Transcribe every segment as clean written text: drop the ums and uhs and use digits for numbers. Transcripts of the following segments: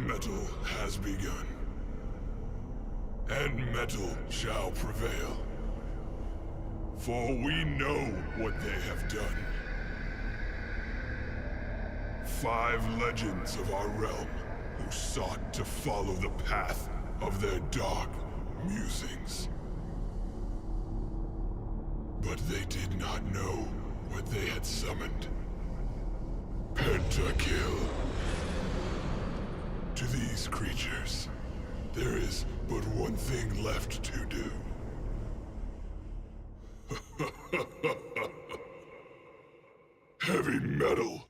metal has begun, and metal shall prevail. For we know what they have done. 5 legends of our realm who sought to follow the path of their dark musings. But they did not know what they had summoned. Pentakill. To these creatures, there is but one thing left to do. Heavy metal.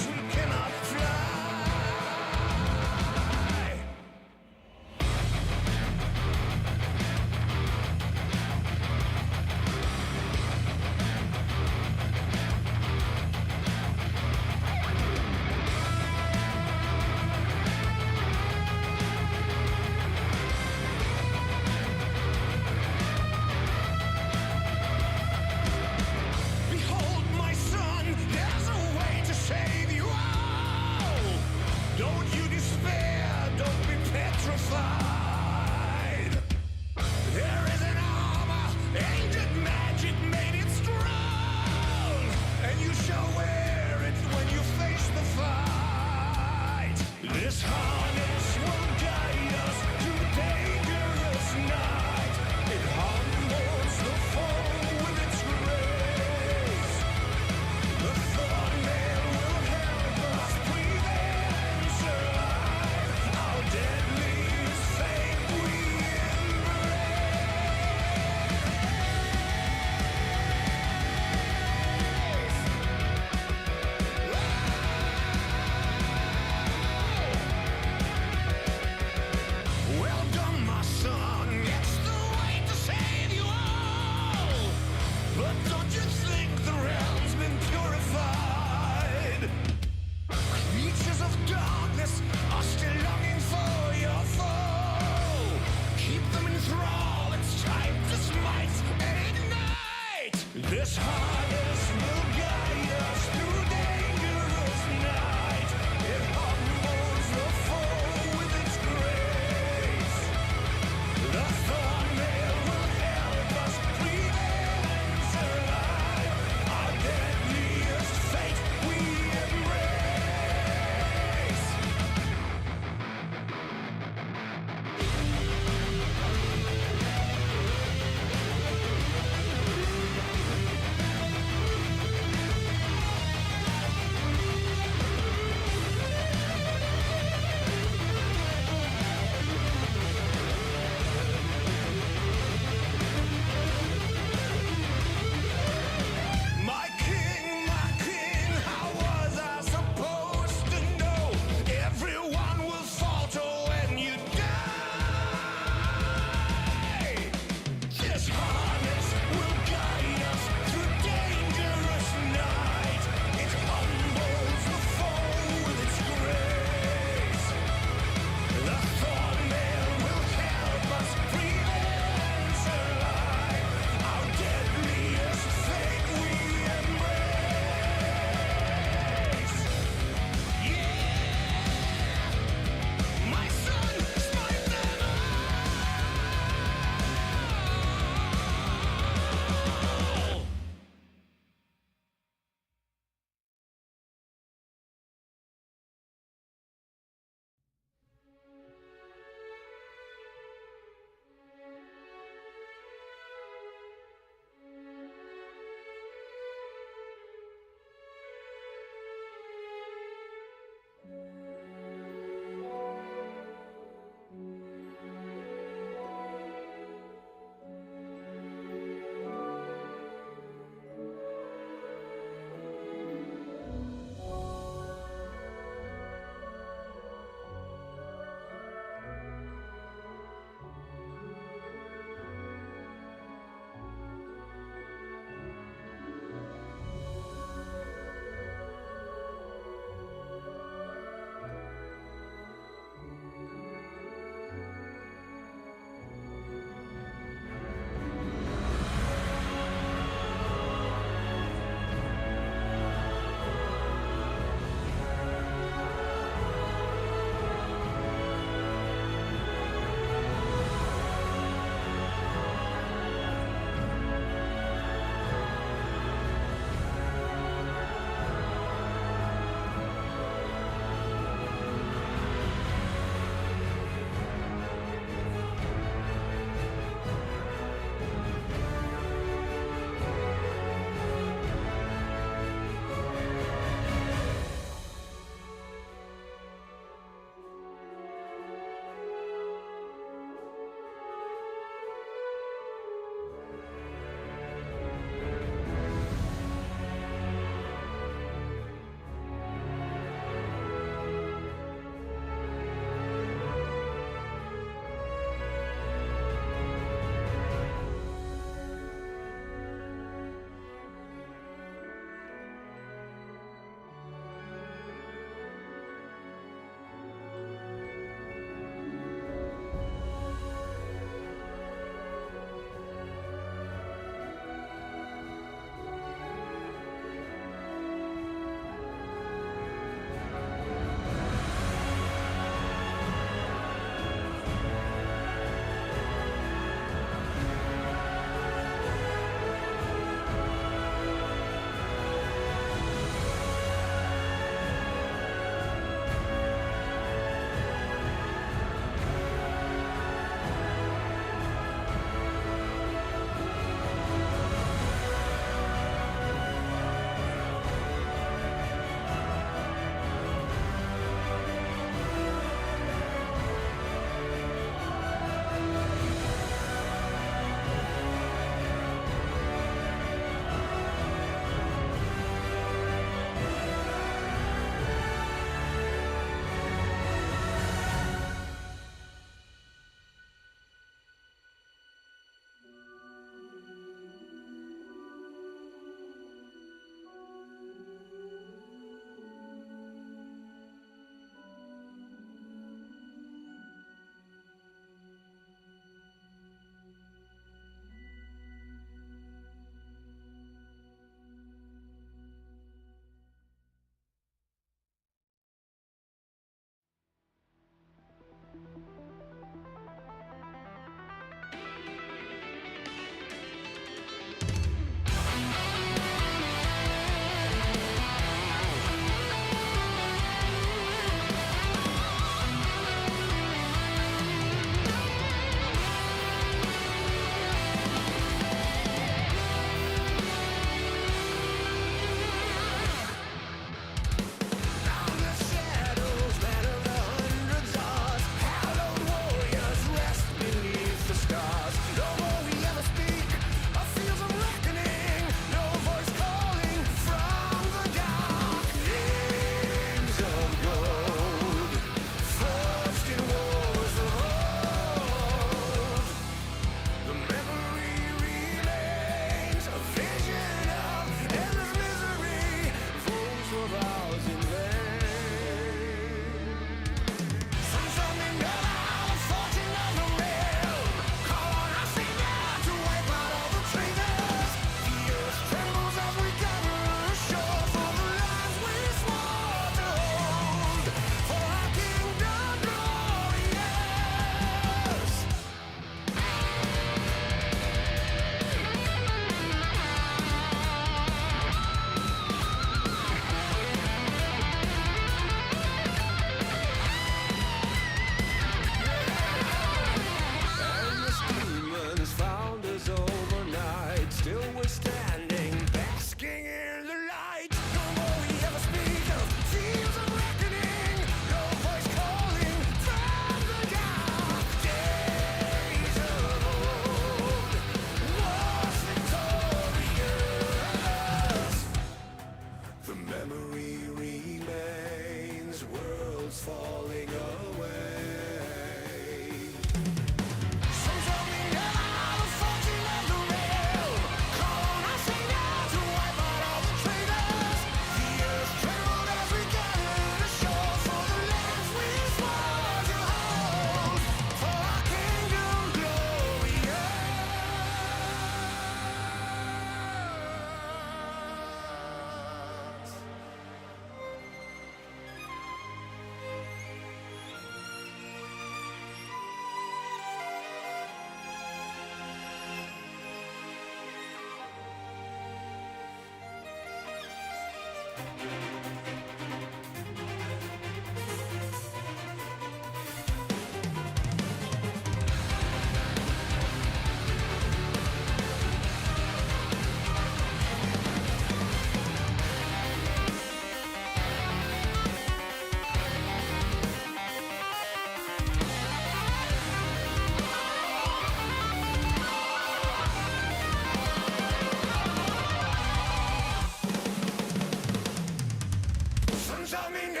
Tell me now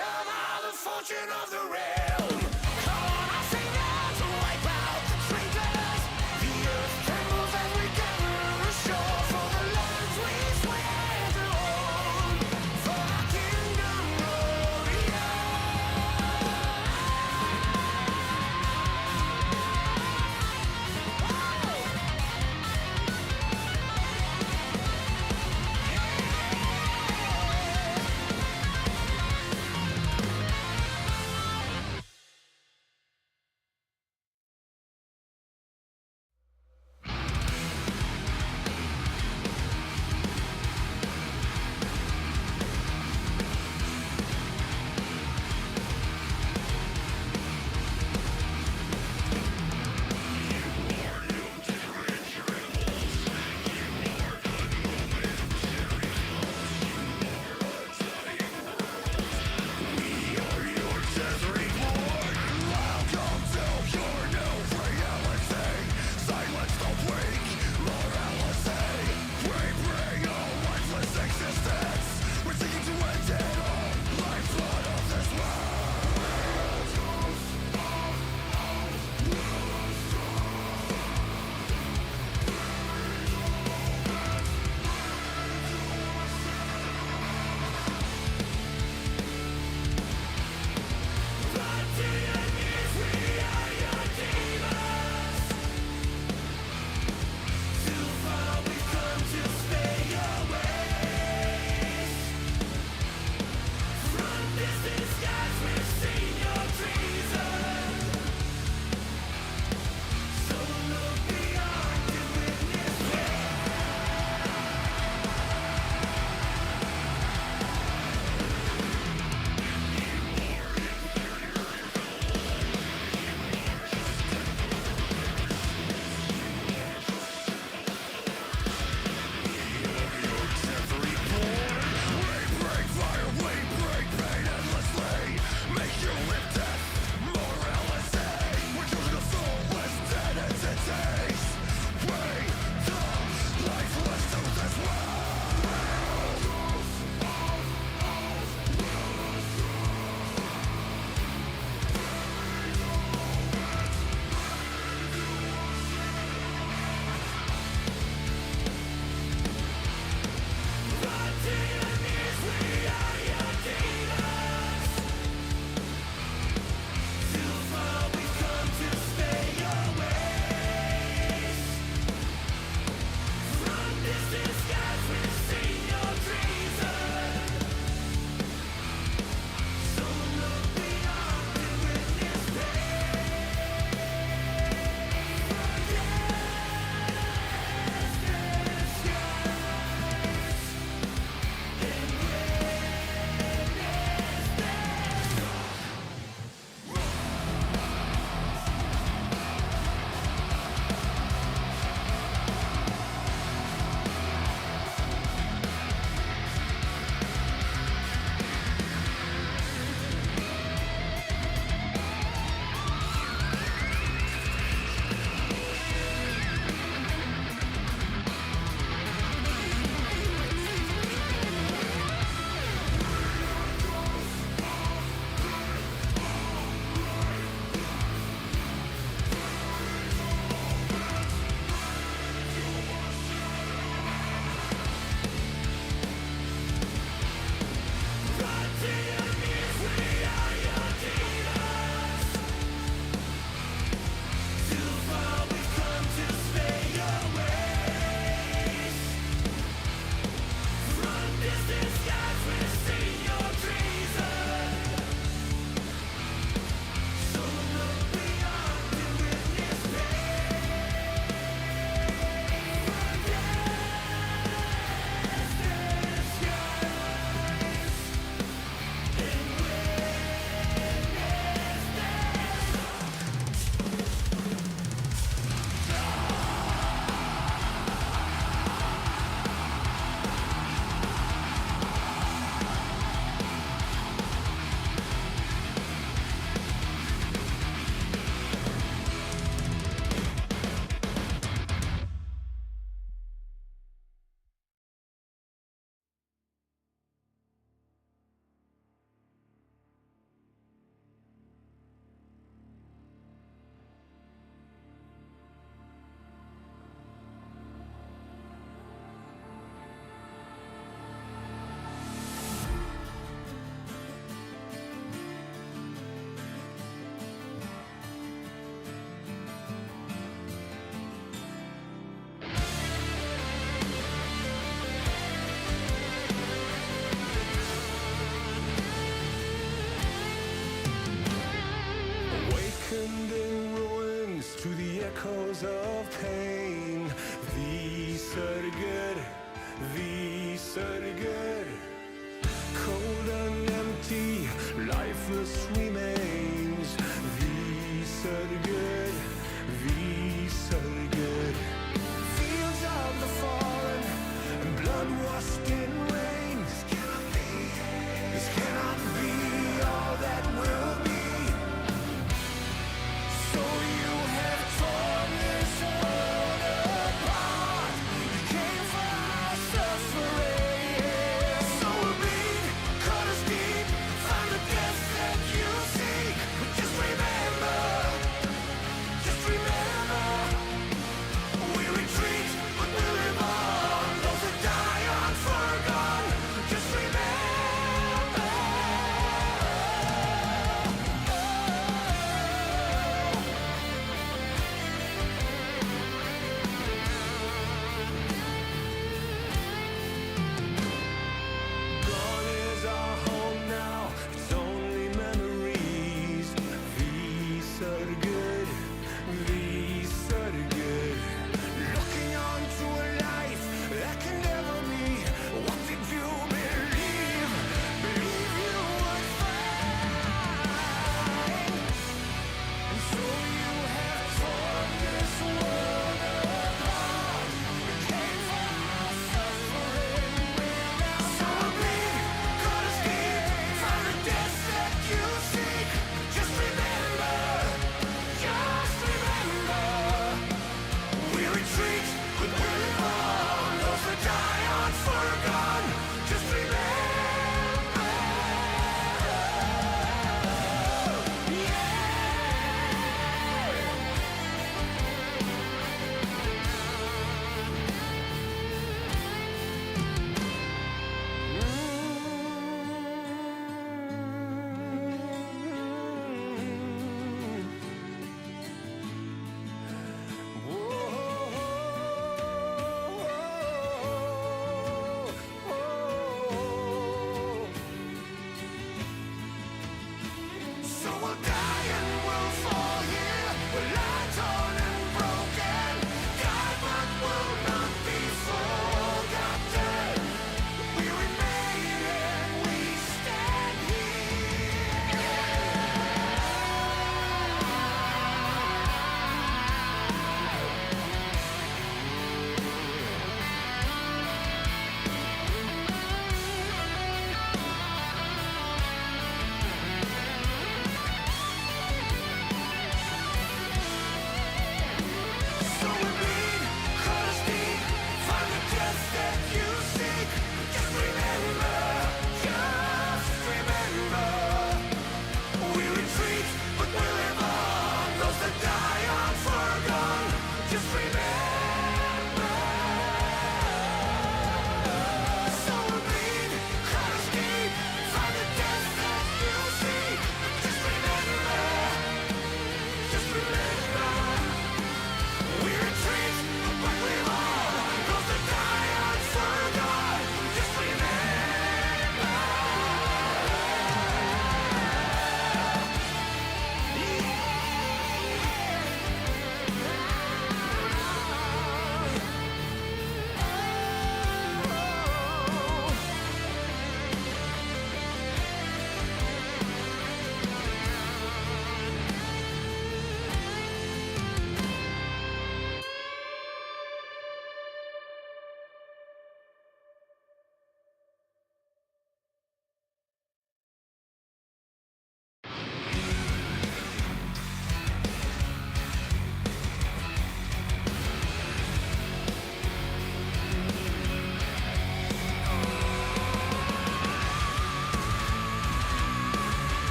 the fortune of the realm. Come on, I say now to wipe out the traitors. The earth trembles as we gather ashore for the lands we swear to hold. For our kingdom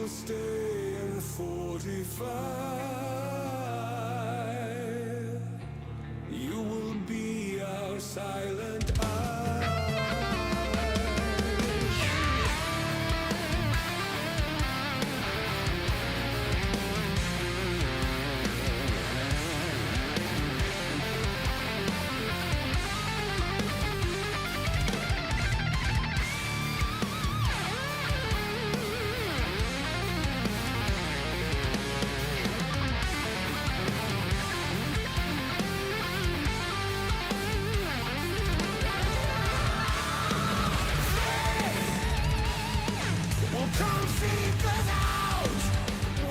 will stay and fortify. You will be our silent eye. Come seek us out.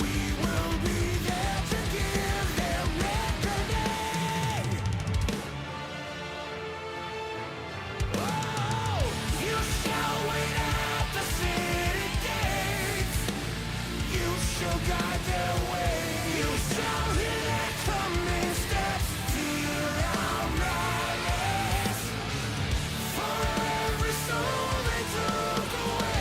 We will be there to give them reckoning. Oh, you shall wait at the city gates. You shall guide their way. You shall hear their coming steps. Feel our malice. For every soul they took away.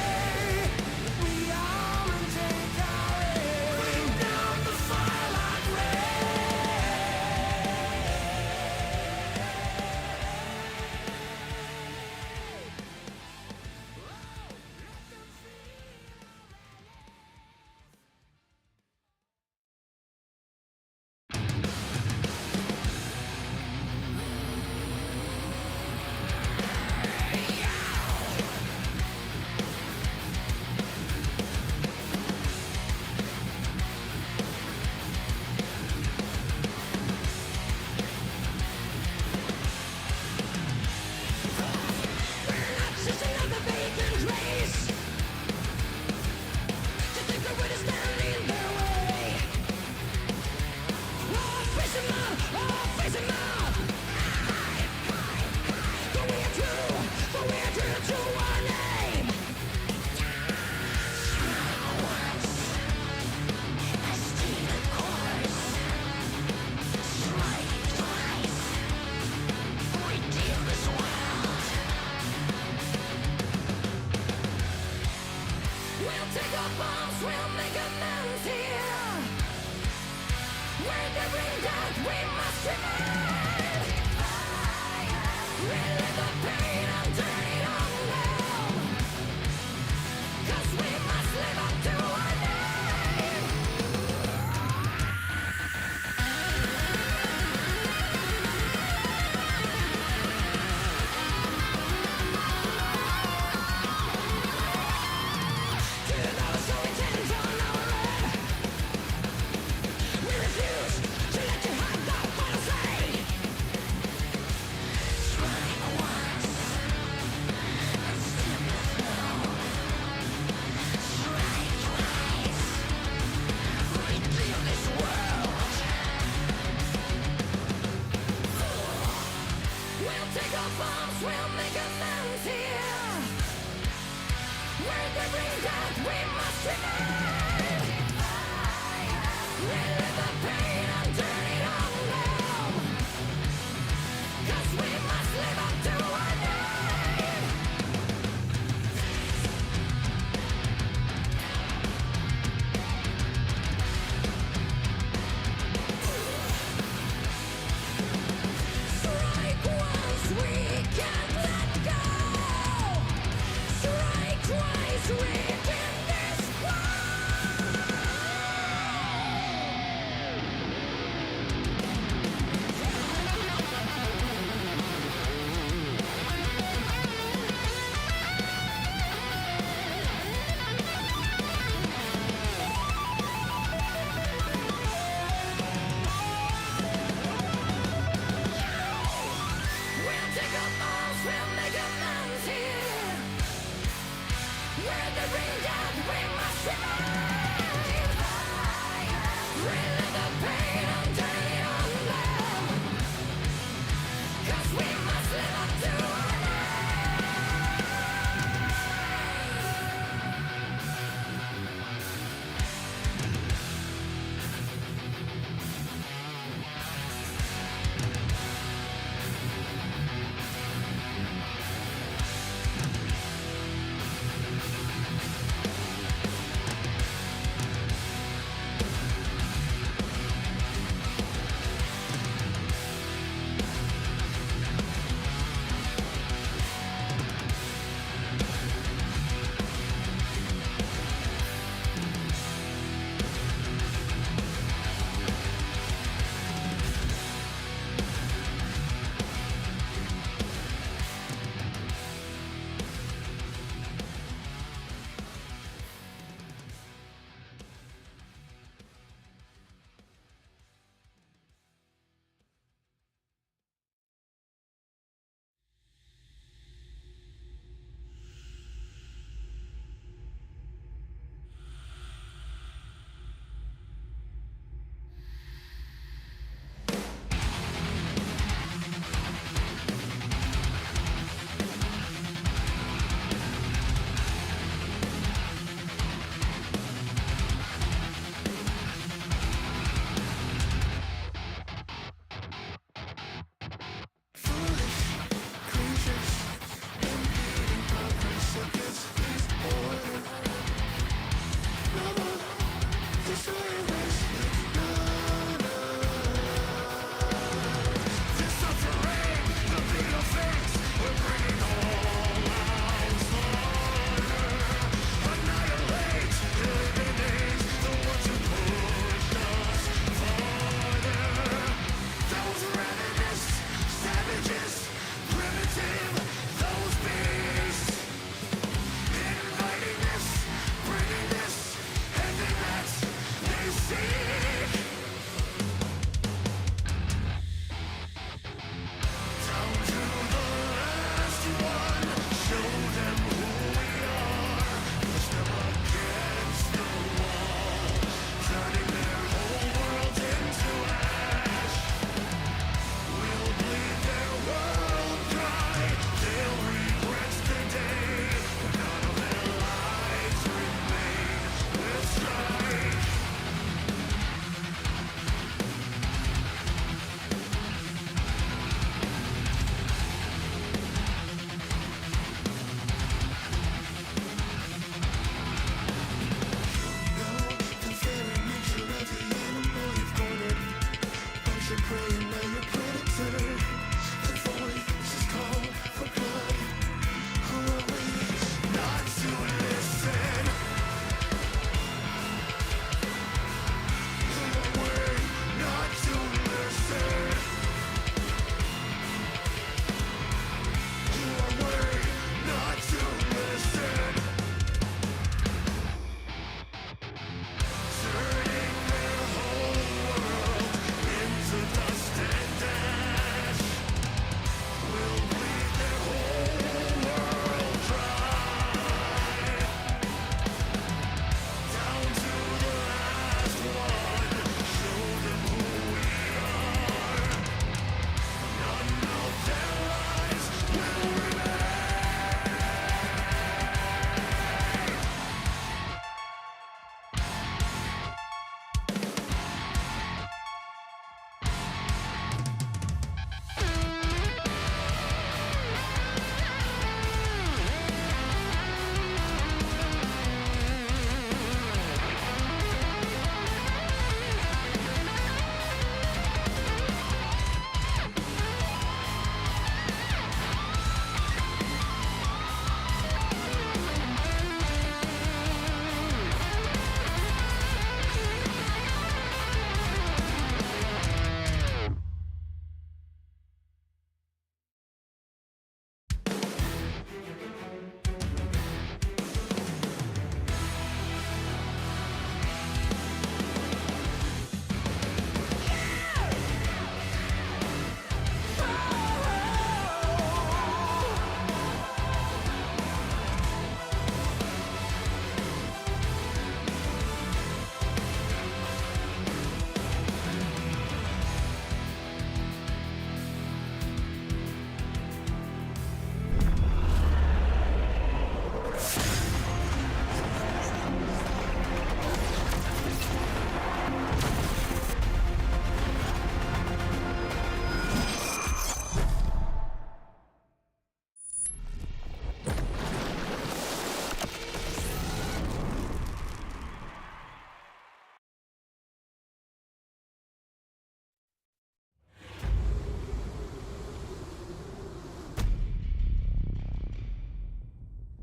praying now you're predator. The voices call for blood. Who are we not to listen? Who are we not to listen? Who are we not to listen? Turning their whole world into dust and ash. Will bleed their whole world dry. Down to the last one. Show them who we are. None of their lies will remain.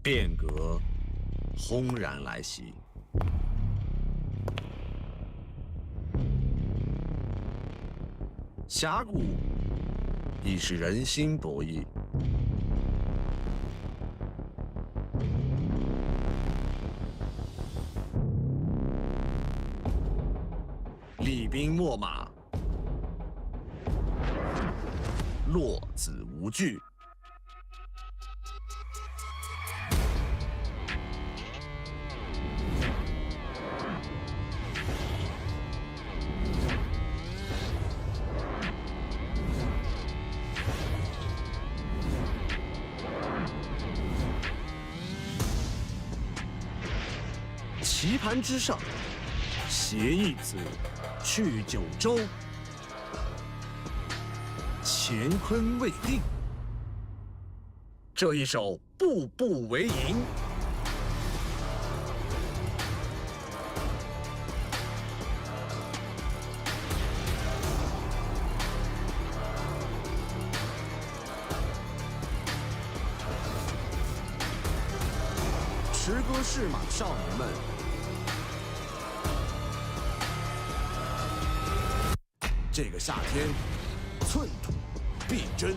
变革轰然来袭，峡谷已是人心博弈。厉兵秣马，落子无惧。棋盘之上，携一子去九州，乾坤未定。这一手步步为营，驰歌试马少年们，这个夏天，寸土必争。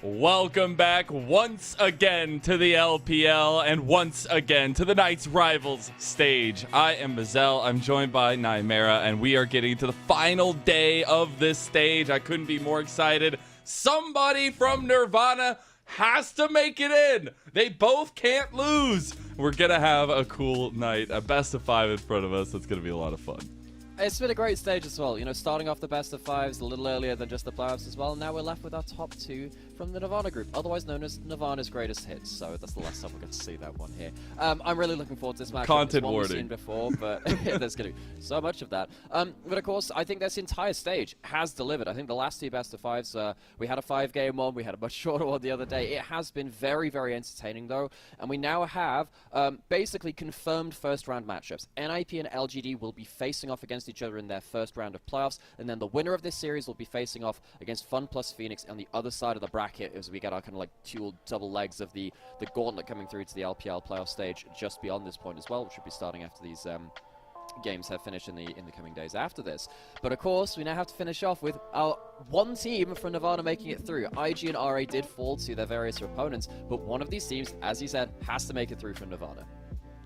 Welcome back once again to the LPL and once again to the Knights Rivals stage. I am Mazel, I'm joined by Nymera, and we are getting to the final day of this stage. I couldn't be more excited. Somebody from Nirvana has to make it in. They both can't lose. We're gonna have a cool night, a best of 5 in front of us. It's gonna be a lot of fun. It's been a great stage as well. You know, starting off the best of fives a little earlier than just the playoffs as well. Now we're left with our top 2 from the Nirvana group, otherwise known as Nirvana's greatest hits. So that's the last time we're going to see that one here. I'm really looking forward to this match. Content it's one warning. we've seen before, but there's going to be so much of that. But of course, I think this entire stage has delivered. I think the last 2 best of fives, we had a 5-game one, we had a much shorter one the other day. It has been very, very entertaining though, and we now have basically confirmed first round matchups. NIP and LGD will be facing off against each other in their first round of playoffs, and then the winner of this series will be facing off against Fun plus Phoenix on the other side of the bracket as we get our kind of like double legs of the gauntlet coming through to the LPL playoff stage just beyond this point as well, which should be starting after these games have finished in the coming days after this. But of course, we now have to finish off with our one team from Nirvana making it through. IG and RA did fall to their various opponents, but one of these teams, as you said, has to make it through from Nirvana.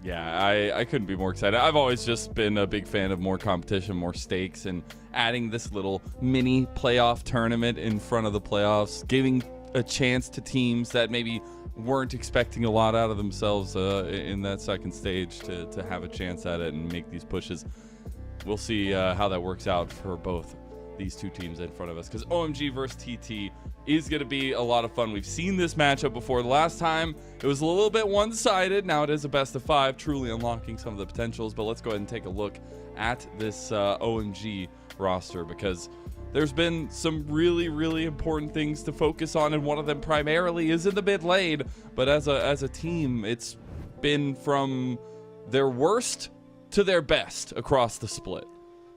Yeah, I couldn't be more excited. I've always just been a big fan of more competition, more stakes, and adding this little mini playoff tournament in front of the playoffs, giving a chance to teams that maybe weren't expecting a lot out of themselves in that second stage to have a chance at it and make these pushes. We'll see how that works out for both these 2 teams in front of us, because OMG versus TT is going to be a lot of fun. We've seen this matchup before. The last time it was a little bit one-sided. Now it is a best of 5, truly unlocking some of the potentials. But let's go ahead and take a look at this OMG roster, because there's been some really, really important things to focus on, and one of them primarily is in the mid lane. But as a team, it's been from their worst to their best across the split.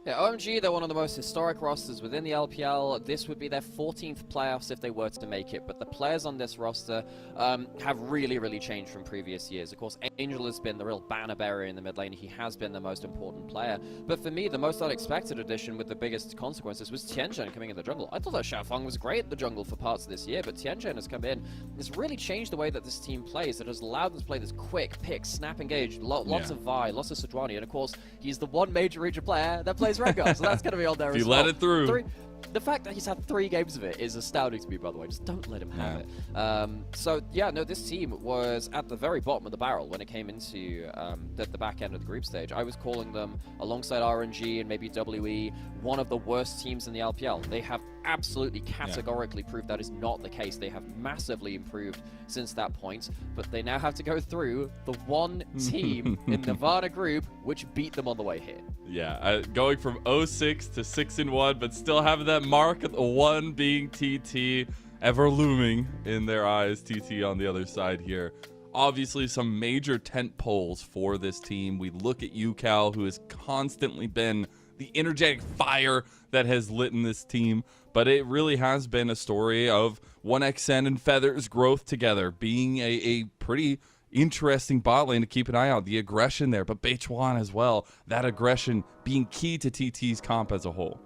Yeah, OMG, they're one of the most historic rosters within the LPL. This would be their 14th playoffs if they were to make it, but the players on this roster have really, really changed from previous years. Of course, Angel has been the real banner bearer in the mid lane. He has been the most important player. But for me, the most unexpected addition with the biggest consequences was Tianzhen coming in the jungle. I thought that Xiaofeng was great in the jungle for parts of this year, but Tianzhen has come in. It's really changed the way that this team plays. It has allowed them to play this quick, pick, snap, engage, lots of Vi, lots of Sejuani, and of course, he's the one major region player that plays Rengar, so that's going to be on there If as you well. let it through. The fact that he's had 3 games of it is astounding to me, by the way. Just don't let him have it. So, yeah, no, this team was at the very bottom of the barrel when it came into the back end of the group stage. I was calling them, alongside RNG and maybe WE, one of the worst teams in the LPL. They have absolutely categorically proved that is not the case. They have massively improved since that point, but they now have to go through the one team in Nirvana group which beat them on the way here. Yeah, going from 0-6 to 6-1, but still having that mark of the 1 being TT, ever looming in their eyes. TT on the other side here. Obviously, some major tent poles for this team. We look at UCal, who has constantly been the energetic fire that has lit in this team, but it really has been a story of 1xN and Feather's growth together, being a pretty interesting bot lane to keep an eye out. The aggression there, but Beichuan as well. That aggression being key to TT's comp as a whole.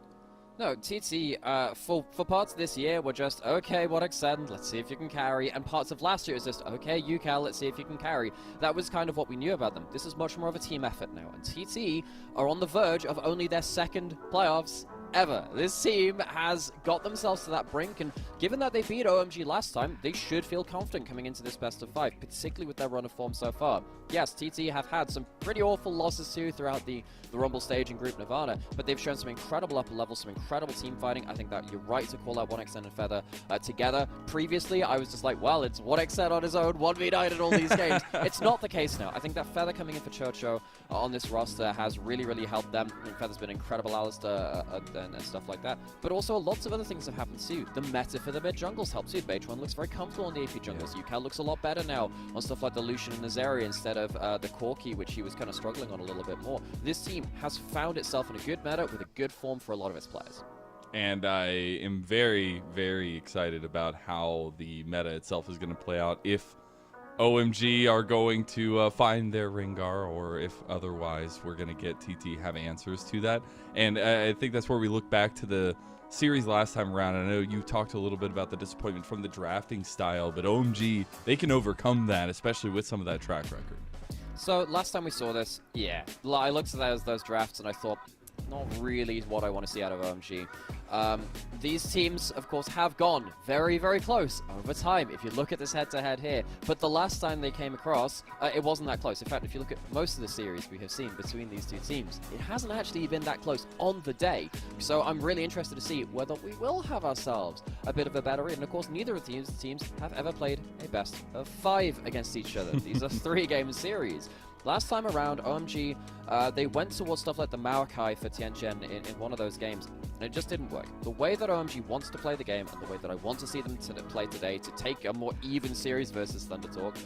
No, TT, for parts of this year, were just, okay, what extend, let's see if you can carry, and parts of last year was just, okay, UCal, let's see if you can carry. That was kind of what we knew about them. This is much more of a team effort now, and TT are on the verge of only their 2nd playoffs ever. This team has got themselves to that brink, and given that they beat OMG last time, they should feel confident coming into this best of 5, particularly with their run of form so far. Yes, TT have had some pretty awful losses too throughout the Rumble stage in Group Nirvana, but they've shown some incredible upper levels, some incredible team fighting. I think that you're right to call out 1xN and Feather together. Previously, I was just like, well, it's 1xN on his own, 1v9 in all these games. It's not the case now. I think that Feather coming in for Chocho on this roster has really, really helped them. I think Feather's been incredible, Alistair, and stuff like that. But also, lots of other things have happened too. The meta for the mid jungles helps too. Beichuan looks very comfortable on the AP jungles. UCal looks a lot better now on stuff like the Lucian and Nazari instead of the Corki, which he was kind of struggling on a little bit more. This team has found itself in a good meta with a good form for a lot of its players. And I am very, very excited about how the meta itself is going to play out, if OMG are going to find their Rengar, or if otherwise we're going to get TT have answers to that. And I think that's where we look back to the series last time around. I know you talked a little bit about the disappointment from the drafting style, but OMG, they can overcome that, especially with some of that track record. So last time we saw this, yeah, I looked at those drafts and I thought, not really what I want to see out of OMG. These teams, of course, have gone very, very close over time. If you look at this head-to-head here, but the last time they came across, it wasn't that close. In fact, if you look at most of the series we have seen between these two teams, it hasn't actually been that close on the day. So I'm really interested to see whether we will have ourselves a bit of a better read. And of course, neither of the teams have ever played a best of 5 against each other. These are 3-game series. Last time around, OMG, they went towards stuff like the Maokai for Tianjin in one of those games, and it just didn't work. The way that OMG wants to play the game, and the way that I want to see them play today, to take a more even series versus Thunder Talk,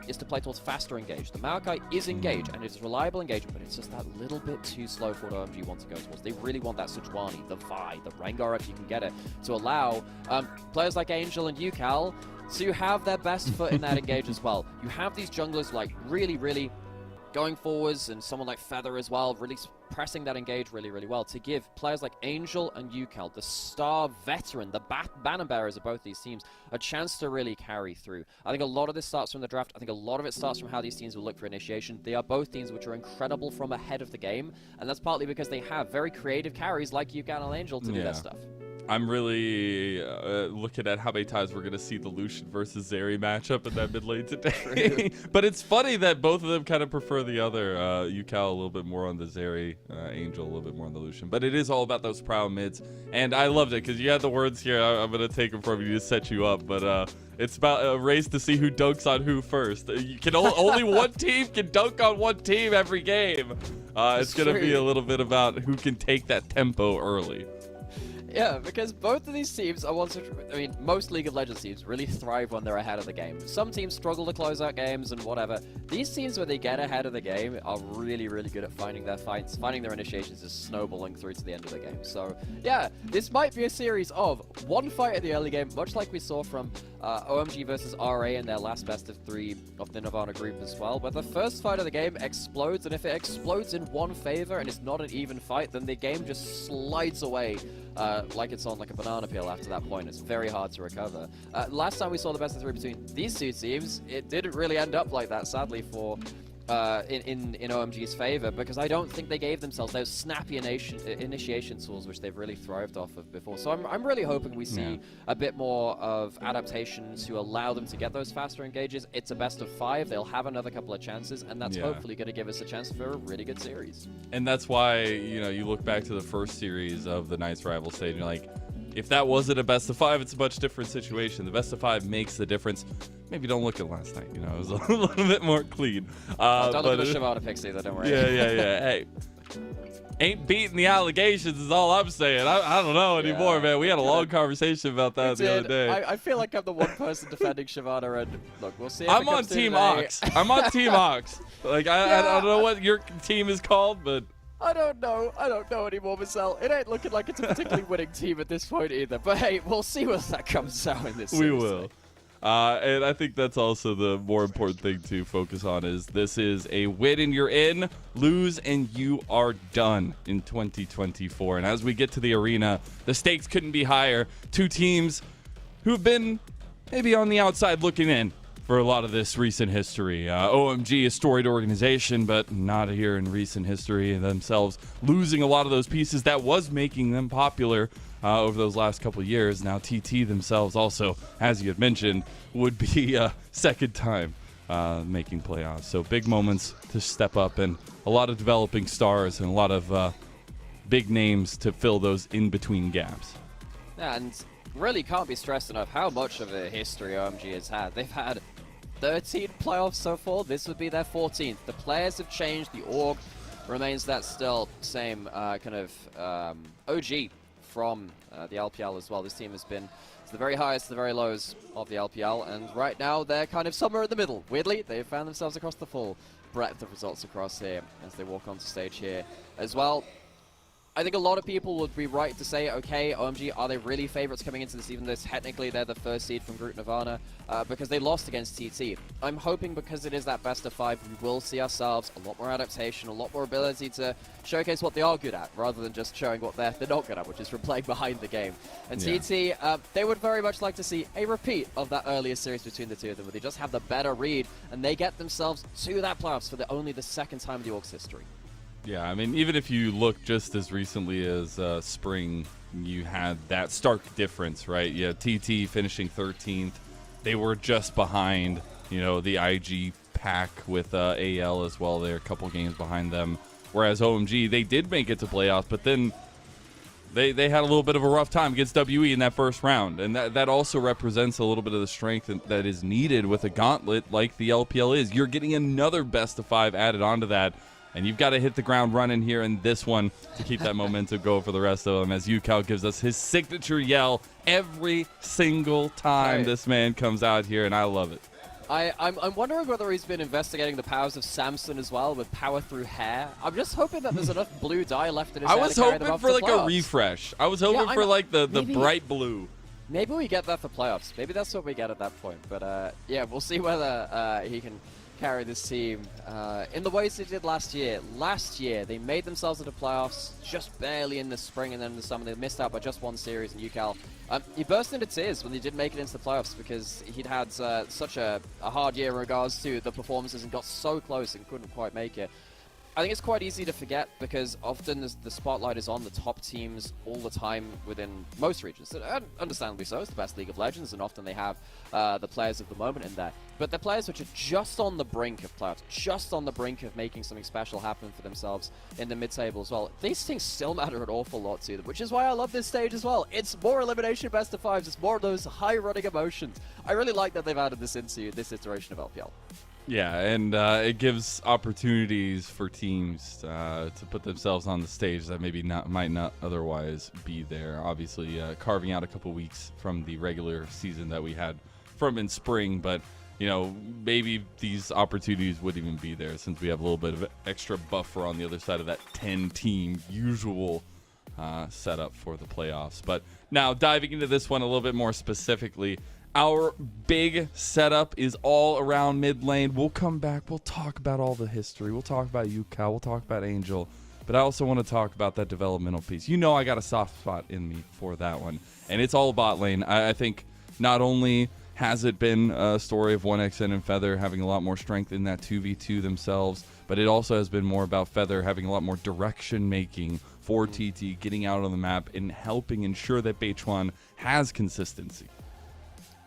is to play towards faster engage. The Maokai is engaged, and it's reliable engagement, but it's just that little bit too slow for what OMG wants to go towards. They really want that Sejuani, the Vi, the Rengar if you can get it, to allow players like Angel and UCal to have their best foot in that engage as well. You have these junglers like really going forwards, and someone like Feather as well, really pressing that engage really well to give players like Angel and UCal, the star veteran, the banner bearers of both these teams, a chance to really carry through. I think a lot of this starts from the draft. I think a lot of it starts from how these teams will look for initiation. They are both teams which are incredible from ahead of the game, and that's partly because they have very creative carries like UCal and Angel to do that stuff. I'm really looking at how many times we're going to see the Lucian versus Zeri matchup in that mid lane today. But it's funny that both of them kind of prefer the other. UCal a little bit more on the Zeri, Angel a little bit more on the Lucian. But it is all about those prow mids. And I loved it because you had the words here. I'm going to take them from you to set you up. But it's about a race to see who dunks on who first. You can only one team can dunk on one team every game. It's going to be a little bit about who can take that tempo early. Yeah, because both of these teams are most League of Legends teams really thrive when they're ahead of the game. Some teams struggle to close out games and whatever. These teams, when they get ahead of the game, are really good at finding their fights, finding their initiations, is snowballing through to the end of the game. So, yeah, this might be a series of one fight in the early game, much like we saw from OMG versus RA in their last best of 3 of the Nirvana group as well, where the first fight of the game explodes, and if it explodes in one favor and it's not an even fight, then the game just slides away like it's on like a banana peel after that point. It's very hard to recover. Last time we saw the best of 3 between these two teams, it didn't really end up like that, sadly, for in OMG's favor, because I don't think they gave themselves those snappy initiation tools which they've really thrived off of before. So I'm really hoping we see a bit more of adaptation to allow them to get those faster engages. It's a best of 5. They'll have another couple of chances, and that's hopefully going to give us a chance for a really good series. And that's why, you know, you look back to the first series of the Knights rival stage, and you're like, if that wasn't a best of 5, it's a much different situation. The best of 5 makes the difference. Maybe don't look at last night. You know, it was a little bit more clean. Don't look at the Shyvana picks either, don't worry. Yeah. Hey, ain't beating the allegations is all I'm saying. I don't know anymore, man. We had a long conversation about that the other day. I feel like I'm the one person defending Shyvana, and look, we'll see if I'm on Team Ox. I'm on Team Ox. Like, I don't know what your team is called, but... I don't know anymore, Marcel. It ain't looking like it's a particularly winning team at this point either. But hey, we'll see what that comes out in this series. We will. And I think that's also the more important thing to focus on, is this is a win and you're in, lose and you are done in 2024. And as we get to the arena, the stakes couldn't be higher. 2 teams who've been maybe on the outside looking in for a lot of this recent history. OMG, a storied organization, but not here in recent history themselves, losing a lot of those pieces that was making them popular over those last couple of years. Now TT themselves also, as you had mentioned, would be second time making playoffs. So big moments to step up, and a lot of developing stars and a lot of big names to fill those in-between gaps. And really can't be stressed enough how much of a history OMG has had. They've had 13 playoffs so far. This would be their 14th. The players have changed. The org remains that still same kind of OG from the LPL as well. This team has been to the very highest, the very lows of the LPL, and right now they're kind of somewhere in the middle. Weirdly, they've found themselves across the full breadth of results across here as they walk onto stage here as well. I think a lot of people would be right to say, okay, OMG, are they really favorites coming into this, even though technically they're the first seed from Group Nirvana, because they lost against TT. I'm hoping because it is that best of 5, we will see ourselves a lot more adaptation, a lot more ability to showcase what they are good at, rather than just showing what they're not good at, which is from playing behind the game. And TT, they would very much like to see a repeat of that earlier series between the two of them, where they just have the better read, and they get themselves to that playoffs for only the second time in the Org's history. Yeah, I mean, even if you look just as recently as spring you had that stark difference, right? You had TT finishing 13th. They were just behind, the IG pack with AL as well. They're a couple games behind them. Whereas OMG, they did make it to playoffs, but then they had a little bit of a rough time against WE in that first round. And that also represents a little bit of the strength that is needed with a gauntlet like the LPL is. You're getting another best of 5 added onto that. And you've got to hit the ground running here in this one to keep that momentum going for the rest of them, as UCal gives us his signature yell every single time this man comes out here, and I love it. I'm wondering whether he's been investigating the powers of Samson as well with power through hair. I'm just hoping that there's enough blue dye left in his hair. I was hoping for like a refresh. I was hoping for like the bright blue. Maybe we get that for playoffs. Maybe that's what we get at that point. But yeah, we'll see whether he can carry this team in the ways they did last year. Last year, they made themselves into playoffs just barely in the spring, and then in the summer they missed out by just one series in UCal. He burst into tears when they did make it into the playoffs because he'd had such a hard year in regards to the performances and got so close and couldn't quite make it. I think it's quite easy to forget because often the spotlight is on the top teams all the time within most regions. Understandably so, it's the best League of Legends, and often they have the players of the moment in there. But the players which are just on the brink of playoffs, just on the brink of making something special happen for themselves in the mid-table as well, these things still matter an awful lot to them, which is why I love this stage as well. It's more elimination best of 5s, it's more of those high-running emotions. I really like that they've added this into this iteration of LPL. Yeah, and it gives opportunities for teams to put themselves on the stage that maybe might not otherwise be there. Obviously, carving out a couple weeks from the regular season that we had from in spring, but maybe these opportunities wouldn't even be there since we have a little bit of extra buffer on the other side of that 10-team usual setup for the playoffs. But now diving into this one a little bit more specifically, our big setup is all around mid lane. We'll come back. We'll talk about all the history. We'll talk about UCal. We'll talk about Angel. But I also want to talk about that developmental piece. I got a soft spot in me for that one. And it's all bot lane. I think not only has it been a story of 1xN and Feather having a lot more strength in that 2v2 themselves, but it also has been more about Feather having a lot more direction making for TT, getting out on the map and helping ensure that Beichuan has consistency.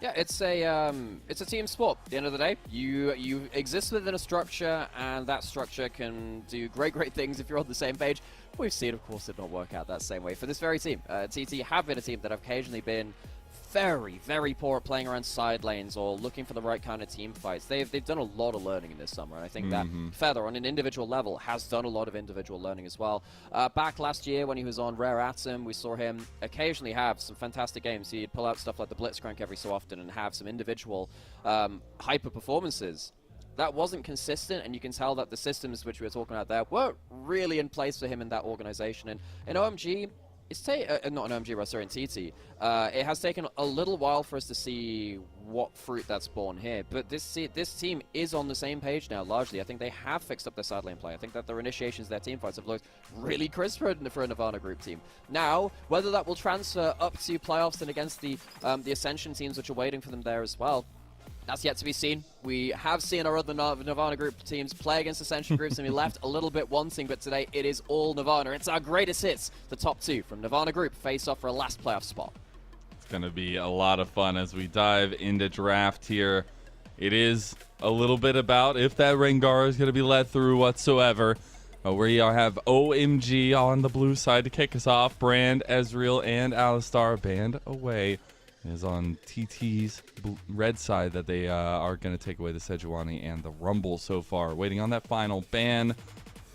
Yeah, it's a team sport. At the end of the day, you exist within a structure, and that structure can do great things if you're on the same page. We've seen, of course, it not work out that same way for this very team. TT have been a team that have occasionally been very poor at playing around side lanes or looking for the right kind of team fights. They've done a lot of learning in this summer, and I think that Feather, on an individual level, has done a lot of individual learning as well. Back last year when he was on Rare Atom, we saw him occasionally have some fantastic games. He'd pull out stuff like the Blitzcrank every so often and have some individual hyper performances. That wasn't consistent, and you can tell that the systems which we were talking about there weren't really in place for him in that organization. And in OMG, it's not an OMG, sorry, in TT. It has taken a little while for us to see what fruit that's born here, but this team is on the same page now, largely. I think they have fixed up their side lane play. I think that their initiations, their team fights have looked really crisp for a Nirvana group team. Now, whether that will transfer up to playoffs and against the Ascension teams which are waiting for them there as well, that's yet to be seen. We have seen our other Nirvana group teams play against Ascension groups, and we left a little bit wanting, but today it is all Nirvana. It's our greatest hits. The top two from Nirvana group face off for a last playoff spot. It's going to be a lot of fun as we dive into draft here. It is a little bit about if that Rengar is going to be let through whatsoever. We have OMG on the blue side to kick us off. Brand, Ezreal, and Alistar banned away. Is on TT's red side that they are going to take away the Sejuani and the Rumble so far. Waiting on that final ban.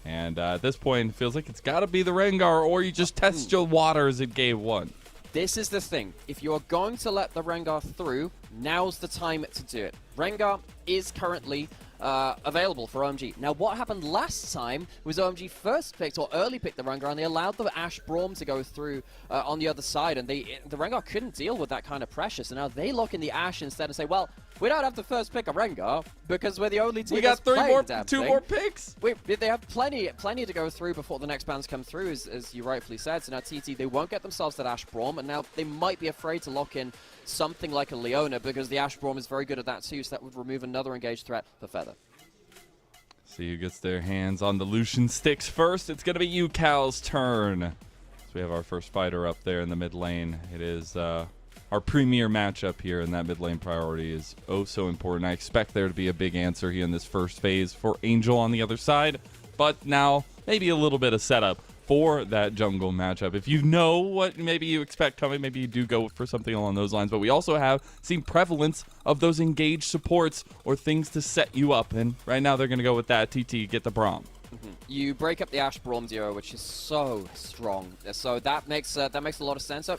And at this point, it feels like it's got to be the Rengar, or you just test your waters in game one. This is the thing. If you're going to let the Rengar through, now's the time to do it. Rengar is currently available for OMG. Now, what happened last time was OMG first picked or early picked the Rengar, and they allowed the Ashe Braum to go through on the other side, and the Rengar couldn't deal with that kind of pressure. So now they lock in the Ashe instead and say, well, we don't have to first pick a Rengar because we're the only team. We got two more picks. They have plenty to go through before the next bans come through, as you rightfully said. So now TT, they won't get themselves that Ashe Braum, and now they might be afraid to lock in something like a Leona because the Ashe Braum is very good at that too, so that would remove another engaged threat for Feather. See who gets their hands on the Lucian sticks first. It's going to be UCal's turn. As we have our first fighter up there in the mid lane. It is our premier matchup here, and that mid lane priority is oh so important. I expect there to be a big answer here in this first phase for Angel on the other side, but now maybe a little bit of setup for that jungle matchup. If you know what maybe you expect coming, maybe you do go for something along those lines, but we also have seen prevalence of those engaged supports or things to set you up, and right now they're going to go with that. TT, get the Braum. You break up the Ashe Braum duo, which is so strong. So that makes a lot of sense.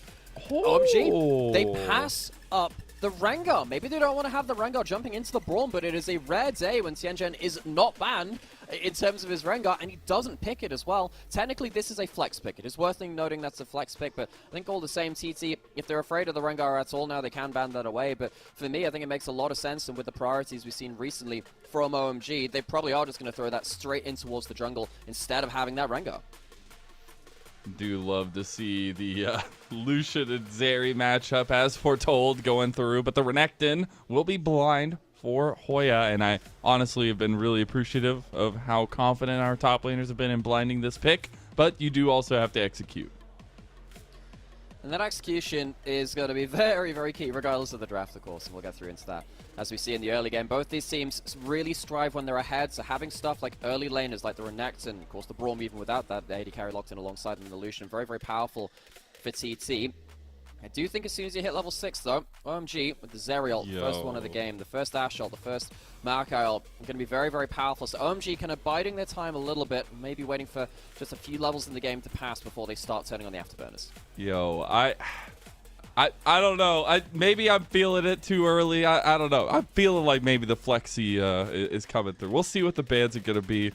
OMG, they pass up the Rengar. Maybe they don't want to have the Rengar jumping into the Braum, but it is a rare day when Tianjin is not banned in terms of his Rengar, and he doesn't pick it as well. Technically, this is a flex pick. It is worth noting that's a flex pick, but I think all the same, TT, if they're afraid of the Rengar at all now, they can ban that away. But for me, I think it makes a lot of sense, and with the priorities we've seen recently from OMG, they probably are just going to throw that straight in towards the jungle instead of having that Rengar. Do love to see the Lucian and Zeri matchup as foretold going through, but the Renekton will be blind for Hoya, and I honestly have been really appreciative of how confident our top laners have been in blinding this pick, but you do also have to execute. And that execution is going to be very, very key, regardless of the draft, of course, and we'll get through into that. As we see in the early game, both these teams really strive when they're ahead, so having stuff like early laners like the Renekton, of course the Braum even without that, the AD carry locked in alongside them, the Lucian, very, very powerful for TT. I do think as soon as you hit level 6, though, OMG with the Zeri ult, the first one of the game, the first Ashe ult, the first Maokai ult, going to be very, very powerful. So OMG kind of biding their time a little bit, maybe waiting for just a few levels in the game to pass before they start turning on the afterburners. Yo, I don't know. Maybe I'm feeling it too early. I don't know. I'm feeling like maybe the Flexi is coming through. We'll see what the bans are going to be,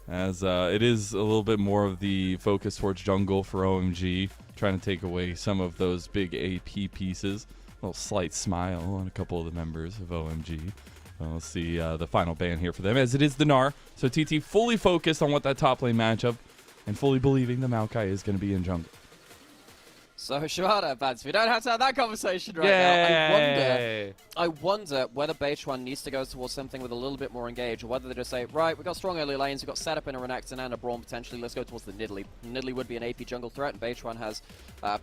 as it is a little bit more of the focus towards jungle for OMG, trying to take away some of those big AP pieces. A little slight smile on a couple of the members of OMG. We'll see the final ban here for them, as it is the Gnar. So TT fully focused on what that top lane matchup, and fully believing the Maokai is going to be in jungle. So, Shimada, Bans, we don't have to have that conversation right Yay! now. I wonder whether Beichuan needs to go towards something with a little bit more engage, or whether they just say, right, we've got strong early lanes, we've got setup in a Renekton and a Braum potentially, let's go towards the Nidalee. Nidalee would be an AP jungle threat, and Beichuan has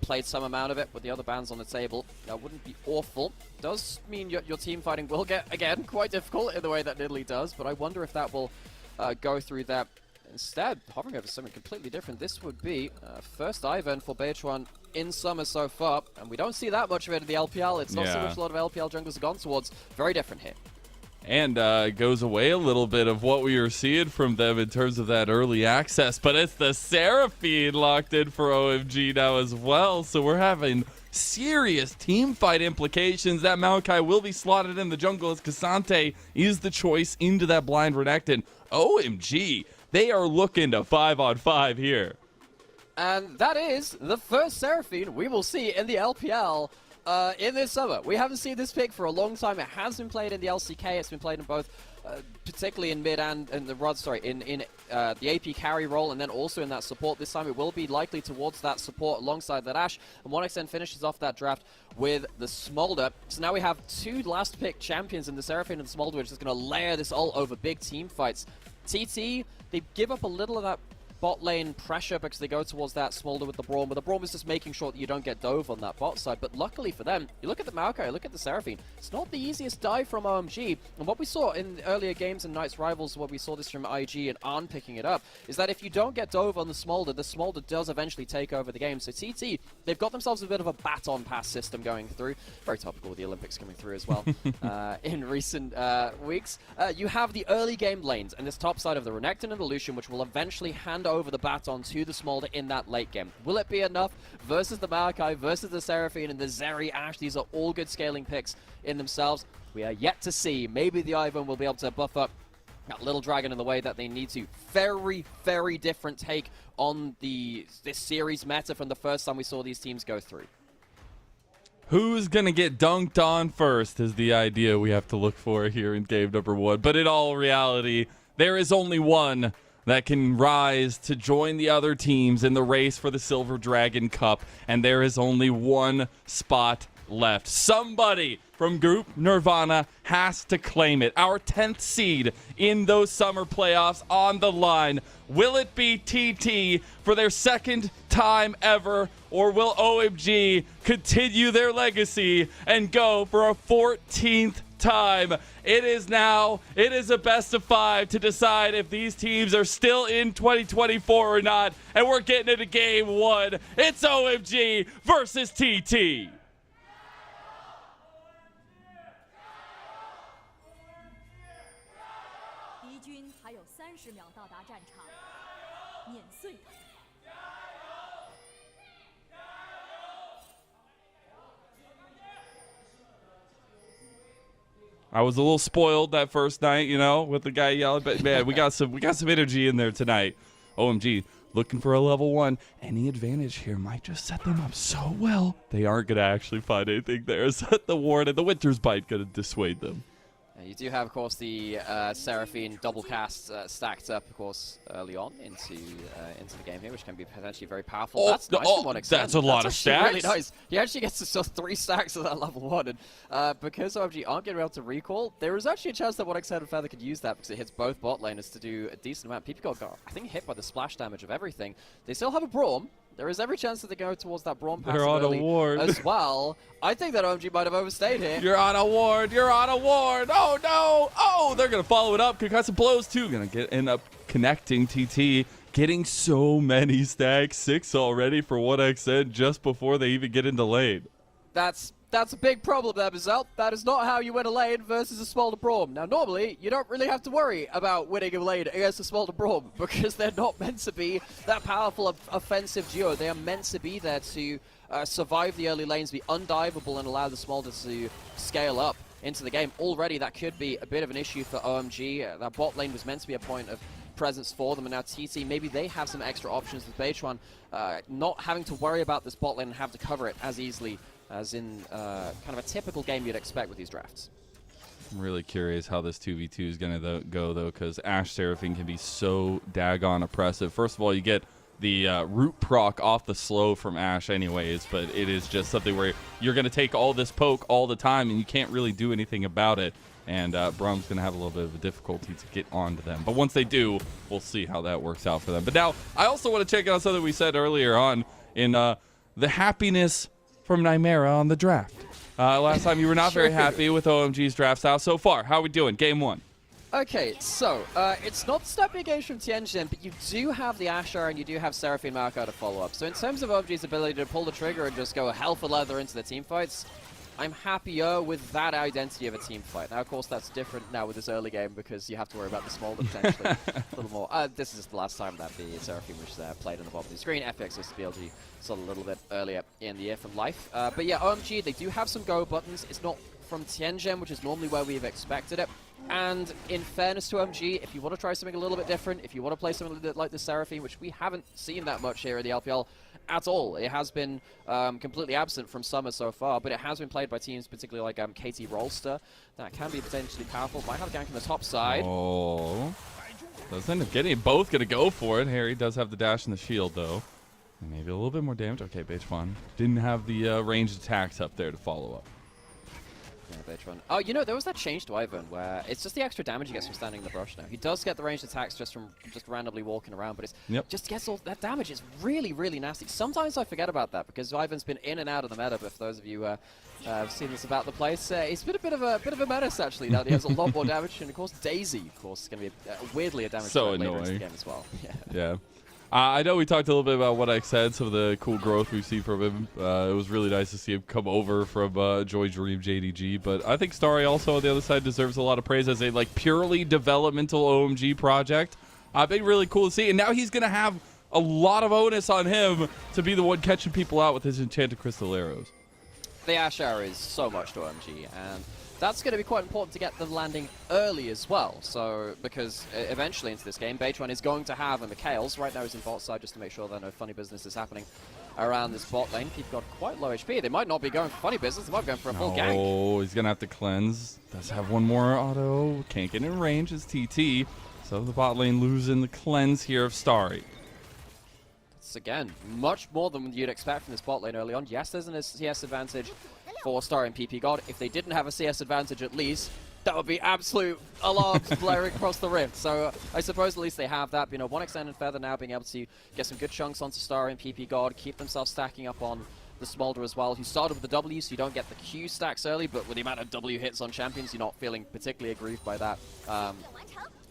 played some amount of it with the other bans on the table. That wouldn't be awful. Does mean your team fighting will get, again, quite difficult in the way that Nidalee does, but I wonder if that will go through that. Instead, hovering over something completely different, this would be first Ivern for Beichuan in summer so far, and we don't see that much of it in the LPL. It's not so much a lot of LPL junglers have gone towards. Very different here. And goes away a little bit of what we were seeing from them in terms of that early access, but it's the Seraphine locked in for OMG now as well, so we're having serious team fight implications. That Maokai will be slotted in the jungle as Cassante is the choice into that blind Renekton. OMG, they are looking to 5-on-5 here. And that is the first Seraphine we will see in the LPL in this summer. We haven't seen this pick for a long time. It has been played in the LCK. It's been played in both, particularly in mid and in the the AP carry role, and then also in that support. This time it will be likely towards that support alongside that Ashe, and 1xN finishes off that draft with the Smolder. So now we have two last pick champions in the Seraphine and the Smolder, which is going to layer this all over big team fights. TT, they give up a little of that bot lane pressure because they go towards that Smolder with the Braum, but the Braum is just making sure that you don't get dove on that bot side. But luckily for them, you look at the Maokai, look at the Seraphine, it's not the easiest dive from OMG, and what we saw in earlier games in Knights Rivals, what we saw this from IG and Arn picking it up, is that if you don't get dove on the Smolder does eventually take over the game. So TT, they've got themselves a bit of a baton pass system going through, very topical with the Olympics coming through as well in recent weeks. You have the early game lanes, and this top side of the Renekton and the Lucian, which will eventually hand over the baton to the Smolder in that late game. Will it be enough versus the Maokai, versus the Seraphine and the Zeri Ashe? These are all good scaling picks in themselves. We are yet to see. Maybe the Ivern will be able to buff up that Little Dragon in the way that they need to. Very, very different take on this series meta from the first time we saw these teams go through. Who's going to get dunked on first is the idea we have to look for here in game number 1. But in all reality, there is only one that can rise to join the other teams in the race for the Silver Dragon Cup, and there is only one spot left. Somebody from Group Nirvana has to claim it. Our 10th seed in those summer playoffs on the line. Will it be TT for their second time ever, or will OMG continue their legacy and go for a 14th time? It is a best of 5 to decide if these teams are still in 2024 or not, and we're getting into game 1. It's OMG versus TT. 敌军还有30秒到达战场，碾碎他们。 I was a little spoiled that first night, you know, with the guy yelling, but man, we got some energy in there tonight. OMG, looking for a level 1. Any advantage here might just set them up so well. They aren't going to actually find anything there. So the ward and the Winter's Bite going to dissuade them. You do have, of course, the Seraphine double cast stacked up, of course, early on into the game here, which can be potentially very powerful. Oh, that's nice from one extent. That's a lot of stacks. Really nice. He actually gets to still 3 stacks of that level 1, and because OMG aren't getting able to recall, there is actually a chance that 1x and Feather could use that because it hits both bot laners to do a decent amount. People got, I think, hit by the splash damage of everything. They still have a Braum. There is every chance that they go towards that Braum passive They're on a ward as well. I think that OMG might have overstayed here. You're on a ward. You're on a ward. Oh, no. Oh, they're going to follow it up. Concussive blows, too. Going to end up connecting TT. Getting so many stacks. 6 already for 1xN just before they even get into lane. That's a big problem there, Mazel. That is not how you win a lane versus a Smolder Braum. Now, normally, you don't really have to worry about winning a lane against a Smolder Braum because they're not meant to be that powerful offensive duo. They are meant to be there to survive the early lanes, be undiveable, and allow the Smolder to scale up into the game. Already, that could be a bit of an issue for OMG. That bot lane was meant to be a point of presence for them, and now TT, maybe they have some extra options with Beitron, not having to worry about this bot lane and have to cover it as easily as in kind of a typical game you'd expect with these drafts. I'm really curious how this 2v2 is going to go, though, because Ashe Seraphine can be so daggone oppressive. First of all, you get the root proc off the slow from Ashe anyways, but it is just something where you're going to take all this poke all the time, and you can't really do anything about it. And Braum's going to have a little bit of a difficulty to get onto them. But once they do, we'll see how that works out for them. But now, I also want to check out something we said earlier on in the happiness from Nymera on the draft. Last time you were not very happy with OMG's draft style. So far, how are we doing? Game 1. Okay, so it's not the stepping engage from Tianjin, but you do have the Asher and you do have Seraphine Marco to follow up. So in terms of OMG's ability to pull the trigger and just go hell for leather into the team fights, I'm happier with that identity of a team fight. Now, of course, that's different now with this early game because you have to worry about the Smolder potentially a little more. This is the last time that the Seraphine was played on the bottom of the screen. FX was the BLG saw a little bit earlier in the year from life. But yeah, OMG, they do have some go buttons. It's not from Tianjin, which is normally where we've expected it. And in fairness to OMG, if you want to try something a little bit different, if you want to play something a little bit like the Seraphine, which we haven't seen that much here in the LPL at all. It has been completely absent from Summer so far, but it has been played by teams particularly like KT Rolster. That can be potentially powerful. Might have a gank on the top side. Oh. Does end up getting it. Both going to go for it. Harry does have the dash and the shield, though. And maybe a little bit more damage. Okay, Beitron didn't have the ranged attacks up there to follow up. Yeah, Beitron. Oh, you know, there was that change to Ivan where it's just the extra damage he gets from standing in the brush now. He does get the ranged attacks just from randomly walking around, but it's just gets all that damage. It's really, really nasty. Sometimes I forget about that because Ivan's been in and out of the meta, but for those of you have seen this about the place, he's been a bit of a menace actually now that he has a lot more damage, and of course Daisy, of course, is going to be weirdly a damage so later annoying into the game as well. Yeah. I know we talked a little bit about what I said, some of the cool growth we've seen from him. It was really nice to see him come over from Joy Dream JDG, but I think Starry also on the other side deserves a lot of praise as a purely developmental OMG project. Been really cool to see, and now he's going to have a lot of onus on him to be the one catching people out with his Enchanted Crystal Arrows. The Asher is so much to OMG, and that's going to be quite important to get them landing early as well. So, because eventually into this game, Beitron is going to have a Mikhails. Right now he's in bot side just to make sure that no funny business is happening around this bot lane. People got quite low HP. They might not be going for funny business. They might be going for a full gank. Oh, he's going to have to cleanse. Does have one more auto. Can't get in range as TT. So the bot lane losing the cleanse here of Starry. It's, again, much more than you'd expect from this bot lane early on. Yes, there's an CS advantage for Star and PP God. If they didn't have a CS advantage at least, that would be absolute alarms blaring across the rift. So I suppose at least they have that. You know, 1x and Feather now being able to get some good chunks onto Star and PP God, keep themselves stacking up on the Smolder as well, who started with the W, so you don't get the Q stacks early, but with the amount of W hits on champions, you're not feeling particularly aggrieved by that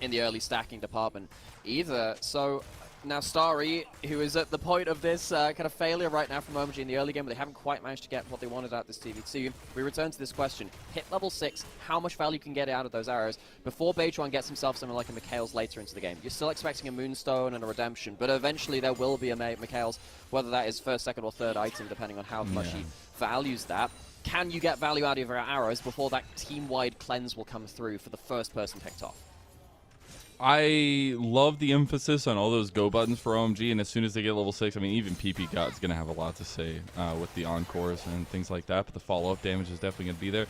in the early stacking department either. So now Starry, who is at the point of this kind of failure right now from OMG in the early game, but they haven't quite managed to get what they wanted out this TV2. We return to this question. Hit level 6, how much value can get out of those arrows before Beitron gets himself something like a Mikhail's later into the game? You're still expecting a Moonstone and a Redemption, but eventually there will be a Mikhail's, whether that is first, second, or third item, depending on how much he values that. Can you get value out of your arrows before that team-wide cleanse will come through for the first person picked off? I love the emphasis on all those go buttons for OMG, and as soon as they get level 6, I mean, even PP God's going to have a lot to say with the encores and things like that, but the follow-up damage is definitely going to be there.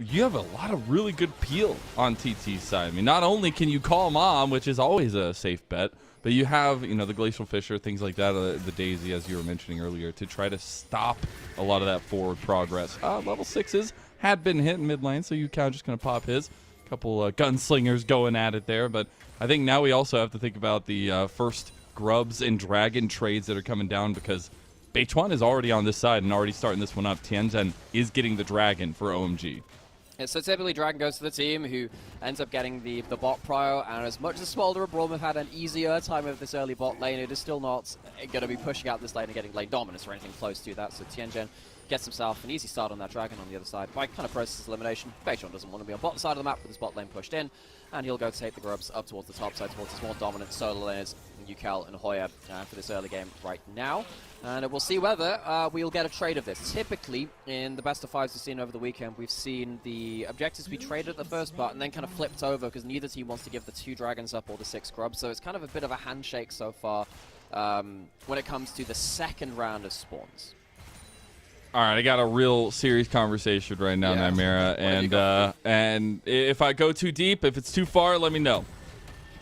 You have a lot of really good peel on TT's side. I mean, not only can you call Mom, which is always a safe bet, but you have, you know, the Glacial Fissure, things like that, the Daisy, as you were mentioning earlier, to try to stop a lot of that forward progress. Level 6s had been hit in mid lane, so you kind of just going to pop his. Couple gunslingers going at it there, but I think now we also have to think about the first Grubs and Dragon trades that are coming down, because Beitron is already on this side and already starting this one up. Tianzhen is getting the Dragon for OMG. Yeah, so typically Dragon goes to the team who ends up getting the bot prio, and as much as Smolder and Braum have had an easier time of this early bot lane, it is still not going to be pushing out this lane and getting lane dominance or anything close to that. So Tianzhen gets himself an easy start on that Dragon on the other side by kind of process elimination. Beitron doesn't want to be on bottom side of the map with his bot lane pushed in, and he'll go to take the Grubs up towards the top side, towards his more dominant solo laners, Yukal and Hoya, for this early game right now. And we'll see whether we'll get a trade of this. Typically, in the best of 5s we've seen over the weekend, we've seen the objectives be traded at the first part and then kind of flipped over because neither team wants to give the 2 Dragons up or the 6 Grubs. So it's kind of a bit of a handshake so far when it comes to the second round of spawns. All right, I got a real serious conversation right now, Nymera, and if I go too deep, if it's too far, let me know.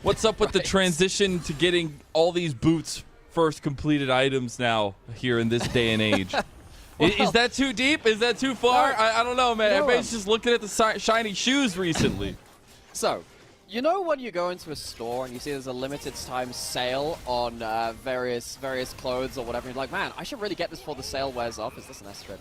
What's up with the transition to getting all these boots first completed items now here in this day and age? Is that too deep? Is that too far? I don't know, man. Everybody's just looking at the shiny shoes recently. So, you know when you go into a store and you see there's a limited time sale on various clothes or whatever, you're like, man, I should really get this before the sale wears off. Is this an S-trade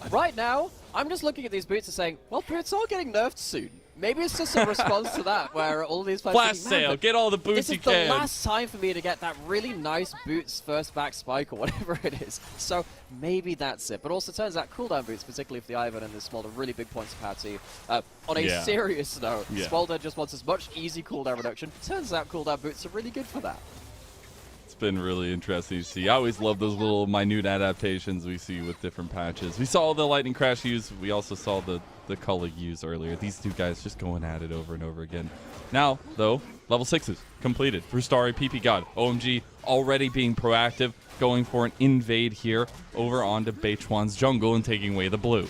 right now, I'm just looking at these boots and saying, well, boots are getting nerfed soon. Maybe it's just a response to that, where all these players flash sale, get all the boots you can. This is the last time for me to get that really nice boots first back spike or whatever it is. So maybe that's it. But also turns out cooldown boots, particularly for the Ivan and the Smolder, really big points of power too. On a serious note, Smolder just wants as much easy cooldown reduction. Turns out cooldown boots are really good for that. It's been really interesting to see. I always love those little minute adaptations we see with different patches. We saw the Lightning Crash use. We also saw the Culling use earlier. These two guys just going at it over and over again. Now, though, level 6s completed for Starry PP God. OMG already being proactive, going for an invade here over onto Beitron's jungle and taking away the blue.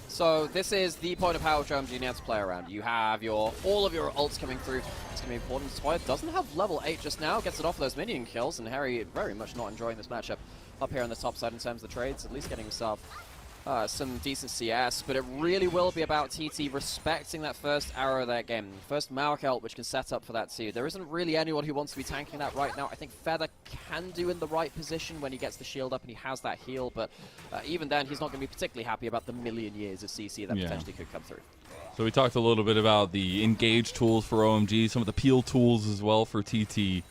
So this is the point of how OMG now to play around. You have all of your ults coming through. It's going to be important. Toya doesn't have level 8 just now. Gets it off those minion kills, and Harry very much not enjoying this matchup up here on the top side in terms of the trades. At least getting himself some decent CS, but it really will be about TT respecting that first arrow of that game. First Mauer ult, which can set up for that too. There isn't really anyone who wants to be tanking that right now. I think Feather can do in the right position when he gets the shield up and he has that heal, but even then he's not going to be particularly happy about the million years of CC that potentially could come through. So we talked a little bit about the engage tools for OMG, some of the peel tools as well for TT.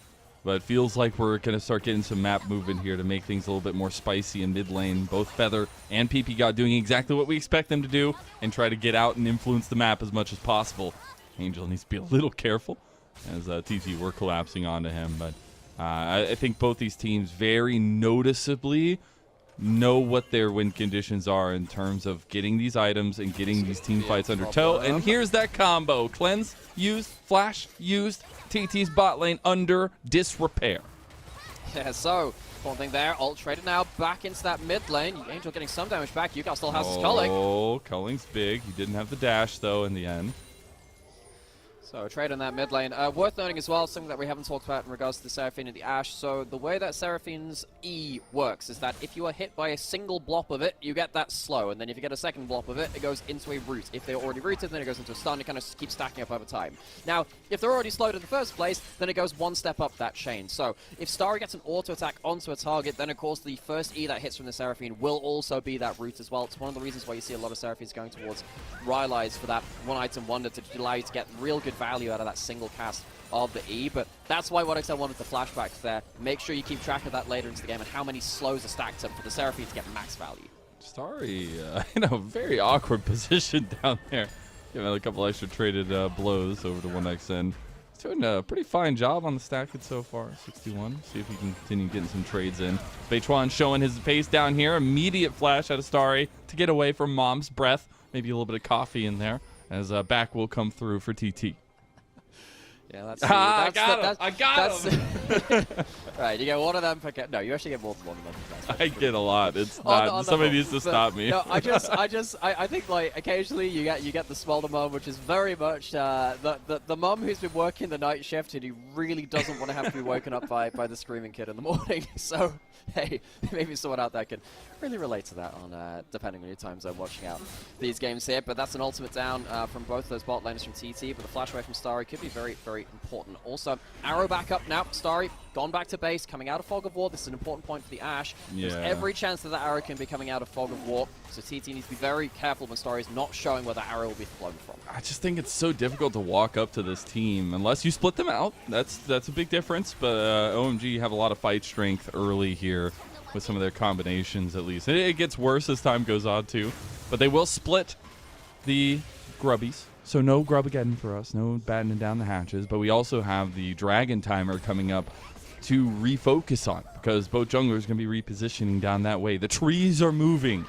But it feels like we're going to start getting some map movement here to make things a little bit more spicy in mid lane. Both Feather and PP God doing exactly what we expect them to do and try to get out and influence the map as much as possible. Angel needs to be a little careful as TT were collapsing onto him. But I think both these teams very noticeably know what their win conditions are in terms of getting these items and getting these team fights under tow. And here's that combo. Cleanse used, Flash used, TT's bot lane under disrepair. Yeah, so one thing there, ult traded now back into that mid lane. Angel getting some damage back. Yukal still has his culling. Oh, culling's big. He didn't have the dash though in the end. So trade on that mid lane. Worth noting as well, something that we haven't talked about in regards to the Seraphine and the Ashe. So the way that Seraphine's E works is that if you are hit by a single blop of it, you get that slow. And then if you get a second blop of it, it goes into a root. If they're already rooted, then it goes into a stun. It kind of keeps stacking up over time. Now, if they're already slowed in the first place, then it goes one step up that chain. So if Starry gets an auto attack onto a target, then of course the first E that hits from the Seraphine will also be that root as well. It's one of the reasons why you see a lot of Seraphines going towards Rylai's for that one item wonder to allow you to get real good value out of that single cast of the E, but that's why what I wanted the flashbacks there. Make sure you keep track of that later into the game and how many slows are stacked up for the Seraphine to get max value. Starry, in a very awkward position down there. Giving a couple extra traded blows over to 1xN. He's doing a pretty fine job on the stack so far, 61. See if he can continue getting some trades in. Beichuan showing his face down here. Immediate flash out of Starry to get away from Mom's breath. Maybe a little bit of coffee in there as back will come through for TT. Yeah, that's I got him. Right, you get one of them per No, you actually get more than one of them. I get a lot. It's not. Somebody needs to stop me. No, I think like occasionally you get the smolder mom, which is very much the mom who's been working the night shift and who really doesn't want to have to be woken up by the screaming kid in the morning. So hey, maybe someone out there can really relate to that on depending on your time zone watching out these games here. But that's an ultimate down from both those bot laners from TT, but the flash away from Starry could be very, very important. Also, arrow back up now. Starry gone back to base, coming out of Fog of War. This is an important point for the Ashe. Yeah. There's every chance that that arrow can be coming out of Fog of War, so TT needs to be very careful when Starry's not showing where the arrow will be flown from. I just think it's so difficult to walk up to this team unless you split them out. That's a big difference, but OMG have a lot of fight strength early here with some of their combinations at least. It gets worse as time goes on too, but they will split the grubbies. So no grub again for us, no battening down the hatches, but we also have the dragon timer coming up to refocus on because both junglers going to be repositioning down that way. The trees are moving.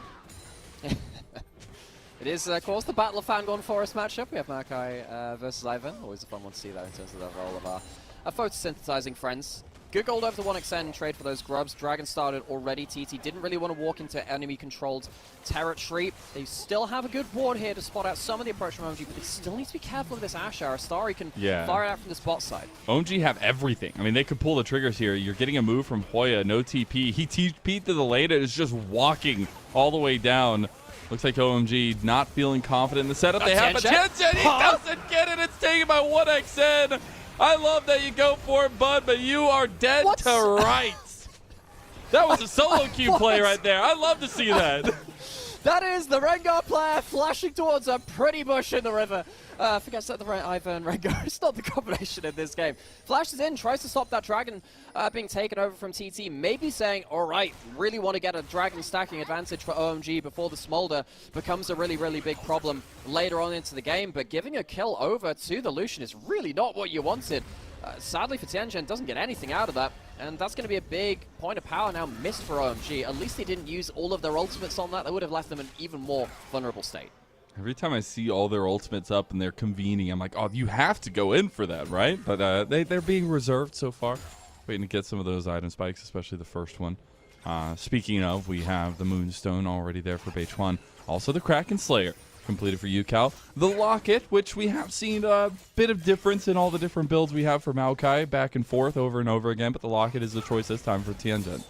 It is, of course, the Battle of Fangorn Forest matchup. We have Maokai versus Ivan. Always a fun one to see that in terms of the role of our photosynthesizing friends. Good gold over the 1xN trade for those grubs. Dragon started already. TT didn't really want to walk into enemy-controlled territory. They still have a good ward here to spot out some of the approach from OMG, but they still need to be careful of this Ashe Hour. Starry can fire it out from the spot side. OMG have everything. I mean, they could pull the triggers here. You're getting a move from Hoya, no TP. He TP'd to the lane and is just walking all the way down. Looks like OMG not feeling confident in the setup. They have a chance, and he doesn't get it. It's taken by 1xN. I love that you go for it, bud, but you are dead to rights. That was a solo queue play right there. I love to see that. That is the Rengar player flashing towards a pretty bush in the river. I think I said the right Ivan Rengar. It's not the combination in this game. Flashes in, tries to stop that dragon being taken over from TT. Maybe saying, all right, really want to get a dragon stacking advantage for OMG before the smolder becomes a really, really big problem later on into the game. But giving a kill over to the Lucian is really not what you wanted. Sadly for Tianjin, doesn't get anything out of that, and that's going to be a big point of power now missed for OMG. At least they didn't use all of their ultimates on that. That would have left them in an even more vulnerable state. Every time I see all their ultimates up and they're convening, I'm like, oh, you have to go in for that, right? But they're being reserved so far. Waiting to get some of those item spikes, especially the first one. Speaking of, we have the Moonstone already there for Beichuan. Also the Kraken Slayer completed for UCal. The Locket, which we have seen a bit of difference in all the different builds we have for Maokai, back and forth over and over again, but the Locket is the choice this time for Tianjin.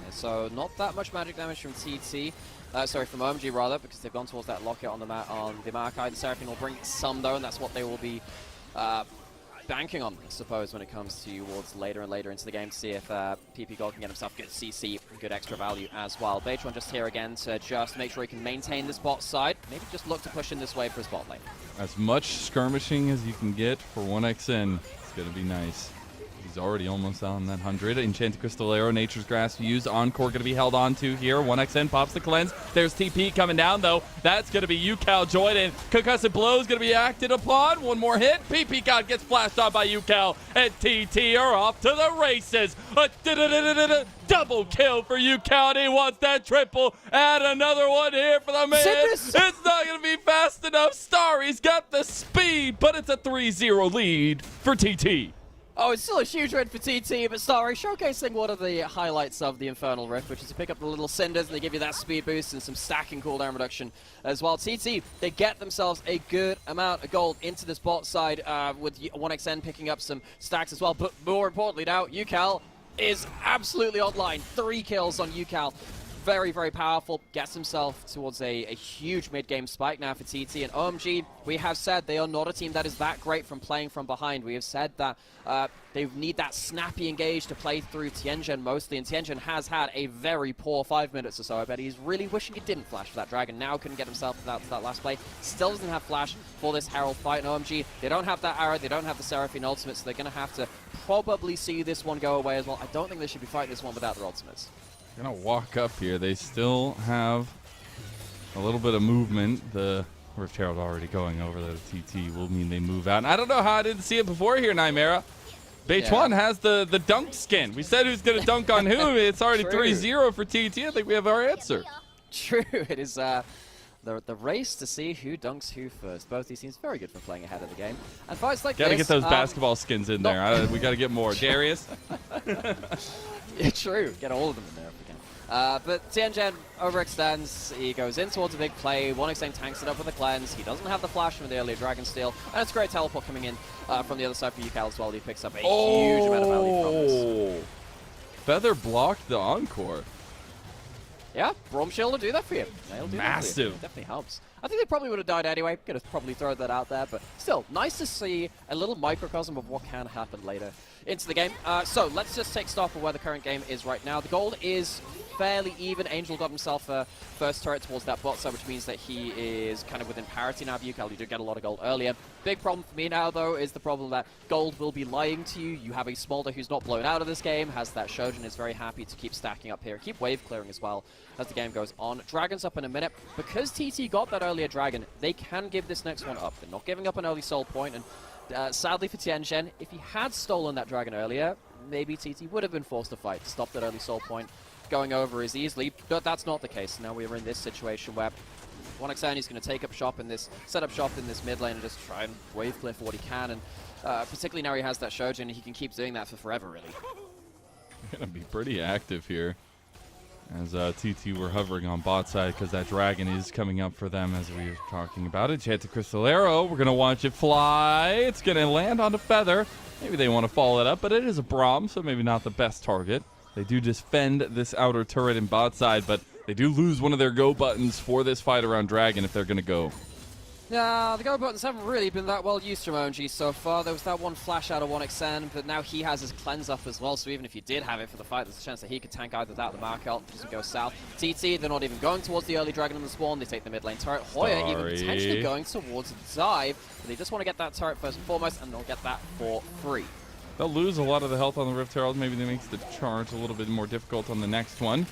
Yeah, so not that much magic damage from TT. Sorry, from OMG rather, because they've gone towards that Locket on the Maokai. The Seraphine will bring some though, and that's what they will be banking on, I suppose, when it comes towards later and later into the game to see if PP Gold can get himself good CC, good extra value as well. Beichuan just here again to just make sure he can maintain this bot side. Maybe just look to push in this way for his bot lane. As much skirmishing as you can get for 1xN, it's going to be nice. He's already almost on that 100. Enchanted Crystal Arrow, Nature's Grasp used. Encore going to be held on to here. 1xN pops the cleanse. There's TP coming down, though. That's going to be UCal joining. Concussive Blow is going to be acted upon. One more hit. PP God gets flashed on by UCal. And TT are off to the races. A double kill for UCal. And he wants that triple. Add another one here for the man. It's not going to be fast enough. Starry's got the speed, but it's a 3-0 lead for TT. Oh, it's still a huge win for TT, but sorry, showcasing one of the highlights of the Infernal Rift, which is to pick up the little cinders, and they give you that speed boost and some stacking cooldown reduction as well. TT, they get themselves a good amount of gold into this bot side, with 1xN picking up some stacks as well, but more importantly now, UCal is absolutely online. 3 kills on UCal. Very, very powerful. Gets himself towards a huge mid-game spike now for TT. And OMG, we have said they are not a team that is that great from playing from behind. We have said that they need that snappy engage to play through Tianjin mostly. And Tianjin has had a very poor 5 minutes or so. I bet he's really wishing he didn't flash for that dragon. Now couldn't get himself without that last play. Still doesn't have flash for this Herald fight. And OMG, they don't have that arrow. They don't have the Seraphine ultimate. So they're going to have to probably see this one go away as well. I don't think they should be fighting this one without their ultimates. Gonna walk up here. They still have a little bit of movement. The Rift Herald already going over the TT will mean they move out. And I don't know how I didn't see it before here, Nightmare. Beichuan has the dunk skin. We said who's gonna dunk on who. It's already 3-0 for TT. I think we have our answer. True. It is the race to see who dunks who first. Both these teams very good for playing ahead of the game. And fights like Gotta this, get those basketball skins in there. We gotta get more. Darius. Yeah, true. Get all of them in there if we can. But Tianjin overextends. He goes in towards a big play. 1xN tanks it up with a cleanse. He doesn't have the flash from the earlier Dragon Steel. And it's a great teleport coming in from the other side for UCal as well. He picks up a huge amount of value from this. Feather blocked the Encore. Yeah, Brom Shield will do that for you. They'll do Massive. That for you. It definitely helps. I think they probably would have died anyway. Could have probably thrown that out there, but still, nice to see a little microcosm of what can happen later into the game. So let's just take stock of where the current game is right now. The gold is fairly even. Angel got himself a first turret towards that bot side, which means that he is kind of within parity now of UCal. You did get a lot of gold earlier. Big problem for me now, though, is the problem that gold will be lying to you. You have a Smolder who's not blown out of this game, has that Shojin, is very happy to keep stacking up here, keep wave clearing as well as the game goes on. Dragon's up in a minute. Because TT got that earlier dragon, they can give this next one up. They're not giving up an early soul point, and sadly for Tianjin, if he had stolen that dragon earlier, maybe TT would have been forced to fight to stop that early soul point going over as easily, but that's not the case. Now we are in this situation where 1xN is going to take up shop in this, set up shop in this mid lane and just try and wave clear for what he can, and particularly now he has that Shojin, he can keep doing that for forever, really. Gonna be pretty active here as TT were hovering on bot side because that dragon is coming up for them as we were talking about it. Chance of Crystal Arrow, we're gonna watch it fly. It's gonna land on the feather. Maybe they want to follow it up, but it is a Braum, so maybe not the best target. They do defend this outer turret in bot side, but they do lose one of their go buttons for this fight around Dragon if they're going to go. Yeah, the go buttons haven't really been that well used from OMG so far. There was that one flash out of 1xN, but now he has his cleanse up as well, so even if he did have it for the fight, there's a chance that he could tank either that or the Mark ult. Doesn't go south. TT, they're not even going towards the early Dragon in the spawn. They take the mid lane turret. Hoya even potentially going towards the dive, but they just want to get that turret first and foremost, and they'll get that for free. They'll lose a lot of the health on the Rift Herald. Maybe that makes the charge a little bit more difficult on the next one.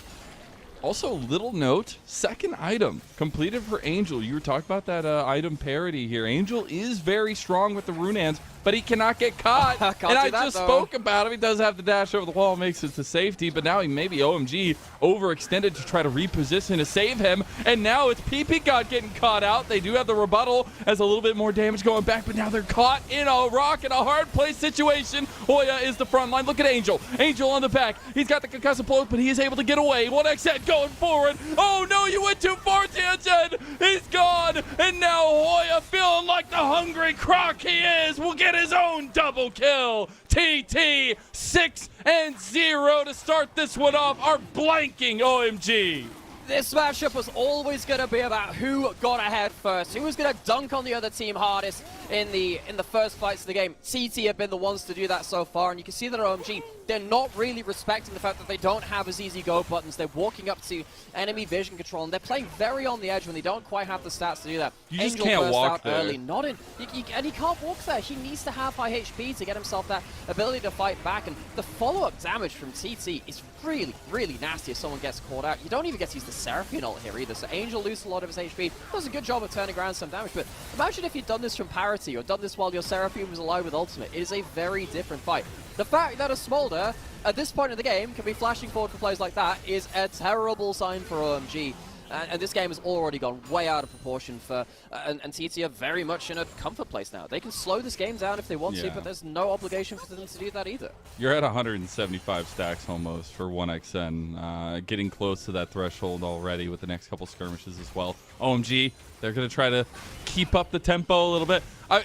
Also, little note, second item completed for Angel. You were talking about that item parity here. Angel is very strong with the rune hands, but he cannot get caught. And I just spoke about him. He does have the dash over the wall, makes it to safety, but now he maybe OMG overextended to try to reposition to save him. And now it's PP God getting caught out. They do have the rebuttal as a little bit more damage going back, but now they're caught in a rock in a hard place situation. Hoya is the front line. Look at Angel. Angel on the back. He's got the concussive blow, but he is able to get away. 1xN going forward. Oh no, you went too far, Tianjin. He's gone. And now Hoya, feeling like the hungry croc he is, will get his own double kill. TT 6-0 to start this one off. Are blanking OMG. This matchup was always going to be about who got ahead first, who was going to dunk on the other team hardest in the first fights of the game. TT have been the ones to do that so far, and you can see that OMG, they're not really respecting the fact that they don't have as easy go buttons. They're walking up to enemy vision control, and they're playing very on the edge when they don't quite have the stats to do that. You just Angel can't walk out there. early, not in, and he can't walk there. He needs to have high HP to get himself that ability to fight back, and the follow-up damage from TT is really, really nasty if someone gets caught out. You don't even get to use the Seraphine ult here either, so Angel loses a lot of his HP. Does a good job of turning around some damage, but imagine if you'd done this from parity or done this while your Seraphine was alive with ultimate. It is a very different fight. The fact that a Smolder at this point in the game can be flashing forward for plays like that is a terrible sign for OMG. And this game has already gone way out of proportion for, and TT are very much in a comfort place now. They can slow this game down if they want to, but there's no obligation for them to do that either. You're at 175 stacks almost for 1xn, getting close to that threshold already with the next couple skirmishes as well. OMG, they're going to try to keep up the tempo a little bit.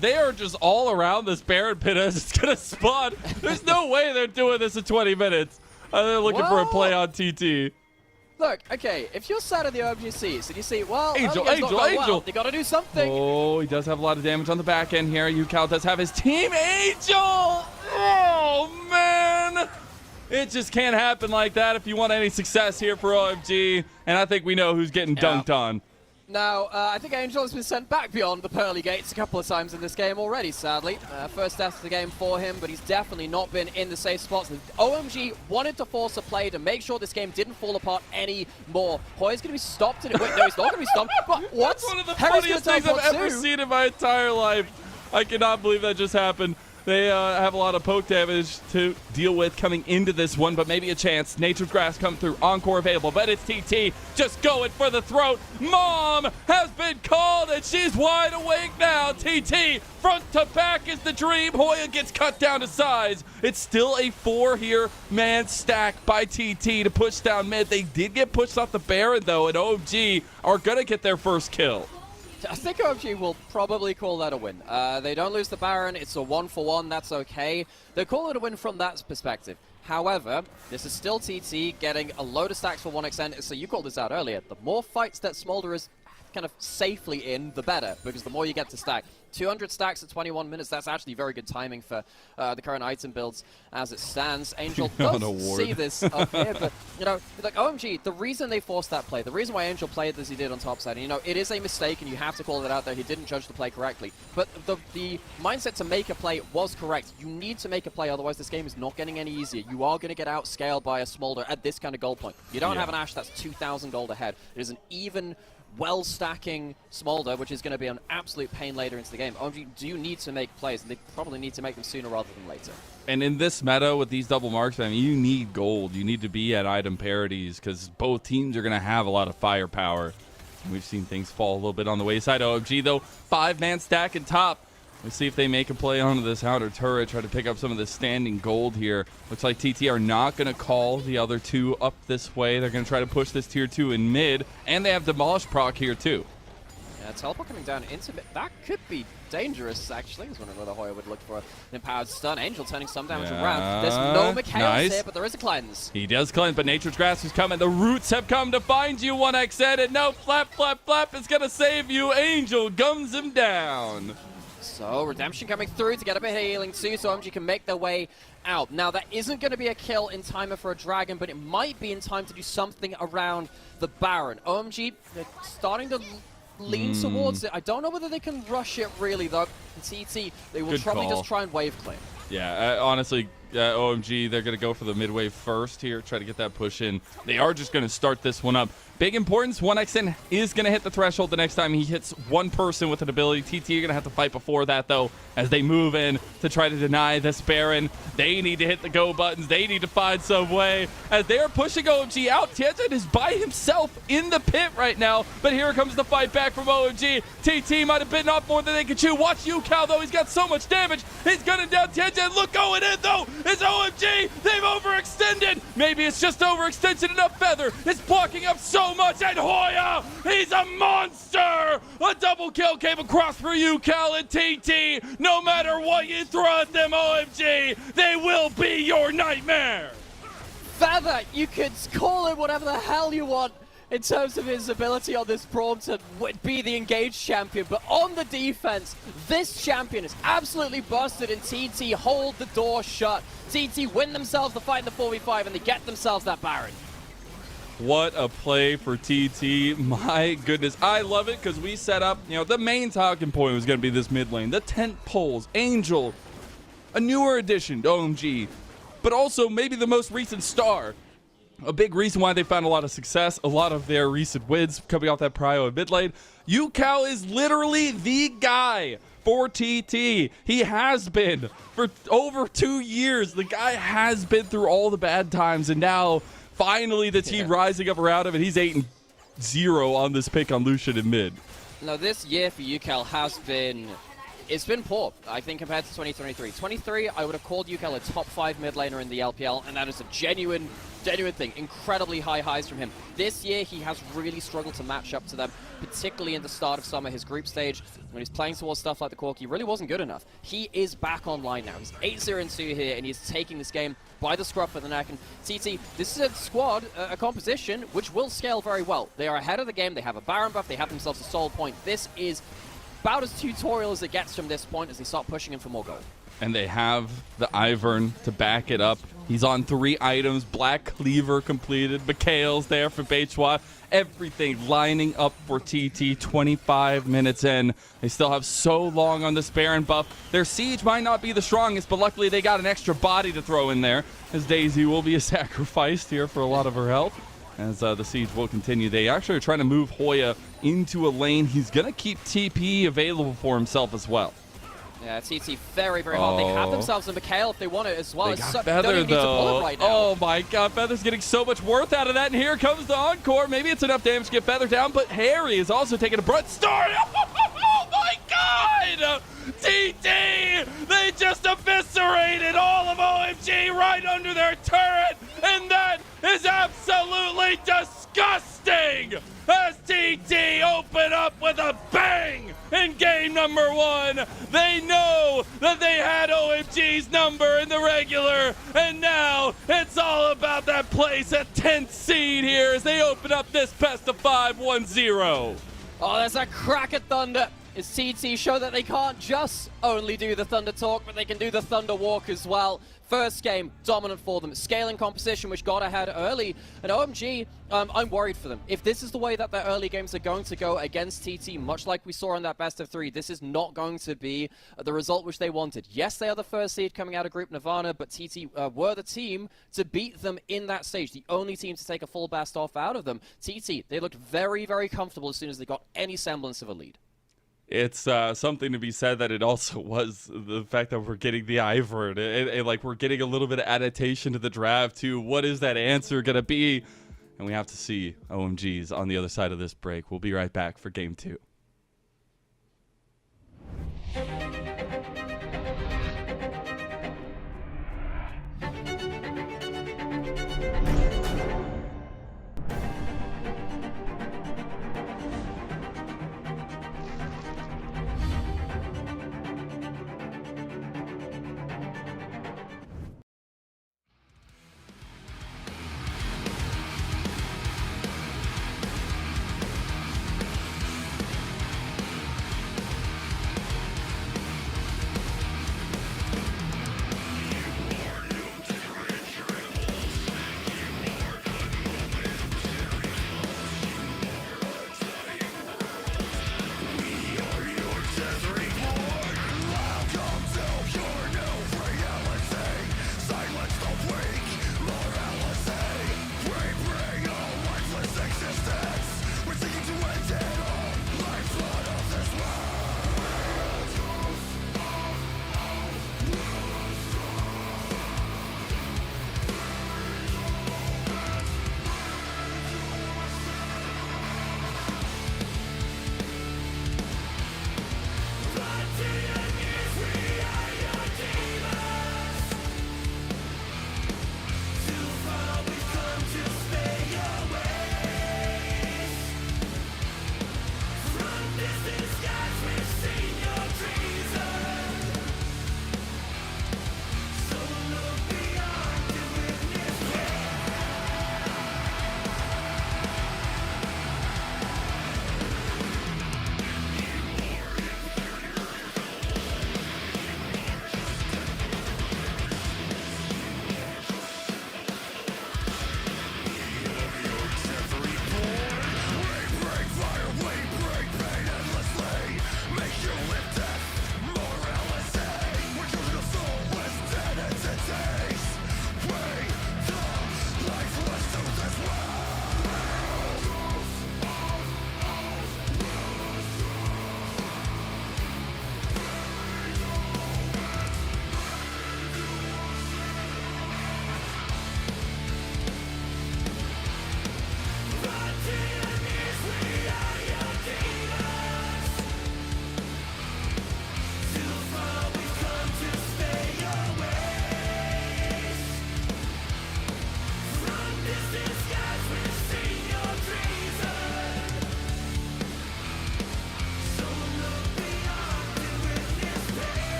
They are just all around this Baron pit as it's going to spawn. There's no way they're doing this in 20 minutes. They're looking for a play on TT. Look, okay, if you're sat in the OMG seats and you see, well, Angel, they got to do something. Oh, he does have a lot of damage on the back end here. UCal does have his team. Angel! Oh, man! It just can't happen like that if you want any success here for OMG. And I think we know who's getting dunked on. Now, I think Angel has been sent back beyond the pearly gates a couple of times in this game already, sadly. First death of the game for him, but he's definitely not been in the safe spots. The OMG wanted to force a play to make sure this game didn't fall apart anymore. Hoy's going to be stopped. Wait, no, he's not going to be stopped. But what? That's one of the funniest things I've ever seen in my entire life. I cannot believe that just happened. They have a lot of poke damage to deal with coming into this one, but maybe a chance. Nature's Grass come through. Encore available, but it's TT just going for the throat. Mom has been called, and she's wide awake now. TT, front to back is the dream. Hoya gets cut down to size. It's still a 4 here man stack by TT to push down mid. They did get pushed off the Baron, though, and OMG are going to get their first kill. I think OMG will probably call that a win. They don't lose the Baron. It's a 1-for-1. That's okay. They call it a win from that perspective. However, this is still TT getting a load of stacks for 1xn. So you called this out earlier. The more fights that Smolder is kind of safely in, the better, because the more you get to stack. 200 stacks at 21 minutes, that's actually very good timing for the current item builds as it stands. Angel does see this up here, but, you know, like OMG, the reason they forced that play, the reason why Angel played as he did on top side, and, you know, it is a mistake and you have to call it out there. He didn't judge the play correctly, but the mindset to make a play was correct. You need to make a play, otherwise this game is not getting any easier. You are going to get outscaled by a Smolder at this kind of gold point. You don't have an Ashe that's 2,000 gold ahead. It is an even well-stacking Smolder, which is going to be an absolute pain later into the game. OMG do need to make plays, and they probably need to make them sooner rather than later. And in this meta with these double marks, I mean, you need gold. You need to be at item parities because both teams are going to have a lot of firepower. We've seen things fall a little bit on the wayside. OMG, though, 5-man stack and top. Let's see if they make a play onto this outer turret, try to pick up some of the standing gold here. Looks like TT are not going to call the other two up this way. They're going to try to push this tier 2 in mid, and they have Demolish proc here too. Yeah, teleport coming down into mid. That could be dangerous, actually. I was wondering whether Hoya would look for an empowered stun. Angel turning some damage around. There's no Mikhails here, but there is a cleanse. He does cleanse, but Nature's Grass is coming. The roots have come to find you, 1xn, and no flap, flap, flap is going to save you. Angel guns him down. So, Redemption coming through to get a bit of healing too, so OMG can make their way out. Now, that isn't going to be a kill in timer for a Dragon, but it might be in time to do something around the Baron. OMG, they're starting to lean towards it. I don't know whether they can rush it really, though. TT, they will probably just try and wave claim. Yeah, honestly, OMG, they're going to go for the mid wave first here, try to get that push in. They are just going to start this one up. Big importance, 1xn is going to hit the threshold the next time he hits one person with an ability. TT are going to have to fight before that, though, as they move in to try to deny this Baron. They need to hit the go buttons. They need to find some way. As they are pushing OMG out, Tianjin is by himself in the pit right now, but here comes the fight back from OMG. TT might have bitten off more than they could chew. Watch UCal, though. He's got so much damage. He's gunning down Tianjin. Look, going in, though. It's OMG. They've overextended. Maybe it's just overextension. Enough feather. It's blocking up so much, and Hoya, he's a monster! A double kill came across for you, Cal and TT. No matter what you throw at them, OMG, they will be your nightmare. Feather, you could call him whatever the hell you want in terms of his ability on this Braum to be the engaged champion, but on the defense, this champion is absolutely busted, and TT hold the door shut. TT win themselves the fight in the 4v5, and they get themselves that Baron. What a play for TT. My goodness. I love it because we set up, you know, the main talking point was going to be this mid lane. The tent poles, Angel, a newer addition to OMG, but also maybe the most recent star. A big reason why they found a lot of success, a lot of their recent wins coming off that prio in mid lane. UCal is literally the guy for TT. He has been for over 2 years. The guy has been through all the bad times, and now finally the team rising up around him, and he's 0 on this pick on Lucian in mid. No, this year for UCal has been... It's been poor, I think, compared to 2023. 23, I would have called UCal a top 5 mid laner in the LPL, and that is a genuine thing. Incredibly high highs from him. This year, he has really struggled to match up to them, particularly in the start of summer, his group stage. When he's playing towards stuff like the Cork, he really wasn't good enough. He is back online now. He's 8-0-2 here, and he's taking this game by the scruff of the neck. And TT, this is a squad, a composition, which will scale very well. They are ahead of the game. They have a Baron buff. They have themselves a soul point. This is about as tutorial as it gets from this point as they start pushing him for more gold. And they have the Ivern to back it up. He's on 3 items. Black Cleaver completed. Mikhail's there for Beichwa. Everything lining up for TT 25 minutes in. They still have so long on this Baron buff. Their siege might not be the strongest, but luckily they got an extra body to throw in there, as Daisy will be sacrificed here for a lot of her health. As the siege will continue. They actually are trying to move Hoya into a lane. He's going to keep TP available for himself as well. Yeah, TT very hard. They have themselves a Mikhail if they want it as well. They got Feather, don't even need to pull it right now. Oh my god, Feather's getting so much worth out of that, and here comes the Encore. Maybe it's enough damage to get Feather down, but Harry is also taking a brunt start. Oh my god! TT! They just eviscerated all of OMG right under their turret, and that is absolutely disgusting! As TT open up with a bang in game number 1. They know that they had OMG's number in the regular, and now it's all about that place at 10th seed here as they open up this best of 5 1-0. Oh, there's a crack at Thunder. As TT show that they can't just only do the Thunder Talk, but they can do the Thunder Walk as well. First game, dominant for them. Scaling composition, which got ahead early. And OMG, I'm worried for them. If this is the way that their early games are going to go against TT, much like we saw in that best of 3, this is not going to be the result which they wanted. Yes, they are the first seed coming out of Group Nirvana, but TT were the team to beat them in that stage. The only team to take a full blast off out of them. TT, they looked very comfortable as soon as they got any semblance of a lead. It's something to be said that it also was the fact that we're getting the Ivern. Like, we're getting a little bit of adaptation to the draft, too. What is that answer going to be? And we have to see OMGs on the other side of this break. We'll be right back for Game 2.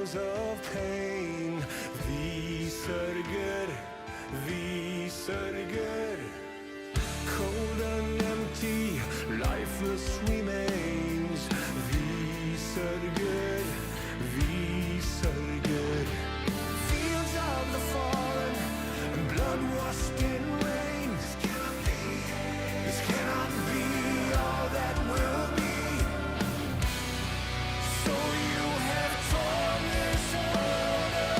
shadows of pain. Vi sörger, vi sörger. Cold and empty, lifeless remains. Vi sörger, vi sörger. Fields of the fallen, blood-washed in rain. This cannot be all that will be. So you have torn this world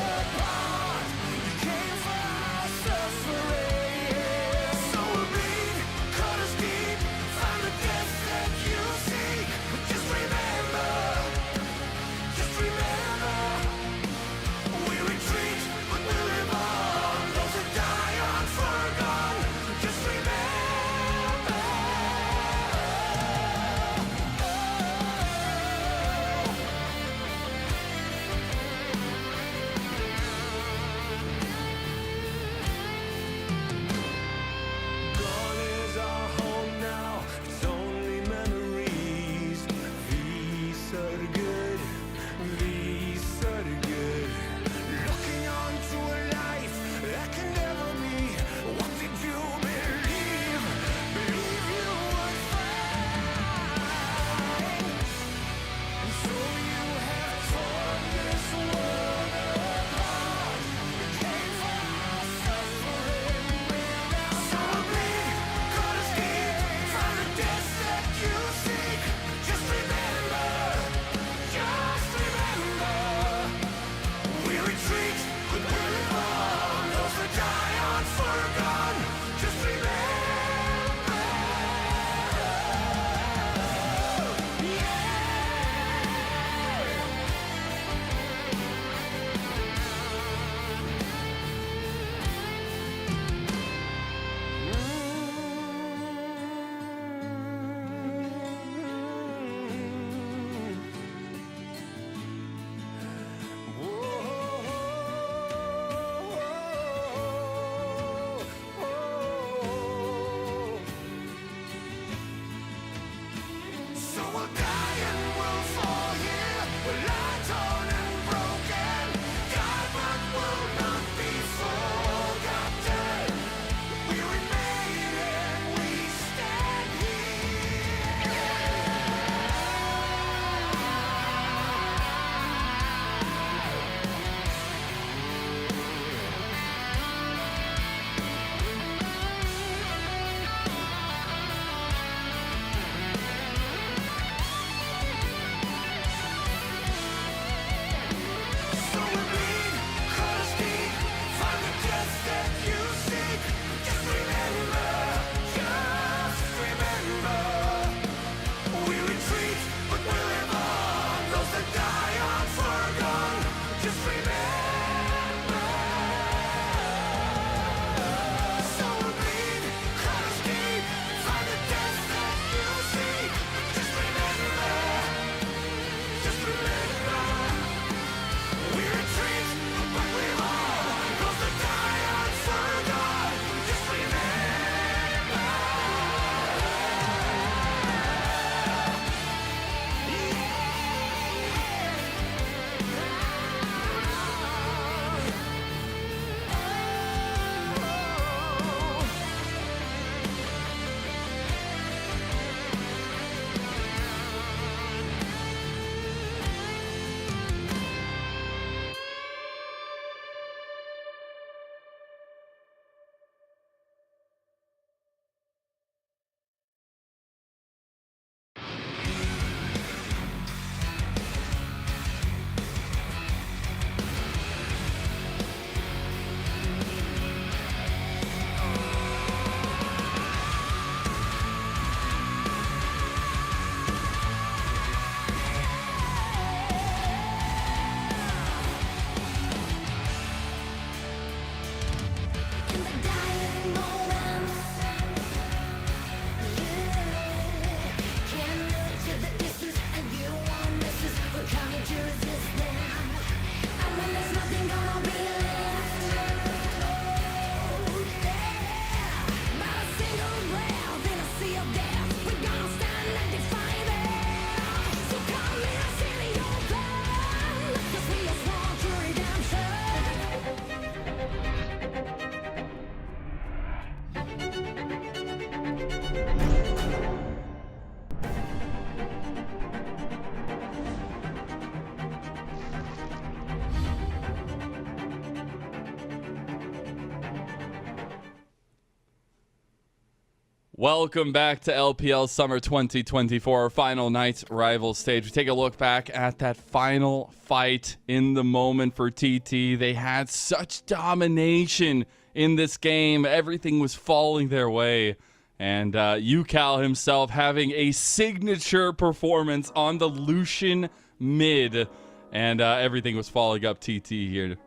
Welcome back to LPL Summer 2024, our final night's rival stage. We take a look back at that final fight in the moment for TT. They had such domination in this game. Everything was falling their way. And UCal himself having a signature performance on the Lucian mid. And everything was falling up TT here.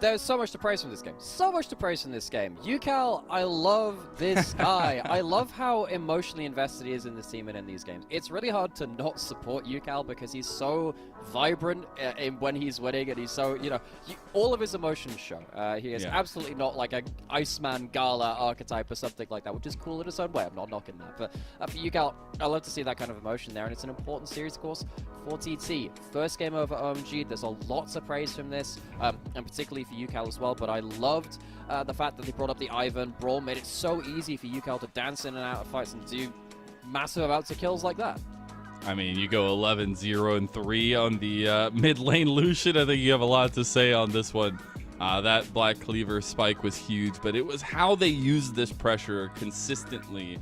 There's so much to praise from this game. So much to praise from this game. UCal, I love this guy. I love how emotionally invested he is in this team and in these games. It's really hard to not support UCal because he's so vibrant when he's winning, and he's so, all of his emotions show. He is absolutely not like an Iceman Gala archetype or something like that, which is cool in its own way. I'm not knocking that. But for UCal, I love to see that kind of emotion there, and it's an important series, of course, for TT. First game over OMG, there's a lot to praise from this, and particularly for UCal as well, but I loved the fact that they brought up the Ivan Brawl, made it so easy for UCal to dance in and out of fights and do massive amounts of kills like that. I mean, you go 11-0-3 on the mid lane Lucian. I think you have a lot to say on this one. That Black Cleaver spike was huge, but it was how they used this pressure consistently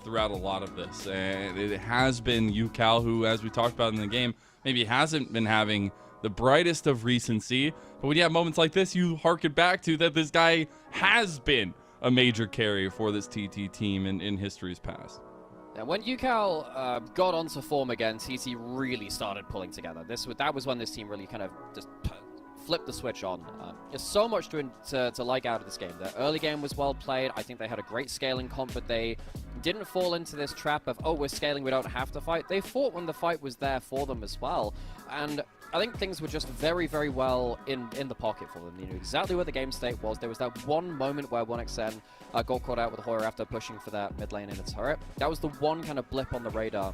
throughout a lot of this. And it has been UCal who, as we talked about in the game, maybe hasn't been having the brightest of recency. But when you have moments like this, you harken back to that this guy has been a major carrier for this TT team in history's past. And when UCal got onto form again, TT really started pulling together. That was when this team really kind of just flipped the switch on. There's so much to like out of this game. The early game was well played. I think they had a great scaling comp, but they didn't fall into this trap of, oh, we're scaling, we don't have to fight. They fought when the fight was there for them as well. And I think things were just very, very well in the pocket for them. They knew exactly where the game state was. There was that one moment where 1xN got caught out with Hoyer after pushing for that mid lane in a turret. That was the one kind of blip on the radar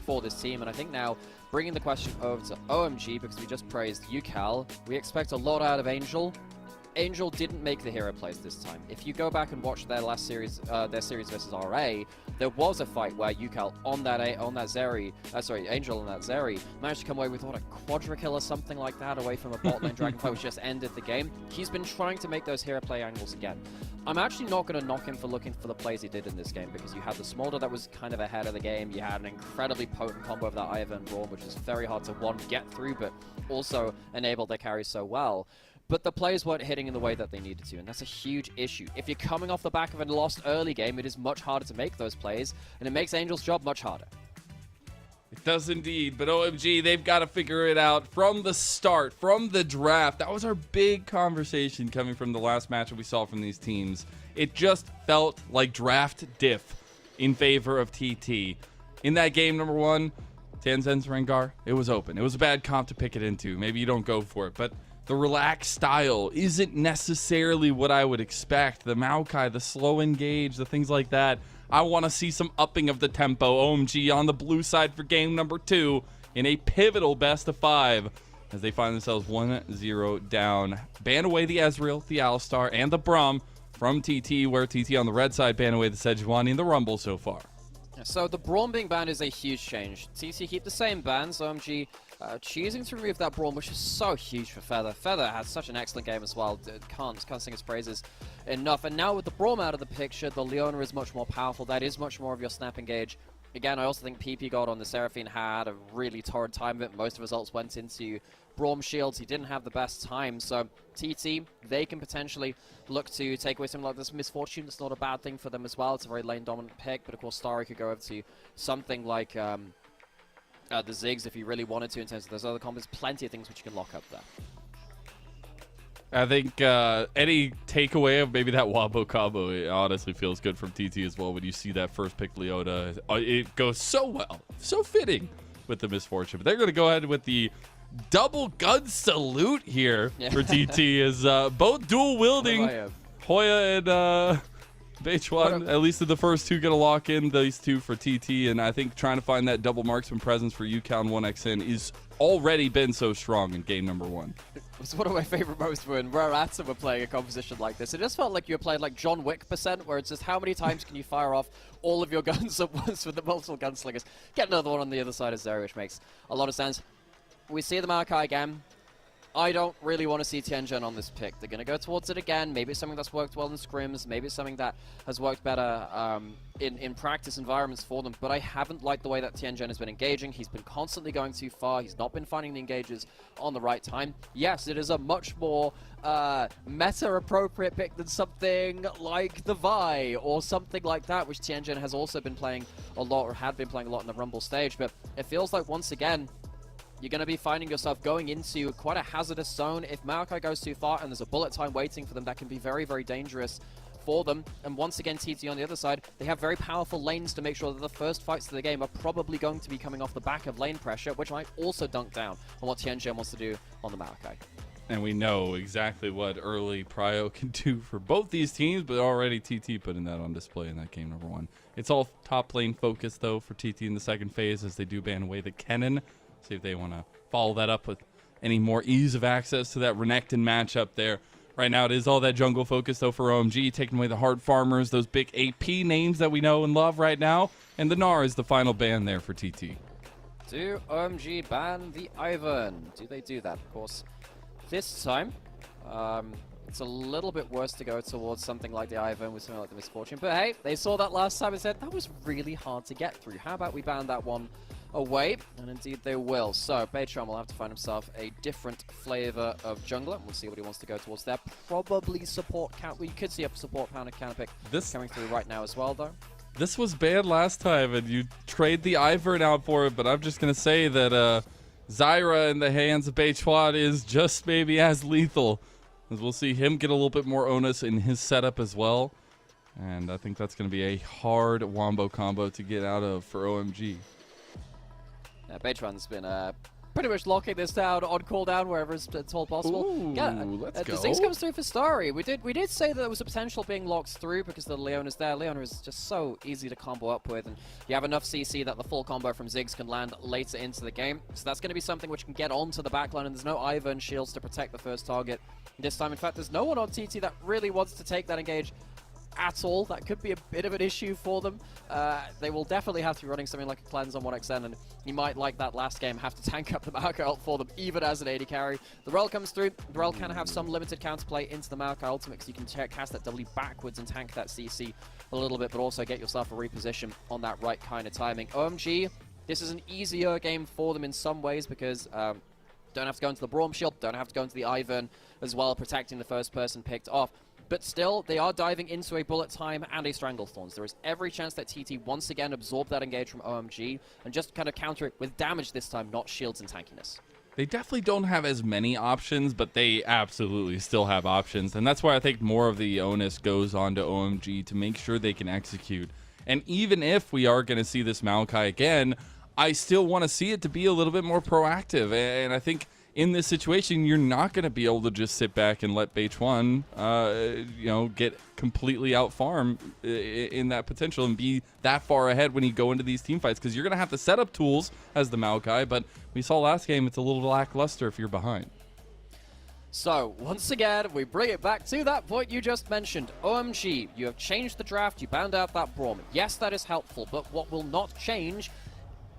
for this team, and I think now bringing the question over to OMG, because we just praised UCal, we expect a lot out of Angel. Angel didn't make the hero plays this time. If you go back and watch their last series, their series versus RA, there was a fight where UCal on that Angel on that Zeri managed to come away with a quadra kill or something like that away from a bot lane dragonfly, which just ended the game. He's been trying to make those hero play angles again. I'm actually not going to knock him for looking for the plays he did in this game, because you had the Smolder that was kind of ahead of the game. You had an incredibly potent combo of that Ivan Brawl, which is very hard to get through, but also enable their carry so well. But the plays weren't hitting in the way that they needed to, and that's a huge issue. If you're coming off the back of a lost early game, it is much harder to make those plays, and it makes Angel's job much harder. It does indeed, but OMG, they've got to figure it out from the start, from the draft. That was our big conversation coming from the last matchup we saw from these teams. It just felt like draft diff in favor of TT. In that game, number one, Tanzen's Rengar, it was open. It was a bad comp to pick it into. Maybe you don't go for it, but the relaxed style isn't necessarily what I would expect. The Maokai, the slow engage, the things like that. I want to see some upping of the tempo. OMG on the blue side for game number 2 in a pivotal best of 5 as they find themselves 1-0 down. Ban away the Ezreal, the Alistar, and the Braum from TT, where TT on the red side ban away the Sejuani and the Rumble so far. So the Braum being banned is a huge change. TT keep the same bans. OMG choosing to remove that Braum, which is so huge for Feather. Feather has such an excellent game as well. Can't sing his praises enough. And now with the Braum out of the picture, the Leona is much more powerful. That is much more of your snap engage. Again, I also think PP God on the Seraphine had a really torrid time of it. Most of his ults went into Braum shields. He didn't have the best time. So TT, they can potentially look to take away something like this Misfortune. It's not a bad thing for them as well. It's a very lane dominant pick. But of course, Starry could go over to something like the Ziggs if you really wanted to in terms of those other combos. Plenty of things which you can lock up there. I think any takeaway of maybe that Wabo combo, it honestly feels good from TT as well when you see that first pick Leona. It goes so well, so fitting with the Misfortune. But they're going to go ahead with the double gun salute here for TT as both dual wielding Hoya and Beichuan, at least in the first two, going to lock in these two for TT. And I think trying to find that double marksman presence for UCal and 1xN is already been so strong in game number 1. It's one of my favorite moments when Rarata were playing a composition like this. It just felt like you were playing like John Wick %, where it's just how many times can you fire off all of your guns at once with the multiple gunslingers. Get another one on the other side of Zeri, which makes a lot of sense. We see the Maokai again. I don't really want to see Tianjin on this pick. They're going to go towards it again. Maybe it's something that's worked well in scrims. Maybe it's something that has worked better in practice environments for them. But I haven't liked the way that Tianjin has been engaging. He's been constantly going too far. He's not been finding the engages on the right time. Yes, it is a much more meta-appropriate pick than something like the Vi or something like that, which Tianjin has also been playing a lot, or had been playing a lot in the Rumble stage. But it feels like, once again, you're going to be finding yourself going into quite a hazardous zone. If Maokai goes too far and there's a bullet time waiting for them, that can be very, very dangerous for them. And once again, TT on the other side, they have very powerful lanes to make sure that the first fights of the game are probably going to be coming off the back of lane pressure, which might also dunk down on what Tianjin wants to do on the Maokai. And we know exactly what early Prio can do for both these teams, but already TT putting that on display in that game number 1. It's all top lane focused, though, for TT in the second phase, as they do ban away the Kennen. See if they want to follow that up with any more ease of access to that Renekton matchup there. Right now, it is all that jungle focus, though, for OMG, taking away the hard farmers, those big AP names that we know and love right now. And the Gnar is the final ban there for TT. Do OMG ban the Ivern? Do they do that? Of course, this time, it's a little bit worse to go towards something like the Ivern with something like the Misfortune. But hey, they saw that last time and said, that was really hard to get through. How about we ban that one away? And indeed they will. So Beitron will have to find himself a different flavor of jungler. We'll see what he wants to go towards there. Probably support count. We could see a support counter pick coming through right now as well, though. This was banned last time, and you trade the Ivern out for it, but I'm just going to say that Zyra in the hands of Beitron is just maybe as lethal, as we'll see him get a little bit more onus in his setup as well. And I think that's going to be a hard wombo combo to get out of for OMG. Yeah, Beitron's been pretty much locking this down on cooldown wherever it's all possible. Ooh, let's go. The Ziggs comes through for Starry. We did say that there was a potential being locked through because the Leona's there. Leona is just so easy to combo up with, and you have enough CC that the full combo from Ziggs can land later into the game. So that's going to be something which can get onto the backline, and there's no Ivern shields to protect the first target this time. In fact, there's no one on TT that really wants to take that engage at all. That could be a bit of an issue for them. They will definitely have to be running something like a cleanse on 1xn, and you might, like that last game, have to tank up the Maokai ult for them, even as an AD carry. The Rel comes through. The Rel can have some limited counterplay into the Maokai ultimate, because you can cast that W backwards and tank that CC a little bit, but also get yourself a reposition on that right kind of timing. OMG, this is an easier game for them in some ways, because don't have to go into the Braum shield, don't have to go into the Ivern as well, protecting the first person picked off. But still, they are diving into a bullet time and a Stranglethorns. There is every chance that TT once again absorb that engage from OMG and just kind of counter it with damage this time, not shields and tankiness. They definitely don't have as many options, but they absolutely still have options. And that's why I think more of the onus goes on to OMG to make sure they can execute. And even if we are going to see this Maokai again, I still want to see it to be a little bit more proactive. And I think in this situation, you're not going to be able to just sit back and let Beitron, get completely out farm in that potential and be that far ahead when you go into these team fights, because you're going to have to set up tools as the Maokai, but we saw last game it's a little lackluster if you're behind. So, once again, we bring it back to that point you just mentioned. OMG, you have changed the draft, you banned out that Braum. Yes, that is helpful, but what will not change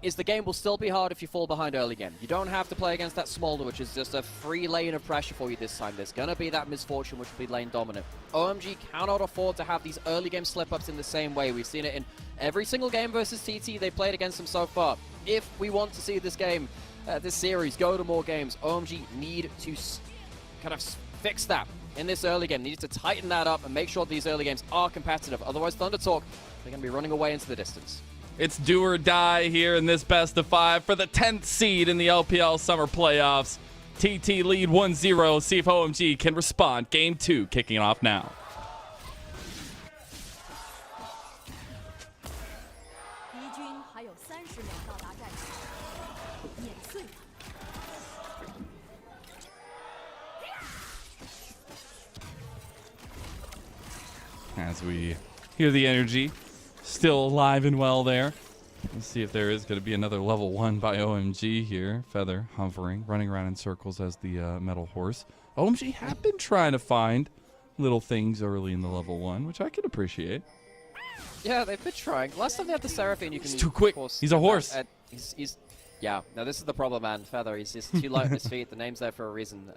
is the game will still be hard if you fall behind early game. You don't have to play against that Smolder, which is just a free lane of pressure for you this time. There's going to be that Misfortune, which will be lane dominant. OMG cannot afford to have these early game slip-ups in the same way. We've seen it in every single game versus TT they played against them so far. If we want to see this game, this series, go to more games, OMG need to kind of fix that in this early game. They need to tighten that up and make sure these early games are competitive. Otherwise, Thunder Talk, they're going to be running away into the distance. It's do or die here in this best of 5 for the 10th seed in the LPL Summer Playoffs. TT lead 1-0. See if OMG can respond. Game 2 kicking off now. As we hear the energy, still alive and well there. Let's see if there is going to be another level 1 by OMG here. Feather hovering, running around in circles as the metal horse. OMG have been trying to find little things early in the level 1, which I can appreciate. Yeah, they've been trying. Last time they had the Seraphine, you can... He's too quick. He's a horse. He's Yeah, no, this is the problem, man. Feather, he's just too light on his feet. The name's there for a reason.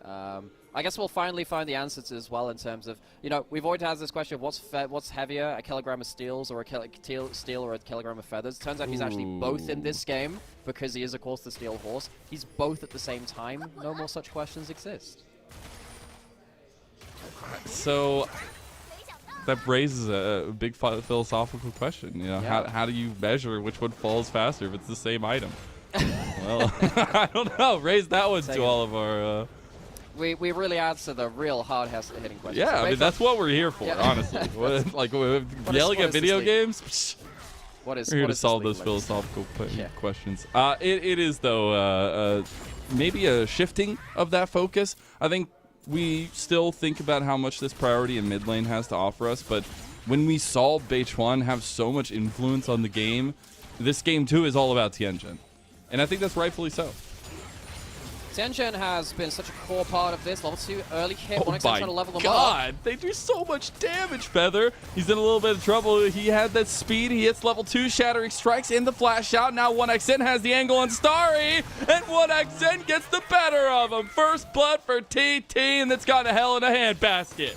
I guess we'll finally find the answer to as well in terms of, we've always had this question of what's heavier, a kilogram of steals or steel or a kilogram of feathers. Turns out he's actually both in this game because he is, of course, the steel horse. He's both at the same time. No more such questions exist. So that raises a big philosophical question. How do you measure which one falls faster if it's the same item? Well, I don't know. Raise that one to all of our... We really answer the real hard-hitting questions. Yeah, So I mean, that's what we're here for, Yeah. honestly. Yelling at video games? Psh, What is we're here to this solve league those like? philosophical Yeah. questions. It is, though, maybe a shifting of that focus. I think we still think about how much this priority in mid lane has to offer us, but when we saw Beichuan have so much influence on the game, this game, too, is all about Tianjin. And I think that's rightfully so. Tianjin has been such a core part of this. Level 2 early hit. Oh One my trying to level them God, up. they do so much damage, Feather. He's in a little bit of trouble. He had that speed. He hits level 2, Shattering Strikes in the flash out. Now 1xN has the angle on Starry, and 1xN gets the better of him. First blood for TT, and that's got a hell in a handbasket.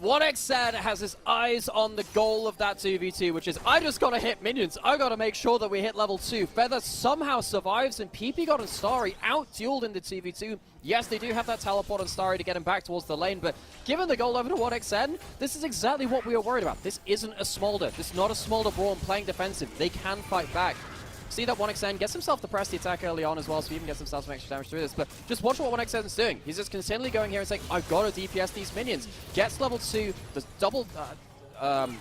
1xN has his eyes on the goal of that 2v2, which is, I just gotta hit minions. I gotta make sure that we hit level 2. Feather somehow survives, and PP got and Starry out-dueled in the 2v2. Yes, they do have that teleport on Starry to get him back towards the lane, but given the goal over to 1xN, this is exactly what we were worried about. This isn't a Smolder. This is not a Smolder Brawn playing defensive. They can fight back. See that 1xN gets himself to press the attack early on as well, so he even gets himself some extra damage through this. But just watch what 1xN is doing. He's just continually going here and saying, I've got to DPS these minions. Gets level 2, the double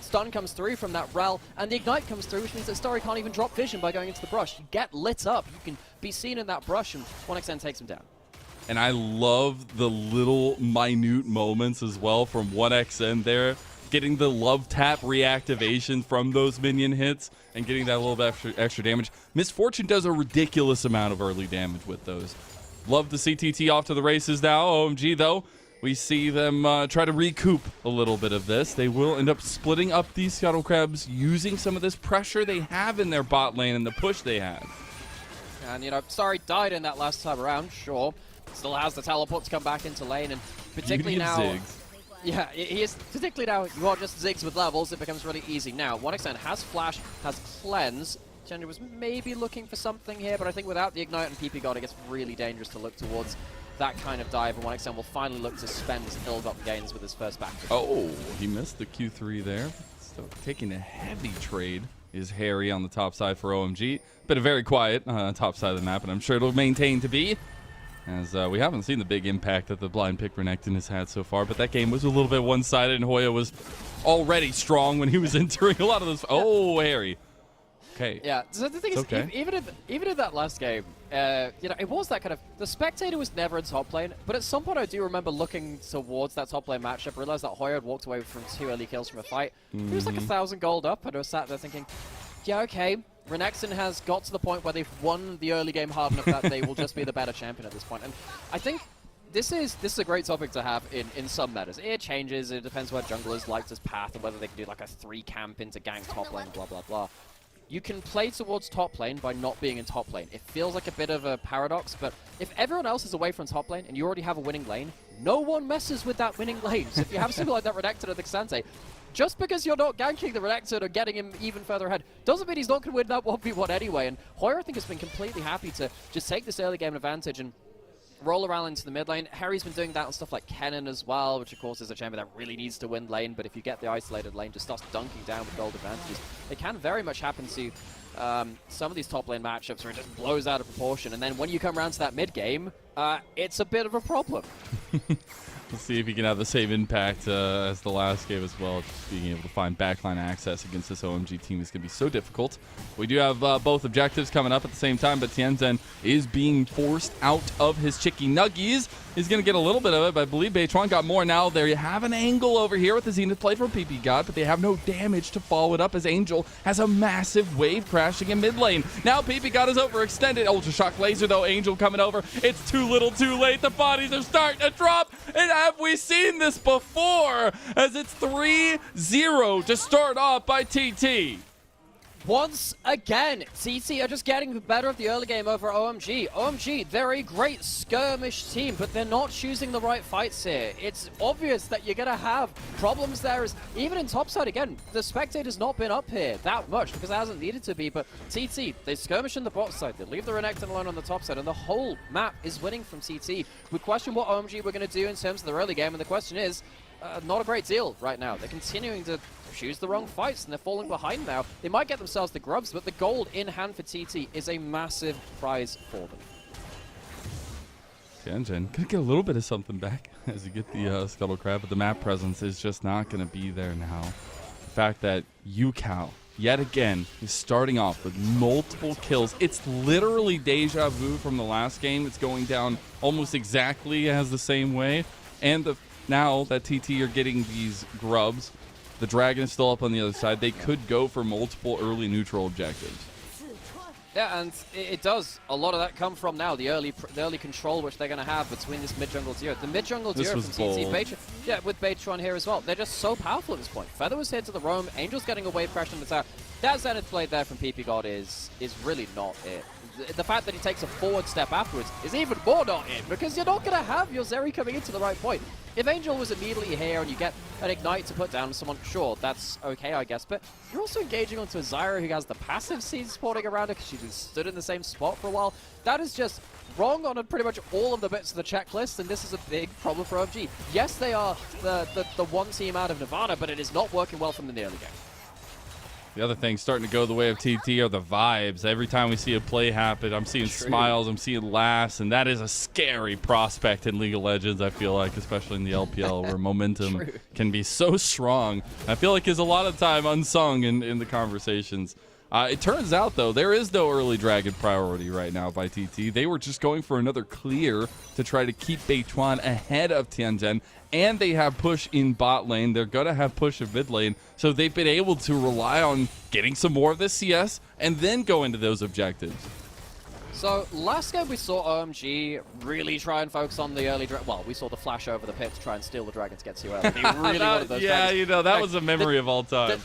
stun comes through from that Rel, and the Ignite comes through, which means that Story can't even drop vision by going into the brush. You get lit up. You can be seen in that brush, and 1xN takes him down. And I love the little minute moments as well from 1xN there, getting the love tap reactivation from those minion hits and getting that little bit extra damage. Misfortune does a ridiculous amount of early damage with those. Love to see TT off to the races now. OMG, though, we see them try to recoup a little bit of this. They will end up splitting up these Scuttle Crabs using some of this pressure they have in their bot lane and the push they have. And, Starry died in that last time around, sure. Still has the teleport to come back into lane, and particularly Beauty of now... Ziggs. Yeah, he is, particularly now, you are just Ziggs with levels, it becomes really easy. Now, 1xN has Flash, has Cleanse. Chandra was maybe looking for something here, but I think without the Ignite and PP God, it gets really dangerous to look towards that kind of dive, and 1xN will finally look to spend his ill-gotten gains with his first back. Oh, he missed the Q3 there. So taking a heavy trade is Harry on the top side for OMG. Been a very quiet top side of the map, and I'm sure it'll maintain to be, as we haven't seen the big impact that the blind pick Renekton has had so far, but that game was a little bit one-sided, and Hoya was already strong when he was entering a lot of those. Oh, Harry. Okay. Yeah, so the thing is, okay. even in that last game, it was that kind of, the spectator was never in top lane, but at some point I do remember looking towards that top lane matchup, realized that Hoya had walked away from 2 early kills from a fight. He was like 1,000 gold up, and I was sat there thinking, yeah, okay, Renekton has got to the point where they've won the early game hard enough that they will just be the better champion at this point. And I think this is a great topic to have in some metas. It changes, it depends where junglers like this path and whether they can do like a 3 camp into gank top lane, blah, blah, blah. You can play towards top lane by not being in top lane. It feels like a bit of a paradox, but if everyone else is away from top lane and you already have a winning lane, no one messes with that winning lane. So if you have something like that Renekton or the Xante, just because you're not ganking the Renekton or getting him even further ahead, doesn't mean he's not going to win that 1v1 anyway. And Hoya, I think, has been completely happy to just take this early game advantage and roll around into the mid lane. Harry's been doing that on stuff like Kennen as well, which of course is a champion that really needs to win lane, but if you get the isolated lane, just starts dunking down with gold advantages. It can very much happen to some of these top lane matchups where it just blows out of proportion, and then when you come around to that mid game, it's a bit of a problem. Let's see if he can have the same impact as the last game as well. Just being able to find backline access against this OMG team is going to be so difficult. We do have both objectives coming up at the same time, but Tianjin is being forced out of his Chicky Nuggies. He's going to get a little bit of it, but I believe Beichuan got more now. There you have an angle over here with the Zenith play from PP God, but they have no damage to follow it up as Angel has a massive wave crashing in mid lane. Now PP God is overextended. Ultra Shock Laser, though, Angel coming over. It's too little too late. The bodies are starting to drop, and have we seen this before? As it's 3-0 to start off by TT. Once again, TT are just getting the better of the early game over OMG. OMG, they're a great skirmish team, but they're not choosing the right fights here. It's obvious that you're going to have problems there. As even in topside, again, the spectator's not been up here that much because it hasn't needed to be, but TT, they skirmish in the bot side, they leave the Renekton alone on the top side, and the whole map is winning from TT. We question what OMG were going to do in terms of the early game, and the question is, not a great deal right now. They're continuing to choose the wrong fights, and they're falling behind now. They might get themselves the grubs, but the gold in hand for TT is a massive prize for them. Tianjin could get a little bit of something back as you get the Scuttle Crab, but the map presence is just not going to be there now. The fact that Yukao, yet again, is starting off with multiple kills. It's literally deja vu from the last game. It's going down almost exactly as the same way. And now that TT are getting these grubs, the Dragon is still up on the other side. They could go for multiple early neutral objectives. Yeah, and it does. A lot of that come from now, the early control which they're going to have between this mid-jungle duo. The mid-jungle duo from TT, yeah, with Beitron here as well. They're just so powerful at this point. Feather was here to the roam. Angel's getting away pressure on the tower. That Zenith blade there from PP God is really not it. The fact that he takes a forward step afterwards is even more not it, because you're not going to have your Zeri coming into the right point. If Angel was immediately here and you get an Ignite to put down someone, sure, that's okay, I guess, but you're also engaging onto a Zyra who has the passive seed supporting around her because she's stood in the same spot for a while. That is just wrong on pretty much all of the bits of the checklist, and this is a big problem for OMG. Yes, they are the one team out of Nirvana, but it is not working well from the early game. The other thing starting to go the way of TT are the vibes. Every time we see a play happen, I'm seeing smiles, I'm seeing laughs, and that is a scary prospect in League of Legends, I feel like, especially in the LPL, where momentum can be so strong. I feel like is a lot of time unsung in the conversations. It turns out, though, there is no early Dragon priority right now by TT. They were just going for another clear to try to keep Beitron ahead of Tianjin, and they have push in bot lane. They're going to have push in mid lane, so they've been able to rely on getting some more of this CS and then go into those objectives. So last game we saw OMG really try and focus on the early dragon. Well, we saw the flash over the pit to try and steal the dragons to get too early. He really wanted those yeah, dragons. you know, that was a memory of all time.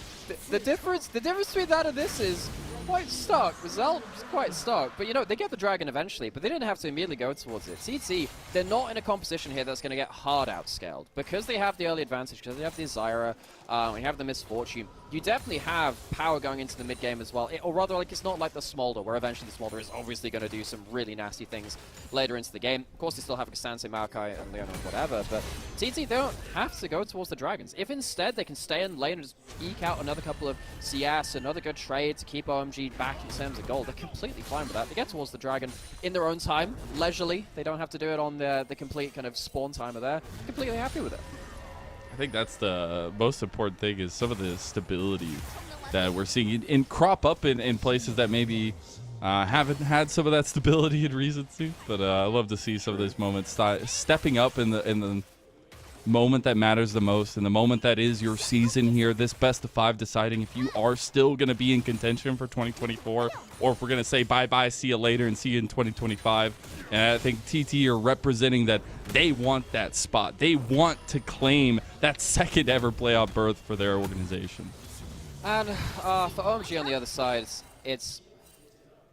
The difference between that and this is quite stark. Result is quite stark. But, you know, they get the dragon eventually, but they didn't have to immediately go towards it. TT, they're not in a composition here that's going to get hard outscaled. Because they have the early advantage, because they have the Zyra, we have the Misfortune, you definitely have power going into the mid-game as well. Or rather, like, it's not like the Smolder, where eventually the Smolder is obviously going to do some really nasty things later into the game. Of course, they still have Xanse, Maokai, and Leona, and whatever, but TT, they don't have to go towards the dragons. If instead they can stay in lane and just eke out another couple of CS, another good trade to keep OMG back in terms of gold, they're completely fine with that. They get towards the dragon in their own time, leisurely. They don't have to do it on the complete kind of spawn timer there. Completely happy with it. I think that's the most important thing is some of the stability that we're seeing in crop up in places that maybe haven't had some of that stability in recency. But I love to see some of those moments stepping up in the moment that matters the most, in the moment that is your season here, this best of 5 deciding if you are still going to be in contention for 2024, or if we're going to say bye-bye, see you later, and see you in 2025. And I think TT are representing that they want that spot. They want to claim that second ever playoff berth for their organization. And for OMG on the other side, it's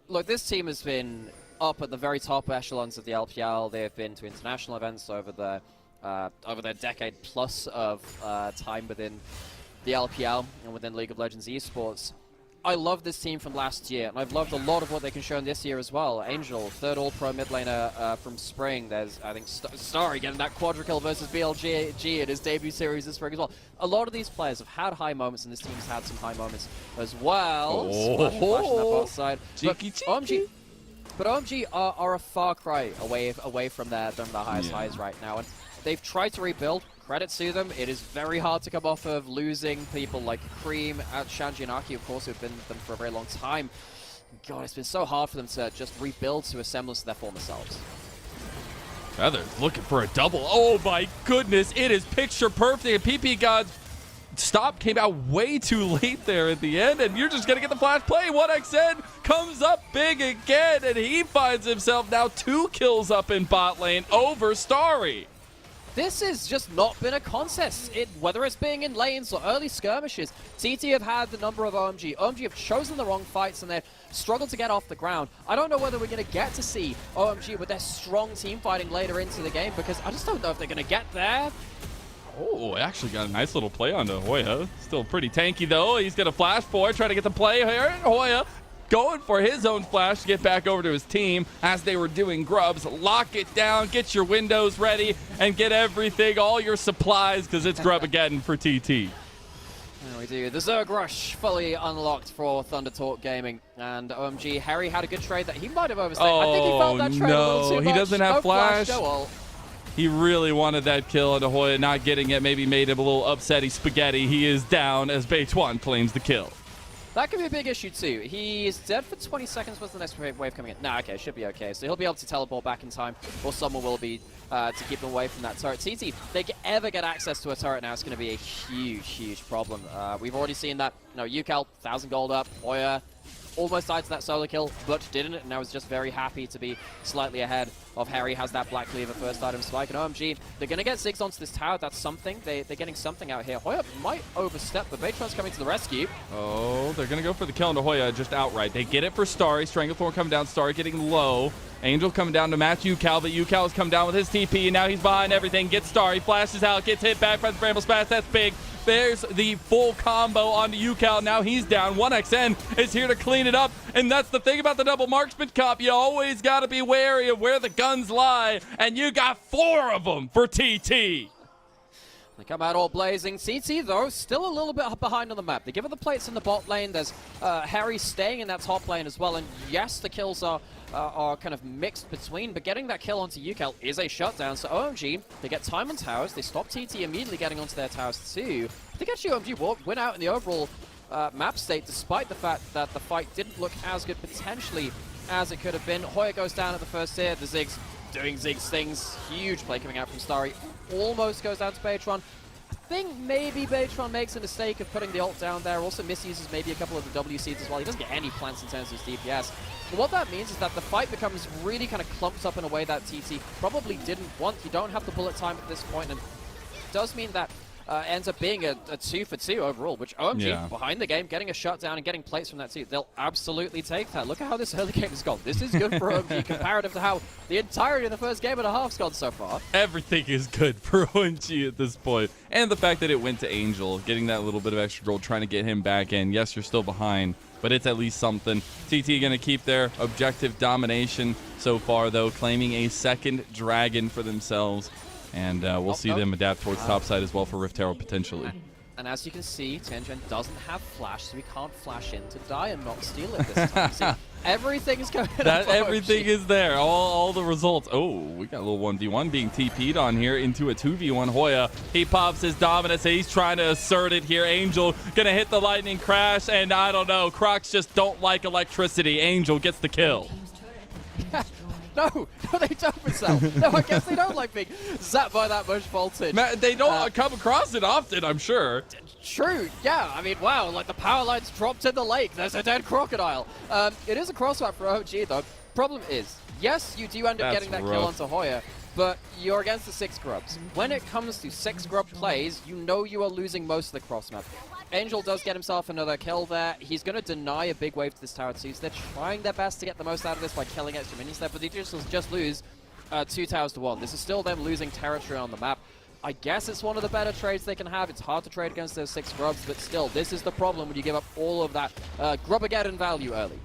look, this team has been up at the very top echelons of the LPL. They've been to international events over their decade plus of time within the LPL and within League of Legends Esports. I love this team from last year, and I've loved a lot of what they can show in this year as well. Angel, third all-pro mid laner from spring. There's, I think, Starry getting that quadra-kill versus BLG in his debut series this spring as well. A lot of these players have had high moments, and this team's had some high moments as well. Splash on that bot side. But OMG are a far cry away from their highest highs right now, and they've tried to rebuild. Credit to them. It is very hard to come off of losing people like Cream, Shanji, and Aki, of course, who've been with them for a very long time. God, it's been so hard for them to just rebuild to a semblance of their former selves. Feather's looking for a double. Oh my goodness, it is picture perfect. And PP God's stop came out way too late there at the end, and you're just going to get the flash play. 1xN comes up big again, and he finds himself now 2 kills up in bot lane over Starry. this has just not been a contest. Whether it's being in lanes or early skirmishes, TT have had the number of OMG. OMG have chosen the wrong fights and they've struggled to get off the ground. I don't know whether we're going to get to see OMG with their strong team fighting later into the game, because I just don't know if they're going to get there. Oh, actually got a nice little play onto Hoya. Still pretty tanky, though. He's going to flash forward, try to get the play here. Hoya going for his own flash to get back over to his team as they were doing grubs. Lock it down, get your windows ready, and get everything, all your supplies, because it's grub again for TT. There we do. The Zerg Rush fully unlocked for Thunder Talk Gaming. And OMG, Harry had a good trade that he might have overstayed. I think he felt that trade a little too much. He doesn't have no flash. No ult. He really wanted that kill, and Hoya not getting it maybe made him a little upsetty spaghetti. He is down as Beituan claims the kill. That could be a big issue too. He is dead for 20 seconds. What's the next wave coming in? Nah, okay, should be okay. So he'll be able to teleport back in time, or someone will be to keep him away from that turret. TT, if they ever get access to a turret now, it's going to be a huge, huge problem. We've already seen that. You know, UCal, 1,000 gold up. Hoya almost died to that solo kill, but didn't, and I was just very happy to be slightly ahead of Harry. Has that Black Cleaver first item spike, and OMG, they're going to get Ziggs onto this tower. That's something. They're getting something out here. Hoya might overstep, but Beitron's coming to the rescue. Oh, they're going to go for the kill into Hoya just outright. They get it for Starry. Stranglethorn coming down, Starry getting low. Angel coming down to match UCal, but UCal has come down with his TP, and now he's behind everything. Gets Starry, flashes out, gets hit back by the Bramble Smash. That's big. There's the full combo onto UCal. Now he's down. 1XN is here to clean it up. And that's the thing about the double marksman comp. You always got to be wary of where the guns lie. And you got 4 of them for TT. They come out all blazing. CT, though, still a little bit behind on the map. They give her the plates in the bot lane. There's Harry staying in that top lane as well. And yes, the kills are kind of mixed between, but getting that kill onto UCal is a shutdown. So OMG, they get time on towers. They stop TT immediately getting onto their towers too. I think actually OMG will win out in the overall map state, despite the fact that the fight didn't look as good potentially as it could have been. Hoya goes down at the first tier. The Ziggs doing Ziggs things. Huge play coming out from Starry. Almost goes down to Beitron. I think maybe Beitron makes a mistake of putting the ult down there. Also misuses maybe a couple of the W seeds as well. He doesn't get any plants in terms of his DPS. But what that means is that the fight becomes really kind of clumped up in a way that TT probably didn't want. You don't have the bullet time at this point, and it does mean that ends up being a 2-for-2 overall, which OMG, behind the game, getting a shutdown and getting plates from that too. They'll absolutely take that. Look at how this early game has gone. This is good for OMG comparative to how the entirety of the first game and a half's gone so far. Everything is good for OMG at this point. And the fact that it went to Angel, getting that little bit of extra gold, trying to get him back in. Yes, you're still behind, but it's at least something. TT going to keep their objective domination so far, though, claiming a second dragon for themselves. And we'll see them adapt towards topside as well for Rift Herald potentially. And as you can see, Tianjuan doesn't have flash, so he can't flash in to die and not steal it this time. See, everything is going on. Everything is there. All the results. Oh, we got a little 1v1 being TP'd on here into a 2v1. Hoya, he pops his dominance. He's trying to assert it here. Angel going to hit the lightning crash, and I don't know. Crocs just don't like electricity. Angel gets the kill. No, they don't, Marcel. No, I guess they don't like being zapped by that much voltage. They don't come across it often, I'm sure. True, yeah. I mean, wow, like the power lines dropped in the lake. There's a dead crocodile. It is a crossfire for OG, though. Problem is, yes, you do end up getting that kill onto Hoya, but you're against the 6 grubs. When it comes to 6 grub plays, you know you are losing most of the cross map. Angel does get himself another kill there. He's going to deny a big wave to this tower too, so they're trying their best to get the most out of this by killing extra minions there, but they just lose 2 towers to 1. This is still them losing territory on the map. I guess it's one of the better trades they can have. It's hard to trade against those 6 grubs, but still, this is the problem when you give up all of that Grubageddon value early.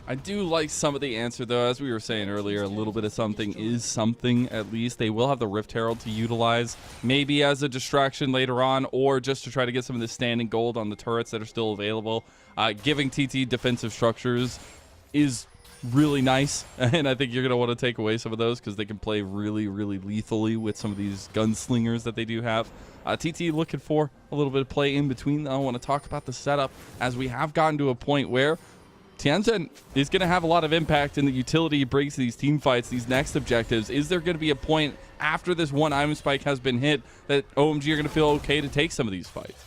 I do like some of the answer, though. As we were saying earlier, a little bit of something is something, at least. They will have the Rift Herald to utilize, maybe as a distraction later on, or just to try to get some of the standing gold on the turrets that are still available. Giving TT defensive structures is really nice, and I think you're going to want to take away some of those because they can play really, really lethally with some of these gunslingers that they do have. TT looking for a little bit of play in between. I want to talk about the setup, as we have gotten to a point where Tianjuan is going to have a lot of impact in the utility he brings to these team fights, these next objectives. Is there going to be a point after this one item spike has been hit that OMG are going to feel okay to take some of these fights?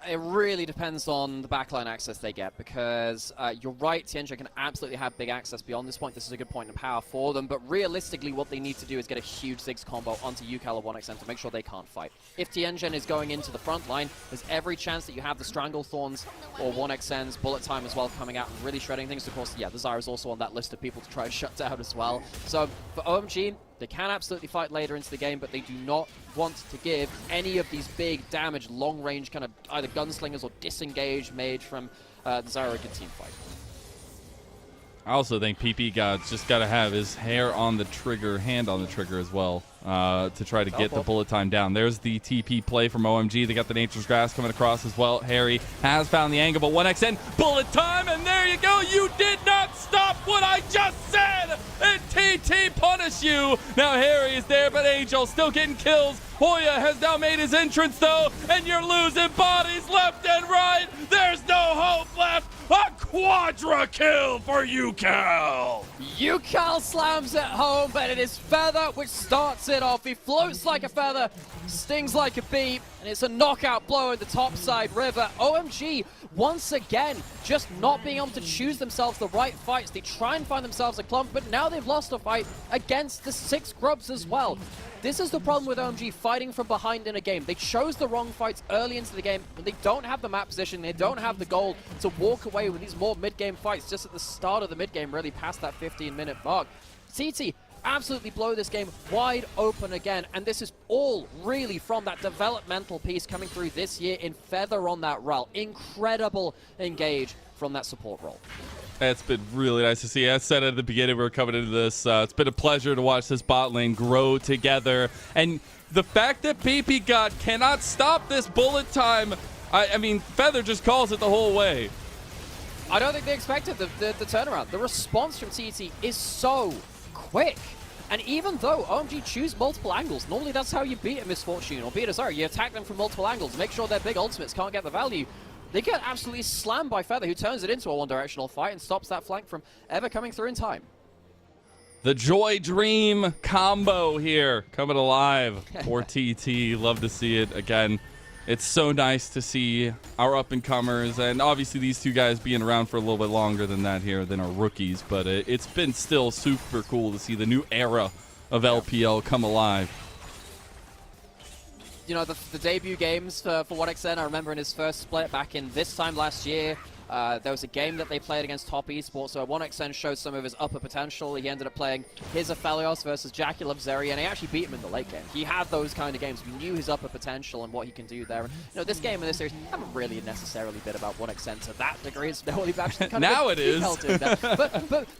It really depends on the backline access they get, because you're right, Tianjin can absolutely have big access beyond this point. This is a good point in power for them, but realistically what they need to do is get a huge Ziggs combo onto UCal or 1xN to make sure they can't fight. If Tianjin is going into the front line, there's every chance that you have the Stranglethorns or 1xN's Bullet Time as well coming out and really shredding things. Of course, yeah, the Zyra's also on that list of people to try to shut down as well. So for OMG, they can absolutely fight later into the game, but they do not want to give any of these big damage, long-range kind of either gunslingers or disengage mage from the Zyra a good team fight. I also think PP God's just got to have his hair on the trigger, hand on the trigger as well, to try to get the bullet time down. There's the TP play from OMG. They got the Nature's Grass coming across as well. Harry has found the angle, but 1xN, bullet time, and there you go. You did not stop what I just said, and TT punish you. Now Harry is there, but Angel still getting kills. Hoya has now made his entrance though, and you're losing bodies left and right. There's no hope left. A quadra kill for UCal. UCal slams it home, but it is Feather which starts it off. He floats like a feather, stings like a bee, and it's a knockout blow in the topside river. OMG, once again, just not being able to choose themselves the right fights. They try and find themselves a clump, but now they've lost a fight against the 6 grubs as well. This is the problem with OMG fighting from behind in a game. They chose the wrong fights early into the game, and they don't have the map position, they don't have the gold to walk away with these more mid-game fights just at the start of the mid-game, really past that 15-minute mark. TT absolutely blow this game wide open again, and this is all really from that developmental piece coming through this year in Feather on that role. Incredible engage from that support role. It's been really nice to see. As I said at the beginning, we were coming into this. It's been a pleasure to watch this bot lane grow together. And the fact that PP God cannot stop this bullet time, I mean, Feather just calls it the whole way. I don't think they expected the turnaround. The response from TT is so quick. And even though OMG choose multiple angles, normally that's how you beat a Misfortune or beat a Zyra. You attack them from multiple angles, make sure their big ultimates can't get the value. They get absolutely slammed by Feather, who turns it into a one-directional fight and stops that flank from ever coming through in time. The Joy Dream combo here coming alive for TT. Love to see it again. It's so nice to see our up-and-comers, and obviously these two guys being around for a little bit longer than that here than our rookies, but it's been still super cool to see the new era of LPL come alive. You know, the debut games for 1xN, I remember in his first split back in this time last year, there was a game that they played against Top Esports, so 1xN showed some of his upper potential. He ended up playing his Aphelios versus Jackie Zeri, and he actually beat him in the late game. He had those kind of games. We knew his upper potential and what he can do there. And, you know, this game and this series haven't really necessarily been about 1xN to that degree. It's only actually kind of now it is.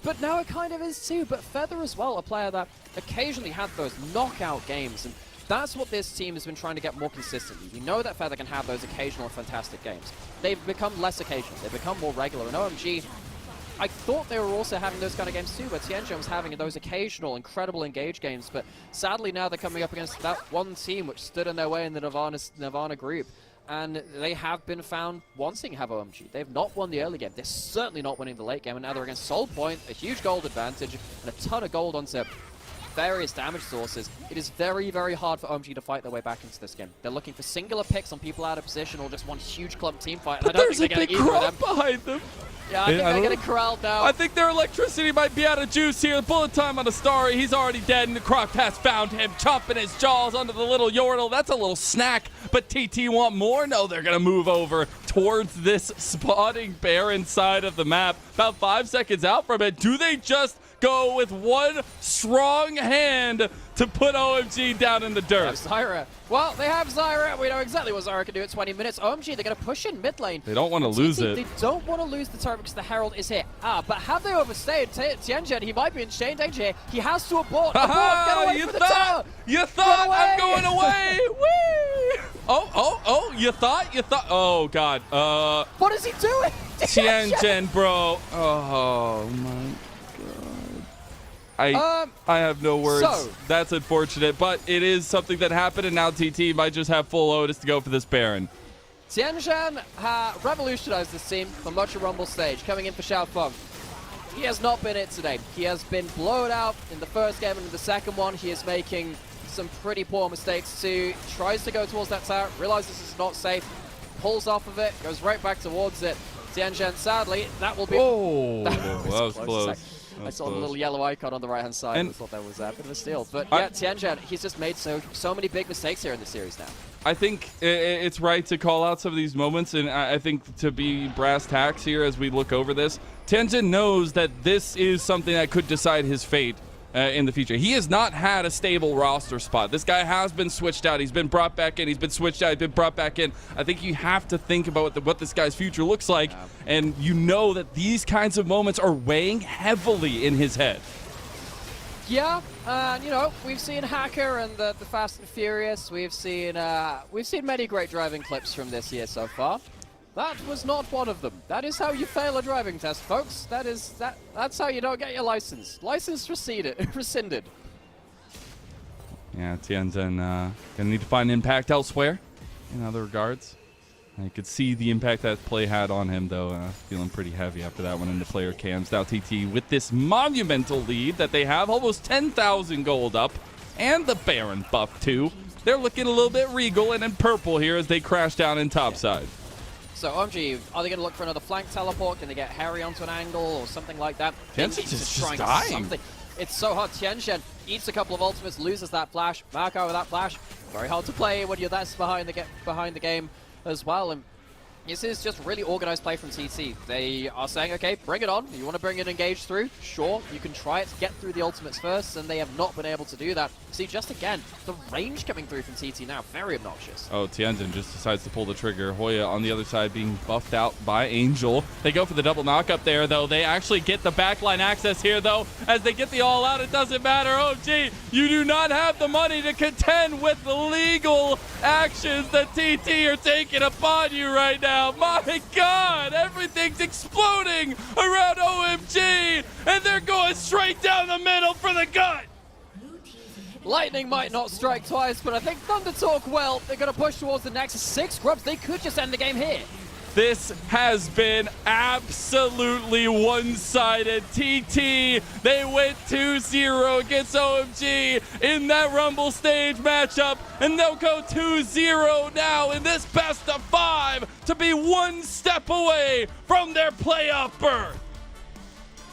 But now it kind of is too. But Feather as well, a player that occasionally had those knockout games, and that's what this team has been trying to get more consistently. We know that Feather can have those occasional fantastic games. They've become less occasional. They've become more regular. And OMG, I thought they were also having those kind of games too, where Tianjin was having those occasional, incredible engage games. But sadly now they're coming up against that one team which stood in their way in the Nirvana group. And they have been found wanting to have OMG. They've not won the early game. They're certainly not winning the late game. And now they're against Soul Point, a huge gold advantage, and a ton of gold onto various damage sources. It is very, very hard for OMG to fight their way back into this game. They're looking for singular picks on people out of position or just one huge clump team fight. But there's a big crop behind them. Yeah, I think they're getting corralled now. I think their electricity might be out of juice here. Bullet time on the Starry. He's already dead, and the Croc has found him, chomping his jaws under the little Yordle. That's a little snack, but TT want more? No, they're going to move over towards this spawning bear inside of the map. About 5 seconds out from it. Do they just go with one strong hand to put OMG down in the dirt? Zyra. Well, they have Zyra. We know exactly what Zyra can do at 20 minutes. OMG, they're going to push in mid lane. They don't want to lose it. They don't want to lose the turret because the Herald is here. But have they overstayed? Tianjin, he might be in chain danger here. He has to abort. Get away from the tower. You thought I'm going away. Whee! Oh, you thought? Oh, God. What is he doing? Tianjin, bro. Oh, my God. I have no words. So, that's unfortunate, but it is something that happened, and now TT might just have full Otis to go for this Baron. Tianjin revolutionized this team for much of Rumble stage, coming in for Xiaofeng. He has not been it today. He has been blown out in the first game, and in the second one, he is making some pretty poor mistakes too. Tries to go towards that tower, realizes it's not safe, pulls off of it, goes right back towards it. Tianzhen, sadly, that will be... Oh, that was That close. I saw the little yellow icon on the right-hand side and I thought that was a bit of a steal. But yeah, Tianzhen, he's just made so many big mistakes here in the series now. I think it's right to call out some of these moments, and I think to be brass tacks here as we look over this, Tianzhen knows that this is something that could decide his fate in the future. He has not had a stable roster spot. This guy has been switched out. He's been brought back in. He's been switched out. He's been brought back in. I think you have to think about what this guy's future looks like, and you know that these kinds of moments are weighing heavily in his head. Yeah, you know, we've seen Hacker and the Fast and Furious. We've seen many great driving clips from this year so far. That was not one of them. That is how you fail a driving test, folks. That's how you don't get your license. License rescinded. Yeah, Tianzhen gonna need to find impact elsewhere in other regards. You could see the impact that play had on him, though. Feeling pretty heavy after that one into player cams. Now TT with this monumental lead that they have, almost 10,000 gold up, and the Baron buff too. They're looking a little bit regal and in purple here as they crash down in topside. So OMG, are they going to look for another flank teleport? Can they get Harry onto an angle or something like that? Tianzhen's just dying. Something. It's so hard. Tianzhen eats a couple of ultimates, loses that flash. Marco with that flash. Very hard to play when you're that behind the game as well. And this is just really organized play from TT. They are saying, okay, bring it on. You want to bring an engage through? Sure, you can try it, get through the ultimates first, and they have not been able to do that. See, just again, the range coming through from TT now, very obnoxious. Oh, Tianzhen just decides to pull the trigger. Hoya on the other side being buffed out by Angel. They go for the double knock up there, though. They actually get the backline access here, though. As they get the all out, it doesn't matter. OMG, you do not have the money to contend with the legal actions that TT are taking upon you right now. My God, everything's exploding around OMG, and they're going straight down the middle for the gut. Lightning might not strike twice, but I think Thunder talk well. They're going to push towards the Nexus 6. Grubs, they could just end the game here. This has been absolutely one-sided. TT, they went 2-0 against OMG in that Rumble stage matchup, and they'll go 2-0 now in this best of 5 to be one step away from their playoff berth.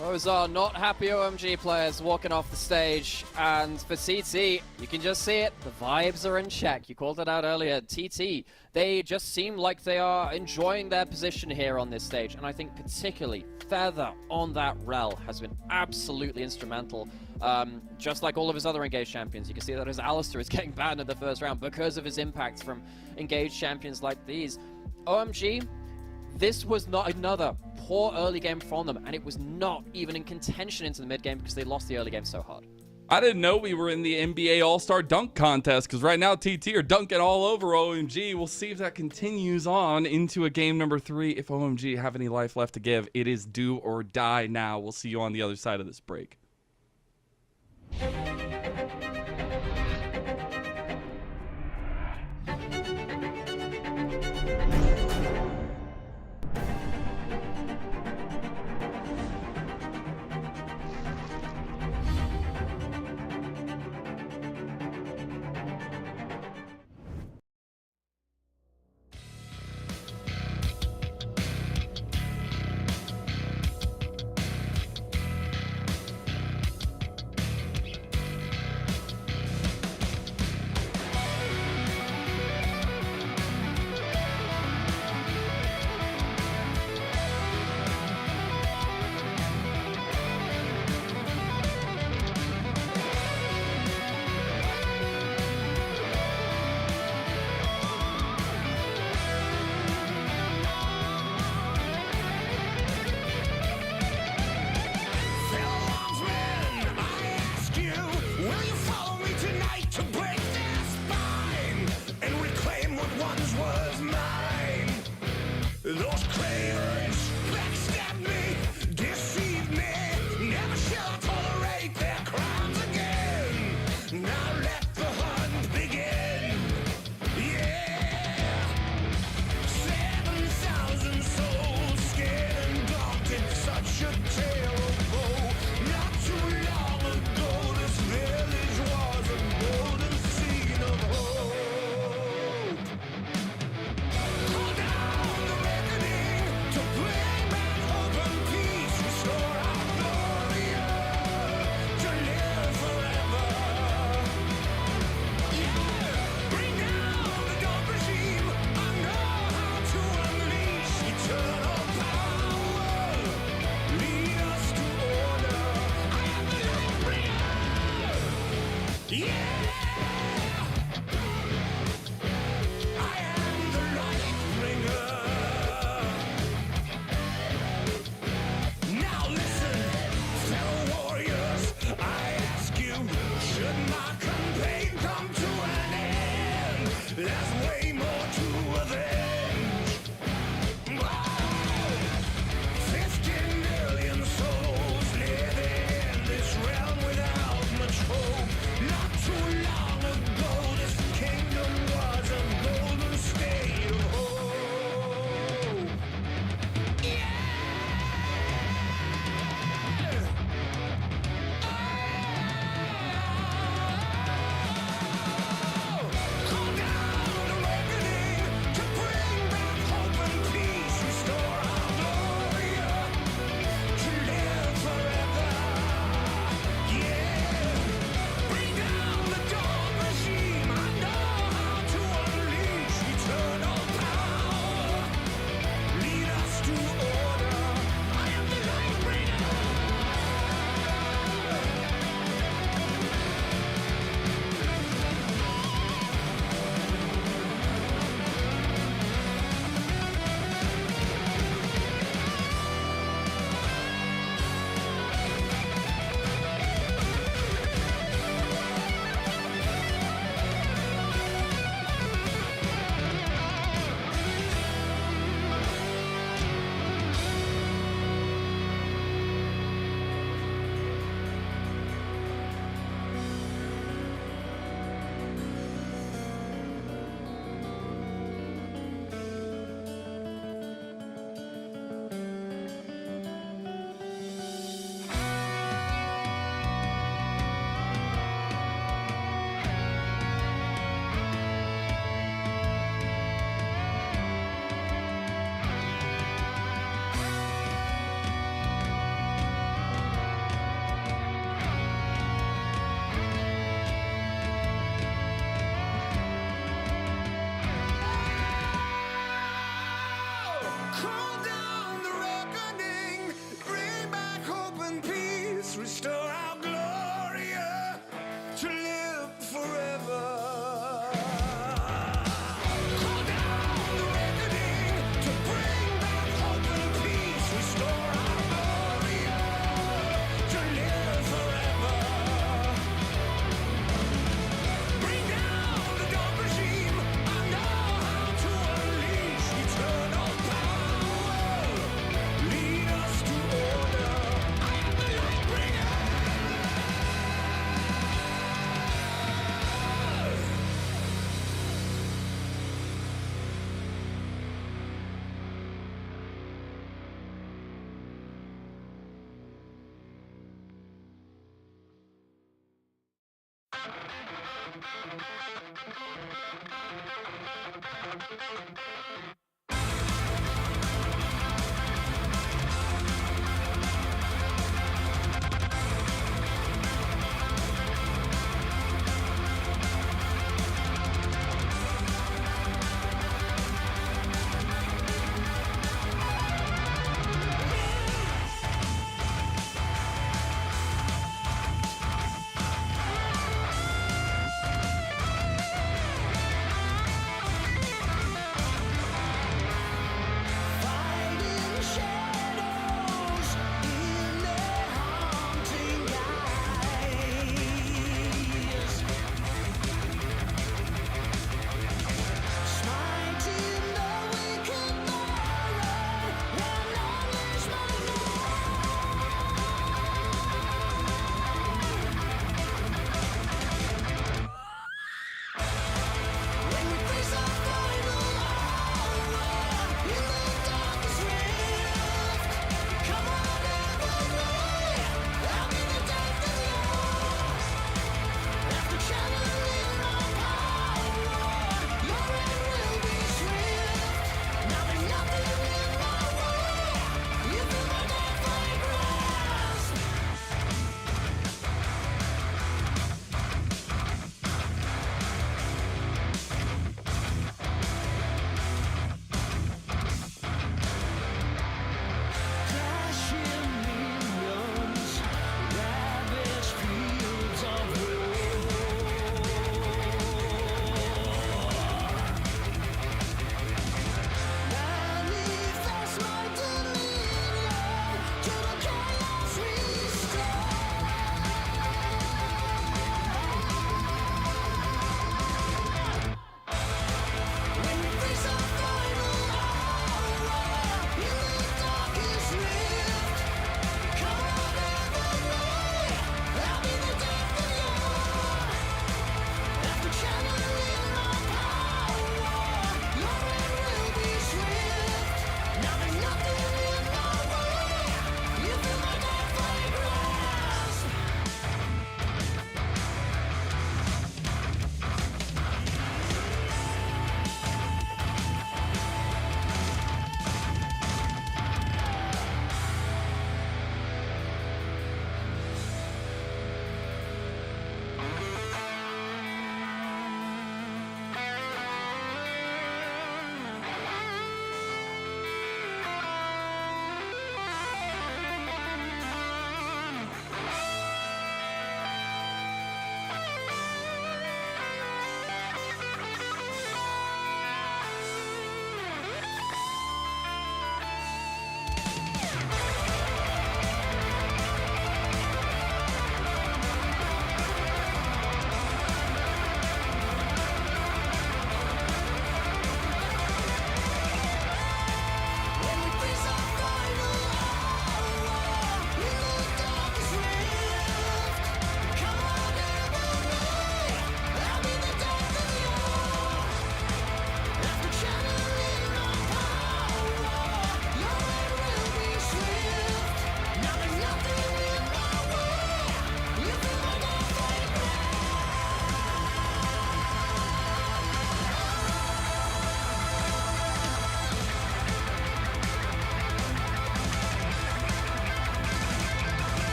Those are not happy OMG players walking off the stage, and for TT, you can just see it. The vibes are in check. You called it out earlier. TT, they just seem like they are enjoying their position here on this stage, and I think particularly Feather on that rel has been absolutely instrumental. Just like all of his other engaged champions, you can see that his Alistair is getting banned in the first round because of his impact from engaged champions like these. OMG, this was not another poor early game from them, and it was not even in contention into the mid game because they lost the early game so hard. I didn't know we were in the NBA All-Star Dunk Contest, because right now TT are dunking all over OMG. We'll see if that continues on into a game number 3. If OMG have any life left to give, it is do or die now. We'll see you on the other side of this break.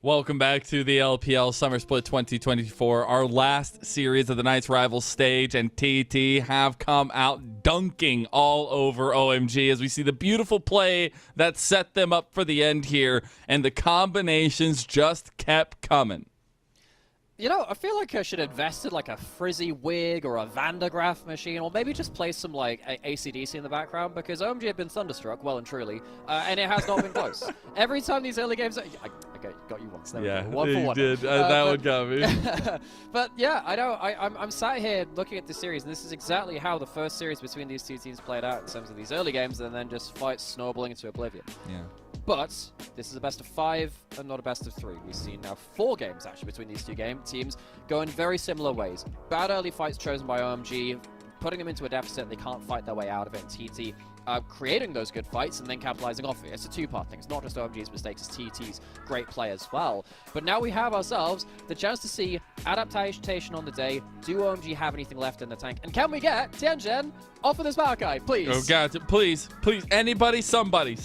Welcome back to the LPL Summer Split 2024, our last series of the Knights Rivals stage, and TT have come out dunking all over OMG as we see the beautiful play that set them up for the end here, and the combinations just kept coming. You know, I feel like I should invest in like a frizzy wig or a Van de Graaff machine, or maybe just play some like AC/DC in the background, because OMG have been thunderstruck, well and truly, and it has not been close. Every time these early games, I got you once. There we go. One for you one. did. That one got me. But yeah, I know. I'm sat here looking at this series, and this is exactly how the first series between these two teams played out in terms of these early games, and then just fights snowballing into oblivion. Yeah. But this is a best of 5 and not a best of 3. We've seen now 4 games actually between these two teams go in very similar ways. Bad early fights chosen by OMG, putting them into a deficit and they can't fight their way out of it. And TT creating those good fights and then capitalizing off it. It's a two-part thing. It's not just OMG's mistakes, it's TT's great play as well. But now we have ourselves the chance to see adaptation on the day. Do OMG have anything left in the tank? And can we get Tianzhen off of this Maokai, please? Oh, God, please, anybody, somebody,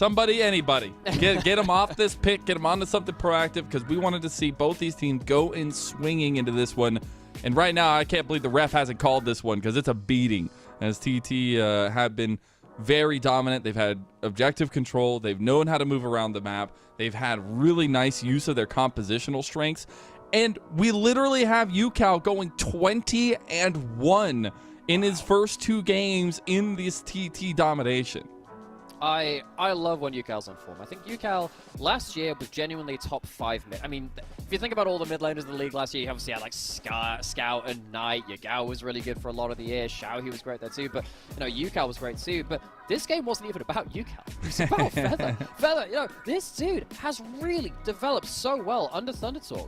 anybody. Get him off this pick, get him onto something proactive, because we wanted to see both these teams go in swinging into this one. And right now, I can't believe the ref hasn't called this one, because it's a beating, as TT have been very dominant. They've had objective control. They've known how to move around the map. They've had really nice use of their compositional strengths. And we literally have UCal going 20-1 in his first 2 games in this TT domination. I love when UCal's on form. I think UCal last year was genuinely top 5 mid. I mean, if you think about all the mid laners in the league last year, you obviously had like Scout and Knight. Yagao was really good for a lot of the year. Xiao, he was great there too. But, you know, UCal was great too. But this game wasn't even about UCal. It was about Feather. Feather, you know, this dude has really developed so well under Thundertalk.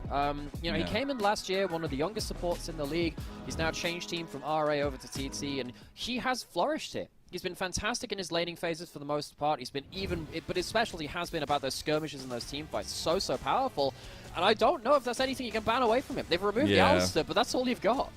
You know, he came in last year, one of the youngest supports in the league. He's now changed team from RA over to TT, and he has flourished here. He's been fantastic in his laning phases for the most part. He's been but his specialty has been about those skirmishes and those team fights. So powerful. And I don't know if there's anything you can ban away from him. They've removed the Alistair, but that's all you've got. All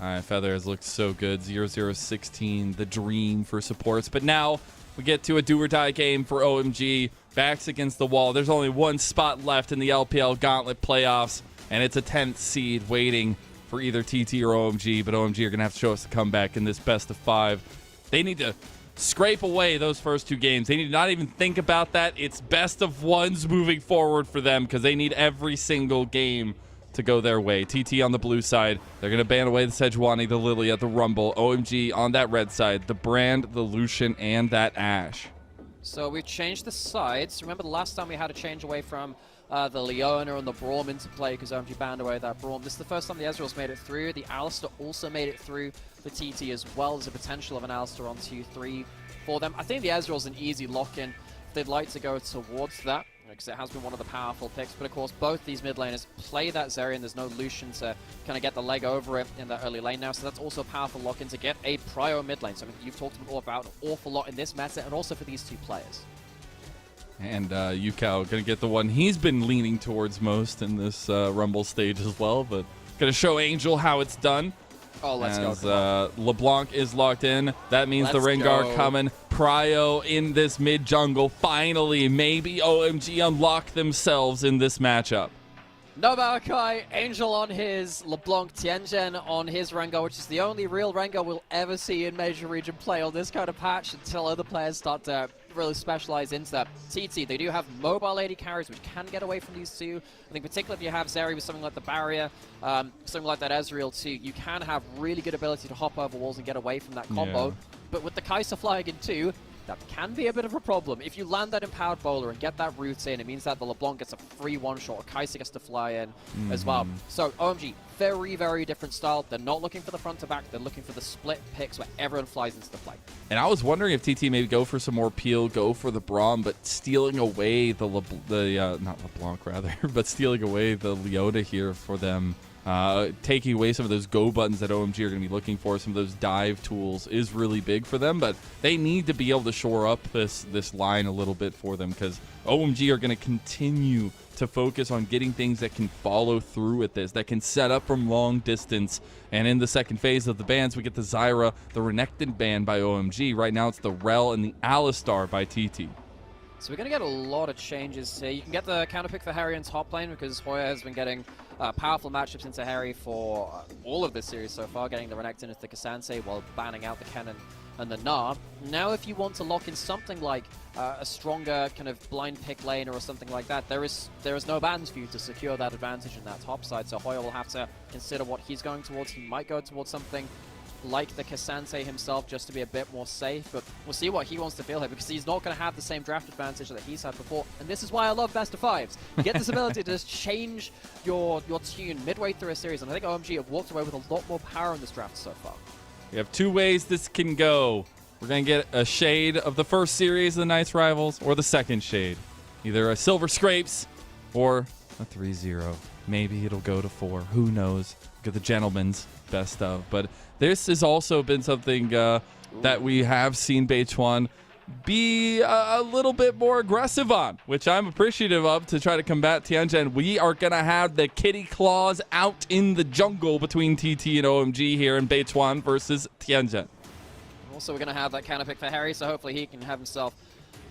right, Feather has looked so good. 0-0-16, the dream for supports. But now we get to a do-or-die game for OMG. Backs against the wall. There's only one spot left in the LPL Gauntlet playoffs, and it's a 10th seed waiting for either TT or OMG. But OMG are going to have to show us a comeback in this best of 5. They need to scrape away those first 2 games. They need to not even think about that. It's best of 1s moving forward for them, because they need every single game to go their way. TT on the blue side. They're going to ban away the Sejuani, the Lilia, the Rumble. OMG on that red side. The Brand, the Lucian, and that Ashe. So we've changed the sides. Remember the last time we had a change away from the Leona and the Braum into play because OMG banned away that Braum. This is the first time the Ezreal's made it through. The Alistair also made it through the TT as well. There's a potential of an Alistair on 2-3 for them. I think the Ezreal's an easy lock-in if they'd like to go towards that, because it has been one of the powerful picks. But of course, both these mid laners play that Zerion. There's no Lucian to kind of get the leg over it in that early lane now, so that's also a powerful lock-in to get a prio mid lane. So I mean, you've talked about an awful lot in this meta, and also for these 2 players. And UCal going to get the one he's been leaning towards most in this Rumble stage as well, but going to show Angel how it's done. Oh, let's go. LeBlanc is locked in. That means the Rengar coming. Prio in this mid jungle. Finally, maybe OMG unlock themselves in this matchup. No Maokai, Angel on his, LeBlanc, Tianzhen on his Rengar, which is the only real Rengar we'll ever see in Major Region play on this kind of patch until other players start to really specialize into that. TT, they do have mobile AD carries which can get away from these 2. I think particularly if you have Zeri with something like the Barrier, something like that Ezreal too, you can have really good ability to hop over walls and get away from that combo. Yeah. But with the Kai'Sa flying in too, that can be a bit of a problem. If you land that Empowered Bowler and get that route in, it means that the LeBlanc gets a free one-shot, or Kai'Sa gets to fly in as well. So OMG, very, very different style. They're not looking for the front to back. They're looking for the split picks where everyone flies into the play. And I was wondering if TT maybe go for some more peel, go for the Braum, but stealing away the not LeBlanc rather, but stealing away the Leota here for them. Taking away some of those go buttons that OMG are going to be looking for, some of those dive tools is really big for them, but they need to be able to shore up this line a little bit for them, because OMG are going to continue to focus on getting things that can follow through with this, that can set up from long distance. And in the second phase of the bans, we get the Zyra, the Renekton ban by OMG. Right now it's the Rel and the Alistar by TT. So we're going to get a lot of changes here. You can get the counter pick for Harry in top lane because Hoya has been getting powerful matchups into Harry for all of this series so far, getting the Renekton into the Cassante while banning out the Cannon and the Gnar. Now if you want to lock in something like a stronger kind of blind pick laner or something like that, there is no bans for you to secure that advantage in that top side, so Hoya will have to consider what he's going towards. He might go towards something like the Cassante himself just to be a bit more safe, but we'll see what he wants to feel here because he's not going to have the same draft advantage that he's had before, and this is why I love best of fives. You get this ability to just change your tune midway through a series, and I think OMG have walked away with a lot more power in this draft so far. We have two ways this can go. We're going to get a shade of the first series of the Knights Rivals or the second shade. Either a Silver Scrapes or a 3-0. Maybe it'll go to 4. Who knows? Get the gentleman's best of. But this has also been something that we have seen Beichuan be a little bit more aggressive on, which I'm appreciative of to try to combat Tianjin. We are going to have the kitty claws out in the jungle between TT and OMG here in Beichuan versus Tianjin. Also, we're going to have that counter pick for Harry, so hopefully he can have himself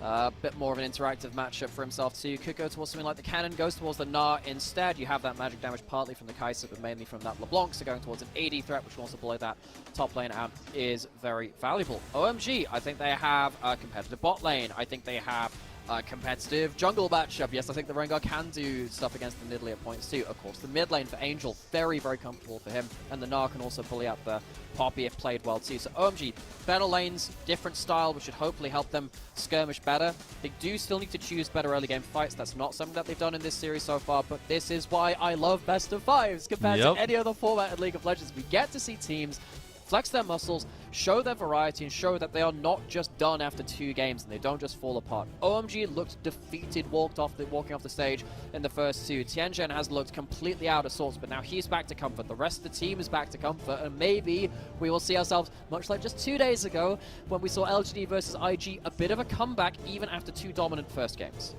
a bit more of an interactive matchup for himself too. Could go towards something like the Cannon, goes towards the Gnar instead. You have that magic damage partly from the Kai'Sa, but mainly from that LeBlanc, so going towards an AD threat, which wants to blow that top lane out, is very valuable. OMG, I think they have a competitive bot lane. I think they have a competitive jungle matchup. Yes, I think the Rengar can do stuff against the Nidalee at points too. Of course, the mid lane for Angel, very, very comfortable for him, and the Gnar can also bully out the Poppy if played well too. So OMG, better lanes, different style, which should hopefully help them skirmish better. They do still need to choose better early game fights. That's not something that they've done in this series so far, but this is why I love best of fives compared to any other format in League of Legends. We get to see teams flex their muscles, show their variety, and show that they are not just done after 2 games and they don't just fall apart. OMG looked defeated walking off the stage in the first 2. Tianjin has looked completely out of sorts, but now he's back to comfort. The rest of the team is back to comfort, and maybe we will see ourselves, much like just 2 days ago when we saw LGD versus IG, a bit of a comeback even after 2 dominant first games.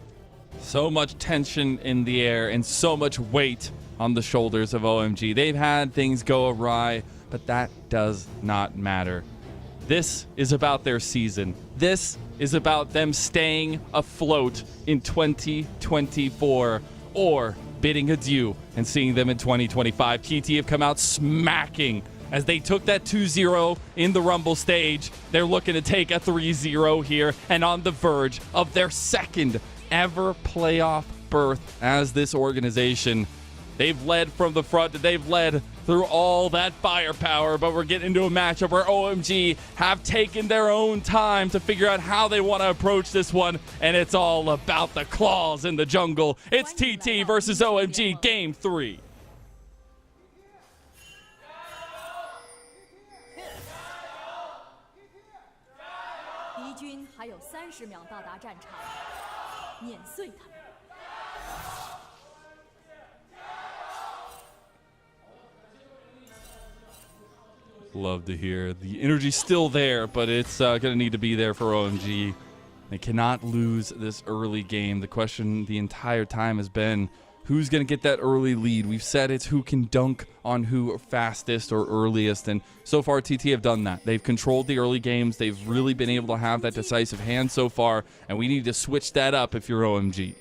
So much tension in the air and so much weight on the shoulders of OMG. They've had things go awry, but that does not matter. This is about their season. This is about them staying afloat in 2024 or bidding adieu and seeing them in 2025. TT have come out smacking as they took that 2-0 in the Rumble stage. They're looking to take a 3-0 here and on the verge of their second ever playoff berth as this organization. They've led from the front, they've led through all that firepower, but we're getting into a matchup where OMG have taken their own time to figure out how they want to approach this one, and it's all about the claws in the jungle. It's TT versus OMG, Game 3. Love to hear. The energy's still there, but it's going to need to be there for OMG. They cannot lose this early game. The question the entire time has been, who's going to get that early lead? We've said it's who can dunk on who fastest or earliest, and so far TT have done that. They've controlled the early games. They've really been able to have that decisive hand so far, and we need to switch that up if you're OMG.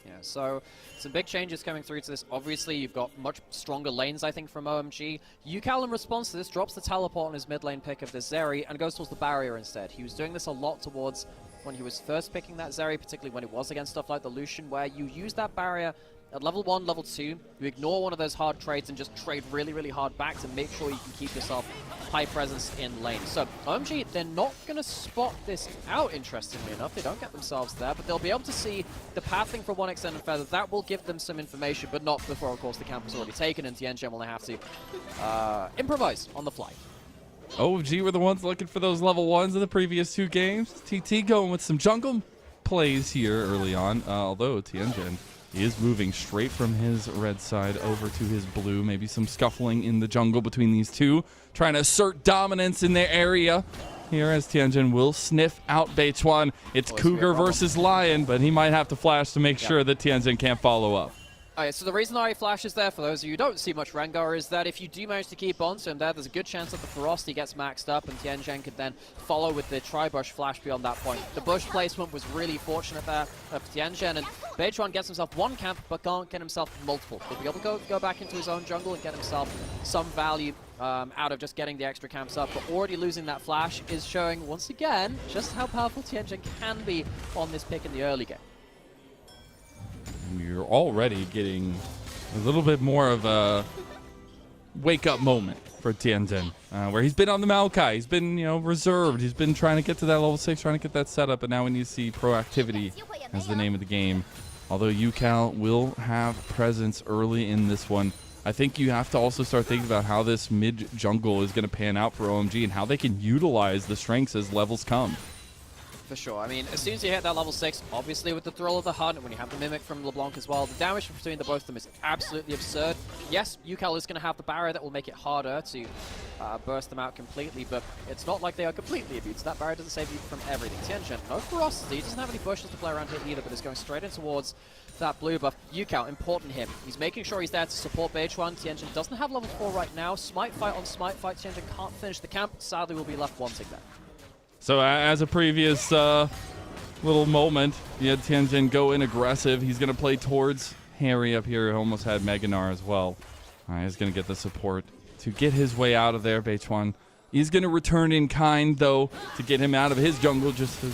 Yeah, so some big changes coming through to this. Obviously, you've got much stronger lanes, I think, from OMG. UCal, in response to this, drops the teleport on his mid lane pick of this Zeri and goes towards the barrier instead. He was doing this a lot towards when he was first picking that Zeri, particularly when it was against stuff like the Lucian, where you use that barrier at level 1, level 2, you ignore one of those hard trades and just trade really, really hard back to make sure you can keep yourself high presence in lane. So OMG, they're not going to spot this out, interestingly enough. They don't get themselves there, but they'll be able to see the pathing for one extended feather. That will give them some information, but not before, of course, the camp is already taken, and Tianjin will have to improvise on the fly. OMG were the ones looking for those level 1s in the previous 2 games. TT going with some jungle plays here early on, although Tianjin is moving straight from his red side over to his blue. Maybe some scuffling in the jungle between these two, trying to assert dominance in their area. Here as Tianjin will sniff out Beichuan. It's Cougar versus Lion, but he might have to flash to make sure that Tianjin can't follow up. Alright, so the reason I flash is there, for those of you who don't see much Rengar, is that if you do manage to keep on to him there's a good chance that the ferocity gets maxed up and Tianzhen could then follow with the tri-bush flash beyond that point. The bush placement was really fortunate there for Tianzhen, and Beichuan gets himself one camp but can't get himself multiple. He'll be able to go back into his own jungle and get himself some value out of just getting the extra camps up, but already losing that flash is showing once again just how powerful Tianzhen can be on this pick in the early game. You're already getting a little bit more of a wake-up moment for Tianzhen, where he's been on the Maokai. He's been, reserved. He's been trying to get to that level 6, trying to get that setup, but now we need to see proactivity as the name of the game. Although UCal will have presence early in this one, I think you have to also start thinking about how this mid-jungle is going to pan out for OMG and how they can utilize the strengths as levels come. For sure. I mean, as soon as you hit that level 6, obviously with the Thrill of the Hunt, when you have the Mimic from LeBlanc as well, the damage between the both of them is absolutely absurd. Yes, UCal is going to have the barrier that will make it harder to burst them out completely, but it's not like they are completely immune, so that barrier doesn't save you from everything. Tianzhen, no ferocity, he doesn't have any bushes to play around here either, but is going straight in towards that blue buff. UCal, important here. He's making sure he's there to support Beichuan. Tianzhen doesn't have level 4 right now. Smite fight on Smite fight. Tianzhen can't finish the camp. Sadly, will be left wanting there. So as a previous little moment, you had Tianzhen go in aggressive. He's going to play towards Harry up here. Almost had Meganar as well. He's going to get the support to get his way out of there. Beichuan, he's going to return in kind, though, to get him out of his jungle, just as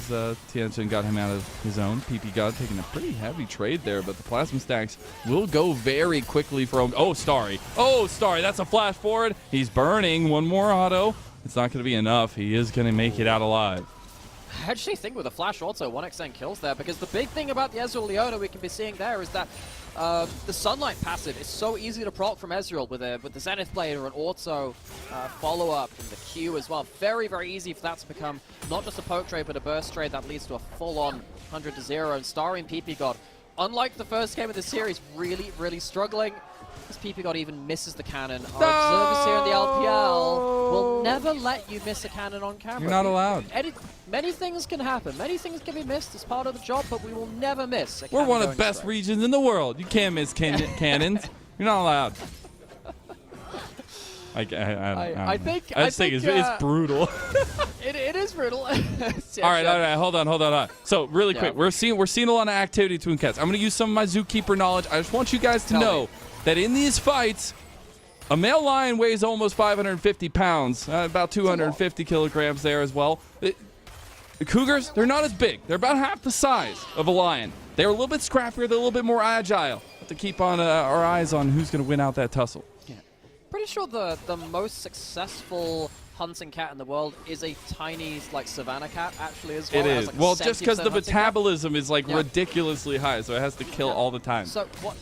Tianzhen got him out of his own. PP God taking a pretty heavy trade there, but the plasma stacks will go very quickly from... Oh, Starry. Oh, Starry. That's a flash forward. He's burning. One more auto. It's not going to be enough. He is going to make it out alive. I actually think with a flash also 1xn kills there, because the big thing about the Ezreal Leona we can be seeing there is that the Sunlight passive is so easy to proc from Ezreal with the Zenith Blade or an auto follow-up and the Q as well. Very, very easy for that to become not just a poke trade, but a burst trade that leads to a full-on 100-0. And Starry and PP God, unlike the first game of the series, really, really struggling. This PP God even misses the cannon. Our observers here in the LPL will never let you miss a cannon on camera. You're not allowed. Many things can happen. Many things can be missed as part of the job, but we will never miss a We're cannon one of the going best straight. regions in the world. You can't miss cannons. You're not allowed. I think it's brutal. It is brutal. All right, hold on. So really quick, we're seeing a lot of activity between cats. I'm going to use some of my zookeeper knowledge. I just want you guys to know that in these fights, a male lion weighs almost 550 pounds, about 250 kilograms there as well. The cougars, they're not as big. They're about half the size of a lion. They're a little bit scrappier. They're a little bit more agile. Have to keep on our eyes on who's going to win out that tussle. Yeah. Pretty sure the most successful hunting cat in the world is a tiny, like, savannah cat, actually, as well. It is. Like well, just because the metabolism cat. is, like, ridiculously high, so it has to kill all the time.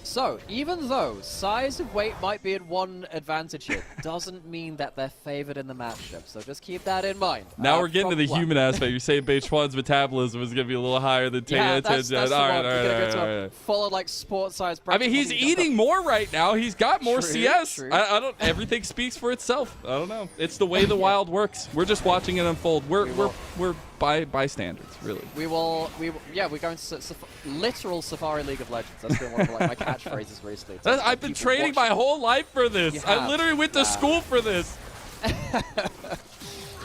So even though size and weight might be in one advantage here, doesn't mean that they're favored in the matchup. So just keep that in mind. Now we're getting to the human aspect. You're saying Beichuan's metabolism is going to be a little higher than that's all right. Go full of, like, sports-sized I mean, he's eating more right now. He's got more CS. True. I don't. Everything speaks for itself. I don't know. It's the way the wild works. We're just watching it unfold. We're bystanders, really. We're going to literal Safari League of Legends. That's been one of, like, my catchphrases recently. I've been training my whole life for this. I literally went to school for this.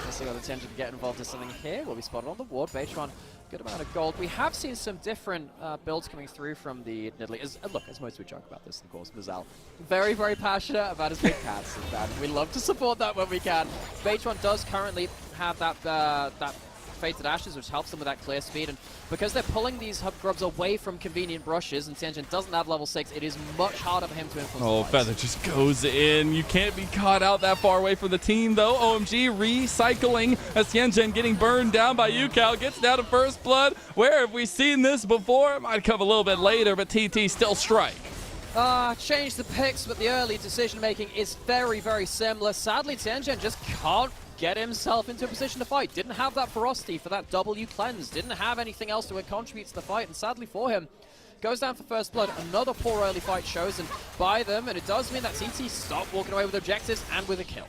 Also got attention to get involved in something here. Will be spotted on the ward. Beichuan, good amount of gold. We have seen some different builds coming through from the Nidalee. Look, as most we joke about this, of course, Mazal, very, very passionate about his big cats, and we love to support that when we can. Beichuan does currently have that Fated Ashes, which helps them with that clear speed, and because they're pulling these hub grubs away from convenient brushes, and Tianzhen doesn't have level 6, it is much harder for him to influence. Oh, Feather just goes in. You can't be caught out that far away from the team, though. OMG recycling as Tianzhen getting burned down by UCal. Gets down to first blood. Where have we seen this before? It might come a little bit later, but TT still strike. Change the picks, but the early decision-making is very, very similar. Sadly, Tianzhen just can't get himself into a position to fight. Didn't have that ferocity for that W cleanse. Didn't have anything else to contribute to the fight, and sadly for him, goes down for first blood. Another poor early fight chosen by them, and it does mean that TT stopped walking away with objectives and with a kill.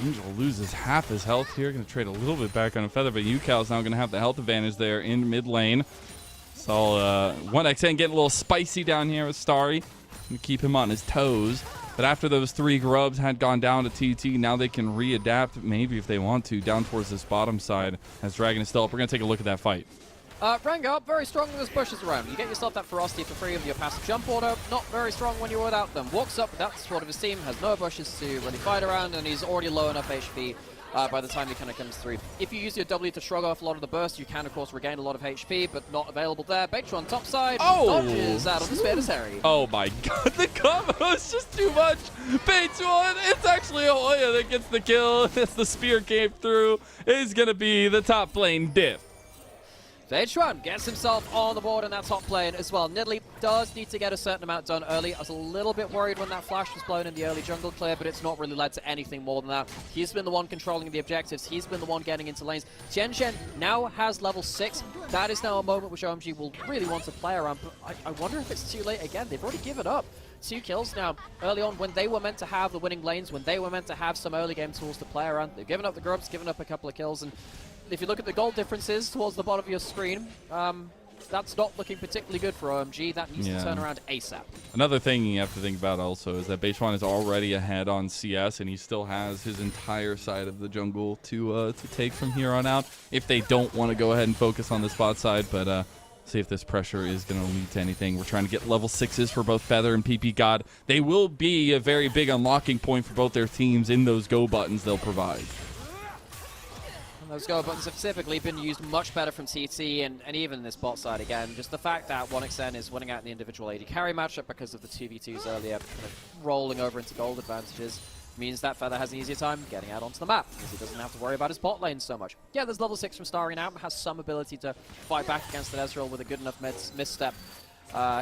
Angel loses half his health here. Going to trade a little bit back on a Feather, but UCal is now going to have the health advantage there in mid lane. So 1xn getting a little spicy down here with Starry. to keep him on his toes. But after those 3 grubs had gone down to TT, now they can readapt, maybe if they want to, down towards this bottom side as Dragon is still up. We're going to take a look at that fight. Rengar, very strong when there's bushes around. You get yourself that ferocity for free of your passive jump order. Not very strong when you're without them. Walks up without the support of his team, has no bushes to really fight around, and he's already low enough HP by the time he kind of comes through. If you use your W to shrug off a lot of the burst, you can, of course, regain a lot of HP, but not available there. Baitron top side, dodges out of the Spear's Harry. Oh my god, the combo is just too much. Baitron, it's actually Ahoya that gets the kill. As the spear came through, is going to be the top lane diff. Baitron gets himself on the board in that top lane as well. Nidalee does need to get a certain amount done early. I was a little bit worried when that flash was blown in the early jungle clear, but it's not really led to anything more than that. He's been the one controlling the objectives. He's been the one getting into lanes. Tianzhen now has level 6. That is now a moment which OMG will really want to play around, but I wonder if it's too late again. They've already given up 2 kills now early on when they were meant to have the winning lanes, when they were meant to have some early game tools to play around. They've given up the grubs, given up a couple of kills, and if you look at the gold differences towards the bottom of your screen, that's not looking particularly good for OMG. That needs to turn around ASAP. Another thing you have to think about also is that Baitron is already ahead on CS, and he still has his entire side of the jungle to take from here on out if they don't want to go ahead and focus on the spot side. But see if this pressure is going to lead to anything. We're trying to get level 6s for both Feather and PP God. They will be a very big unlocking point for both their teams in those go buttons they'll provide. Those go buttons have typically been used much better from TT and even this bot side again. Just the fact that 1xN is winning out in the individual AD carry matchup because of the 2v2s earlier, kind of rolling over into gold advantages, means that Feather has an easier time getting out onto the map because he doesn't have to worry about his bot lane so much. Yeah, there's level 6 from Starry now, has some ability to fight back against the Ezreal with a good enough misstep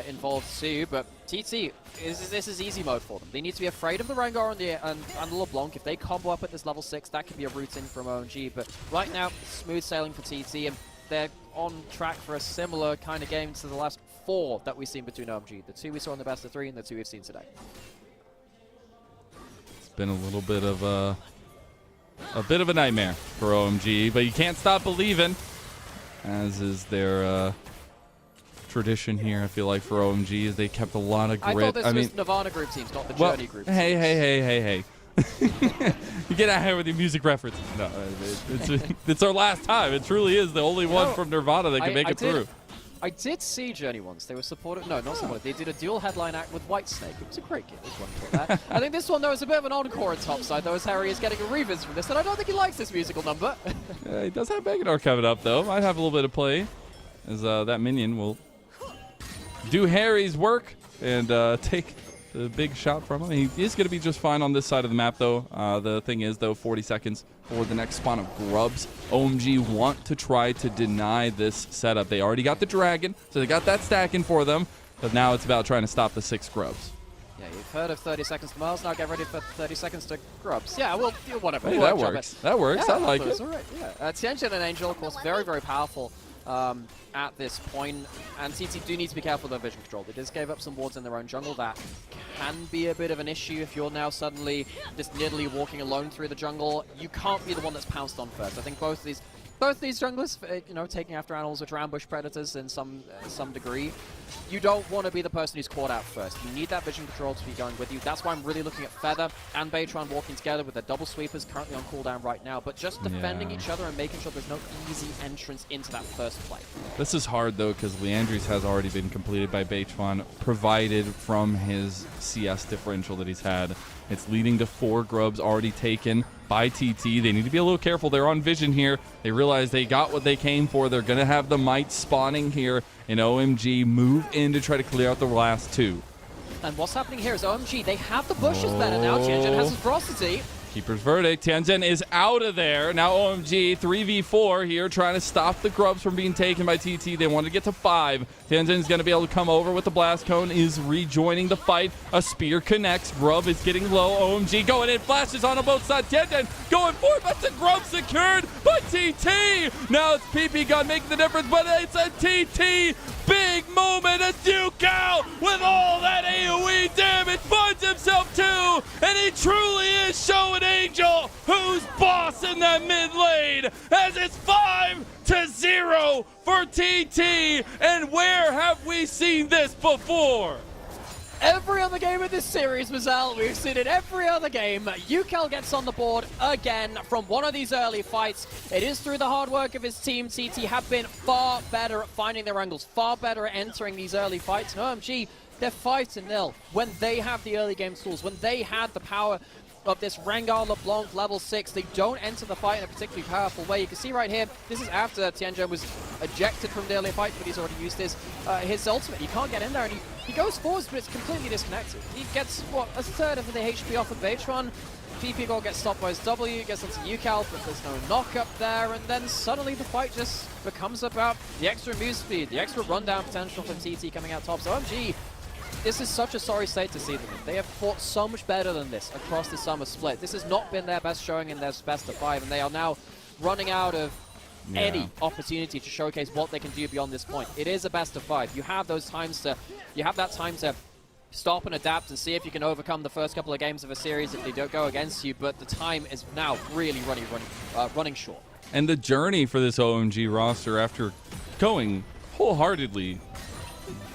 involved too, but TT, this is easy mode for them. They need to be afraid of the Rengar and the LeBlanc. If they combo up at this level 6, that could be a route in from OMG, but right now, smooth sailing for TT, and they're on track for a similar kind of game to the last 4 that we've seen between OMG. The 2 we saw in the best of 3 and the 2 we've seen today. It's been a little bit of a nightmare for OMG, but you can't stop believing, as is their tradition here. I feel like for OMG is they kept a lot of grit. I thought this was Nirvana group teams, not the Journey group teams. Hey. You get out here with your music reference. No, it's our last time. It truly is the only one from Nirvana that can make it through. I did see Journey once. They were supported. No, not supported. They did a dual headline act with Whitesnake. It was a great game. That. I think this one, though, is a bit of an encore at topside, though, as Harry is getting a revisit from this, and I don't think he likes this musical number. He does have Megador coming up, though. Might have a little bit of play, as that minion will do Harry's work and take the big shot from him. He is going to be just fine on this side of the map, though. The thing is, though, 40 seconds for the next spawn of grubs. OMG want to try to deny this setup. They already got the dragon, so they got that stacking for them, but now it's about trying to stop the 6 grubs. Yeah, you've heard of 30 seconds to Miles, now get ready for 30 seconds to grubs. Yeah, well, whatever. Hey, that works. That works. Yeah, I like it. All right, yeah. Tianzhen and Angel, of course, very, very powerful at this point, and TT do need to be careful with their vision control. They just gave up some wards in their own jungle. That can be a bit of an issue if you're now suddenly just Nidalee walking alone through the jungle. You can't be the one that's pounced on first. I think both these junglers, taking after animals which are ambush predators in some degree, you don't want to be the person who's caught out first. You need that vision control to be going with you. That's why I'm really looking at Feather and Baitron walking together with their double sweepers currently on cooldown right now, but just defending each other and making sure there's no easy entrance into that first play. This is hard, though, because Leandri's has already been completed by Baitron, provided from his CS differential that he's had. It's leading to 4 grubs already taken by TT. They need to be a little careful. They're on vision here. They realize they got what they came for. They're going to have the might spawning here, and OMG move in to try to clear out the last 2. And what's happening here is OMG, they have the bushes better now. Tianzhen has his ferocity. Keeper's verdict. Tianzhen is out of there. Now OMG 3v4 here, trying to stop the grubs from being taken by TT. They want to get to 5. Tianzhen's going to be able to come over with the blast cone, is rejoining the fight. A spear connects. Grub is getting low. OMG going in. Flashes on both sides. Tianzhen going forward, but the grub secured by TT. Now it's PP Gun making the difference, but it's a TT big moment. A Duke out with all that AoE damage. Finds himself 2, and he truly is showing Angel who's boss in that mid lane, as it's 5-0 for TT. And where have we seen this before? Every other game of this series, Mazel, we've seen it every other game. UCal gets on the board again from one of these early fights. It is through the hard work of his team. TT have been far better at finding their angles, far better at entering these early fights. And OMG, they're 5-0 when they have the early game tools, when they had the power of this Rengar LeBlanc level 6. They don't enter the fight in a particularly powerful way. You can see right here, this is after Tianjin was ejected from the early fight, but he's already used his ultimate. He can't get in there, and he goes forwards, but it's completely disconnected. He gets, what, a third of the HP off of Beitron. PP Gold gets stopped by his W, gets onto UCal, but there's no knock up there, and then suddenly the fight just becomes about the extra move speed, the extra rundown potential from TT coming out top. So OMG, this is such a sorry state to see them in. They have fought so much better than this across the summer split. This has not been their best showing in their best of 5, and they are now running out of any opportunity to showcase what they can do beyond this point. It is a best of 5. You have those times to, that time to stop and adapt and see if you can overcome the first couple of games of a series if they don't go against you, but the time is now really running short. And the journey for this OMG roster after going wholeheartedly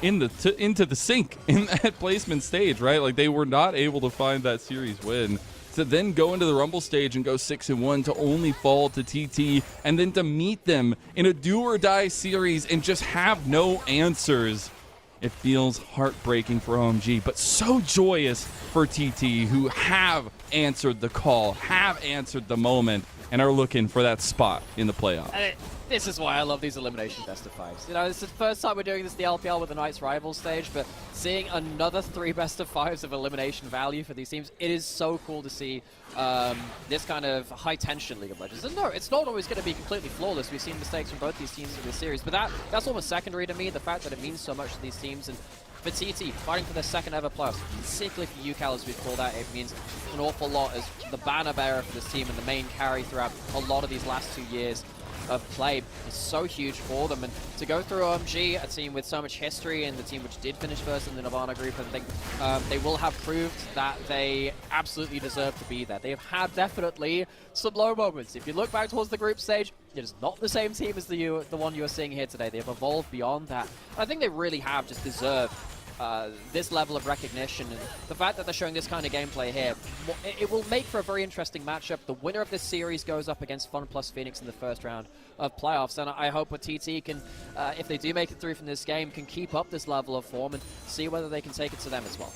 into the sink in that placement stage, right? Like, they were not able to find that series win. To then go into the Rumble stage and go 6-1, to only fall to TT, and then to meet them in a do-or-die series and just have no answers. It feels heartbreaking for OMG, but so joyous for TT, who have answered the call, have answered the moment, and are looking for that spot in the playoffs. This is why I love these elimination best of 5s. You know, this is the first time we're doing this in the LPL with the Knights Rivals stage, but seeing another 3 best of 5s of elimination value for these teams, it is so cool to see this kind of high-tension League of Legends. And no, it's not always going to be completely flawless. We've seen mistakes from both these teams in this series, but that's almost secondary to me, the fact that it means so much to these teams. And for TT, fighting for their second ever playoffs, particularly for UCal as we've called out, it means an awful lot as the banner bearer for this team and the main carry throughout a lot of these last 2 years of play is so huge for them. And to go through OMG, a team with so much history and the team which did finish first in the Nirvana group, I think they will have proved that they absolutely deserve to be there. They have had definitely some low moments. If you look back towards the group stage, it is not the same team as the one you are seeing here today. They have evolved beyond that. I think they really have just deserved this level of recognition, and the fact that they're showing this kind of gameplay here, it will make for a very interesting matchup. The winner of this series goes up against Fun plus Phoenix in the first round of playoffs, and I hope what TT can, if they do make it through from this game, can keep up this level of form and see whether they can take it to them as well.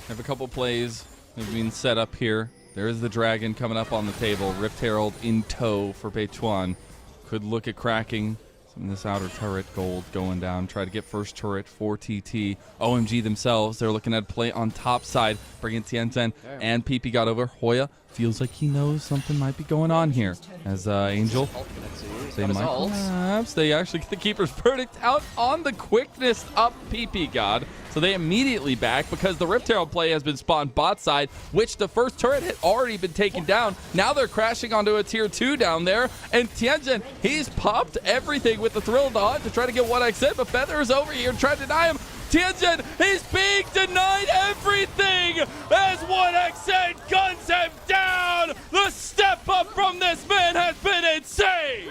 Have a couple plays have been set up here. There is the Dragon coming up on the table. Rift Herald in tow for Beituan. Could look at cracking some of this outer turret gold going down. Try to get first turret for TT. OMG themselves, they're looking at play on top side, bringing Tianzhen and PP got over. Hoya feels like he knows something might be going on here. As Angel, they might perhaps. They actually get the Keeper's Verdict out on the quickness up PP God. So they immediately back because the Rift Herald play has been spawned bot side, which the first turret had already been taken down. Now they're crashing onto a tier 2 down there. And Tianjin, he's popped everything with the Thrill of the Hunt to try to get 1xN, but Feather is over here trying to deny him. Tianjin, he's being denied everything as 1xN guns him down. The step up from this man has been insane.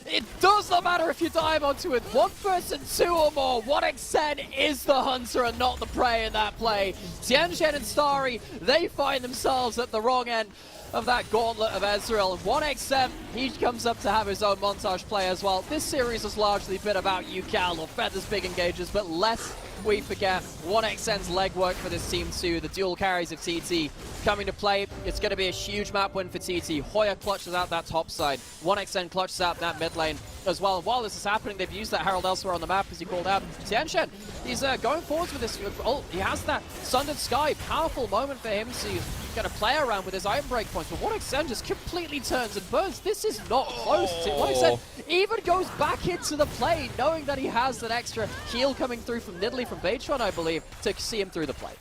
It does not matter if you dive onto it 1 versus 2 or more. 1xN is the hunter and not the prey in that play. Tianjin and Starry, they find themselves at the wrong end of that gauntlet of Ezreal. And 1xN, he comes up to have his own montage play as well. This series has largely been about UCal or Feather's big engages, but lest we forget 1xN's legwork for this team too. The dual carries of TT coming to play. It's going to be a huge map win for TT. Hoya clutches out that top side. 1xN clutches out that mid lane as well. And while this is happening, they've used that Herald elsewhere on the map, as he called out. Tianjin, he's going forwards with this. Oh, he has that Sundered Sky. Powerful moment for him to kind of play around with his item break points. But 1xN just completely turns and burns. This is not close to 1xN. Even goes back into the play, knowing that he has that extra heal coming through from Nidalee from Beitron, I believe, to see him through the play.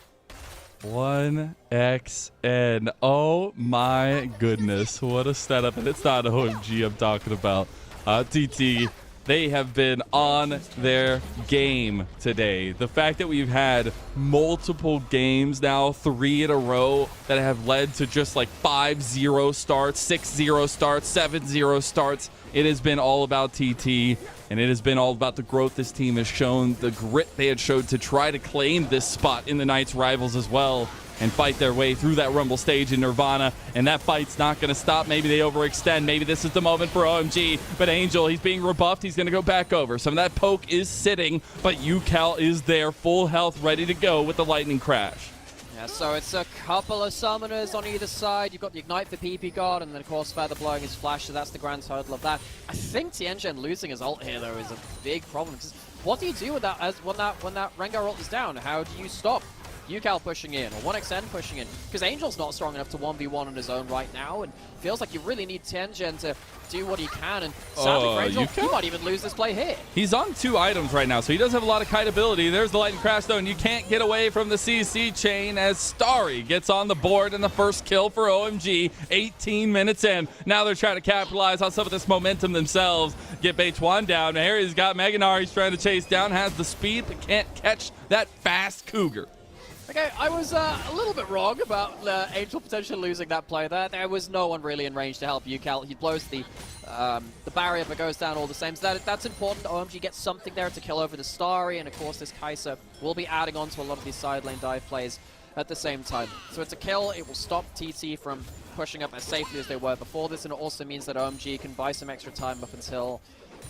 1xN. Oh my goodness. What a setup. And it's not OMG I'm talking about. TT, they have been on their game today. The fact that we've had multiple games now, 3 in a row, that have led to just like 5-0 starts, 6-0 starts, 7-0 starts it has been all about TT, and it has been all about the growth this team has shown, the grit they had showed to try to claim this spot in the Knights Rivals as well, and fight their way through that Rumble stage in Nirvana. And that fight's not going to stop. Maybe they overextend. Maybe this is the moment for OMG. But Angel, he's being rebuffed. He's going to go back over. Some of that poke is sitting, but UCal is there, full health, ready to go with the Lightning Crash. Yeah, so it's a couple of summoners on either side. You've got the Ignite for PP God, and then of course Feather blowing his flash, so that's the grand total of that. I think Tianjin losing his ult here, though, is a big problem. What do you do with that when that Rengar ult is down? How do you stop UCal pushing in, or 1xN pushing in? Because Angel's not strong enough to 1v1 on his own right now, and feels like you really need Tianjin to do what he can, and sadly for Angel, he might even lose this play here. He's on 2 items right now, so he does have a lot of kite ability. There's the Lightning Crash, though, and you can't get away from the CC chain as Starry gets on the board and the first kill for OMG, 18 minutes in. Now they're trying to capitalize on some of this momentum themselves, get Beituan down. Here he's got Meganar he's trying to chase down, has the speed, but can't catch that fast Cougar. Okay, I was a little bit wrong about Angel potentially losing that play there. There was no one really in range to help UCal. He blows the barrier but goes down all the same. So that's important. OMG gets something there to kill over the Starry, and of course this Kai'Sa will be adding on to a lot of these side lane dive plays at the same time. So it's a kill. It will stop TT from pushing up as safely as they were before this, and it also means that OMG can buy some extra time up until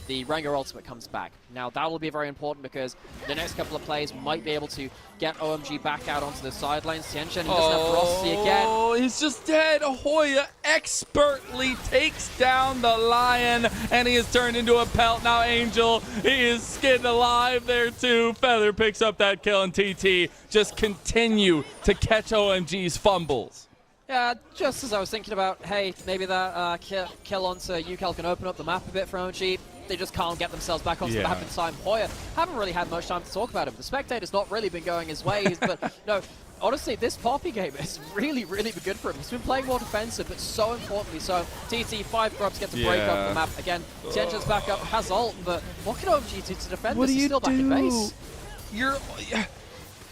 the Rengar ultimate comes back. Now that will be very important because the next couple of plays might be able to get OMG back out onto the side lanes. Tianjin, he doesn't have ferocity again. Oh, he's just dead. Hoya expertly takes down the Lion, and he is turned into a pelt. Now Angel, he is skinned alive there too. Feather picks up that kill, and TT just continue to catch OMG's fumbles. Yeah, just as I was thinking about, hey, maybe that kill onto UCal can open up the map a bit for OMG. They just can't get themselves back onto the map in time. Hoya haven't really had much time to talk about him. The spectator's not really been going his ways, but no, honestly, this Poppy game has really, really been good for him. He's been playing more defensive, but so importantly so. TT, 5 grubs get to break up the map. Again, Tianjin's back up, has ult, but what can OMG do to defend this? He's still back in base.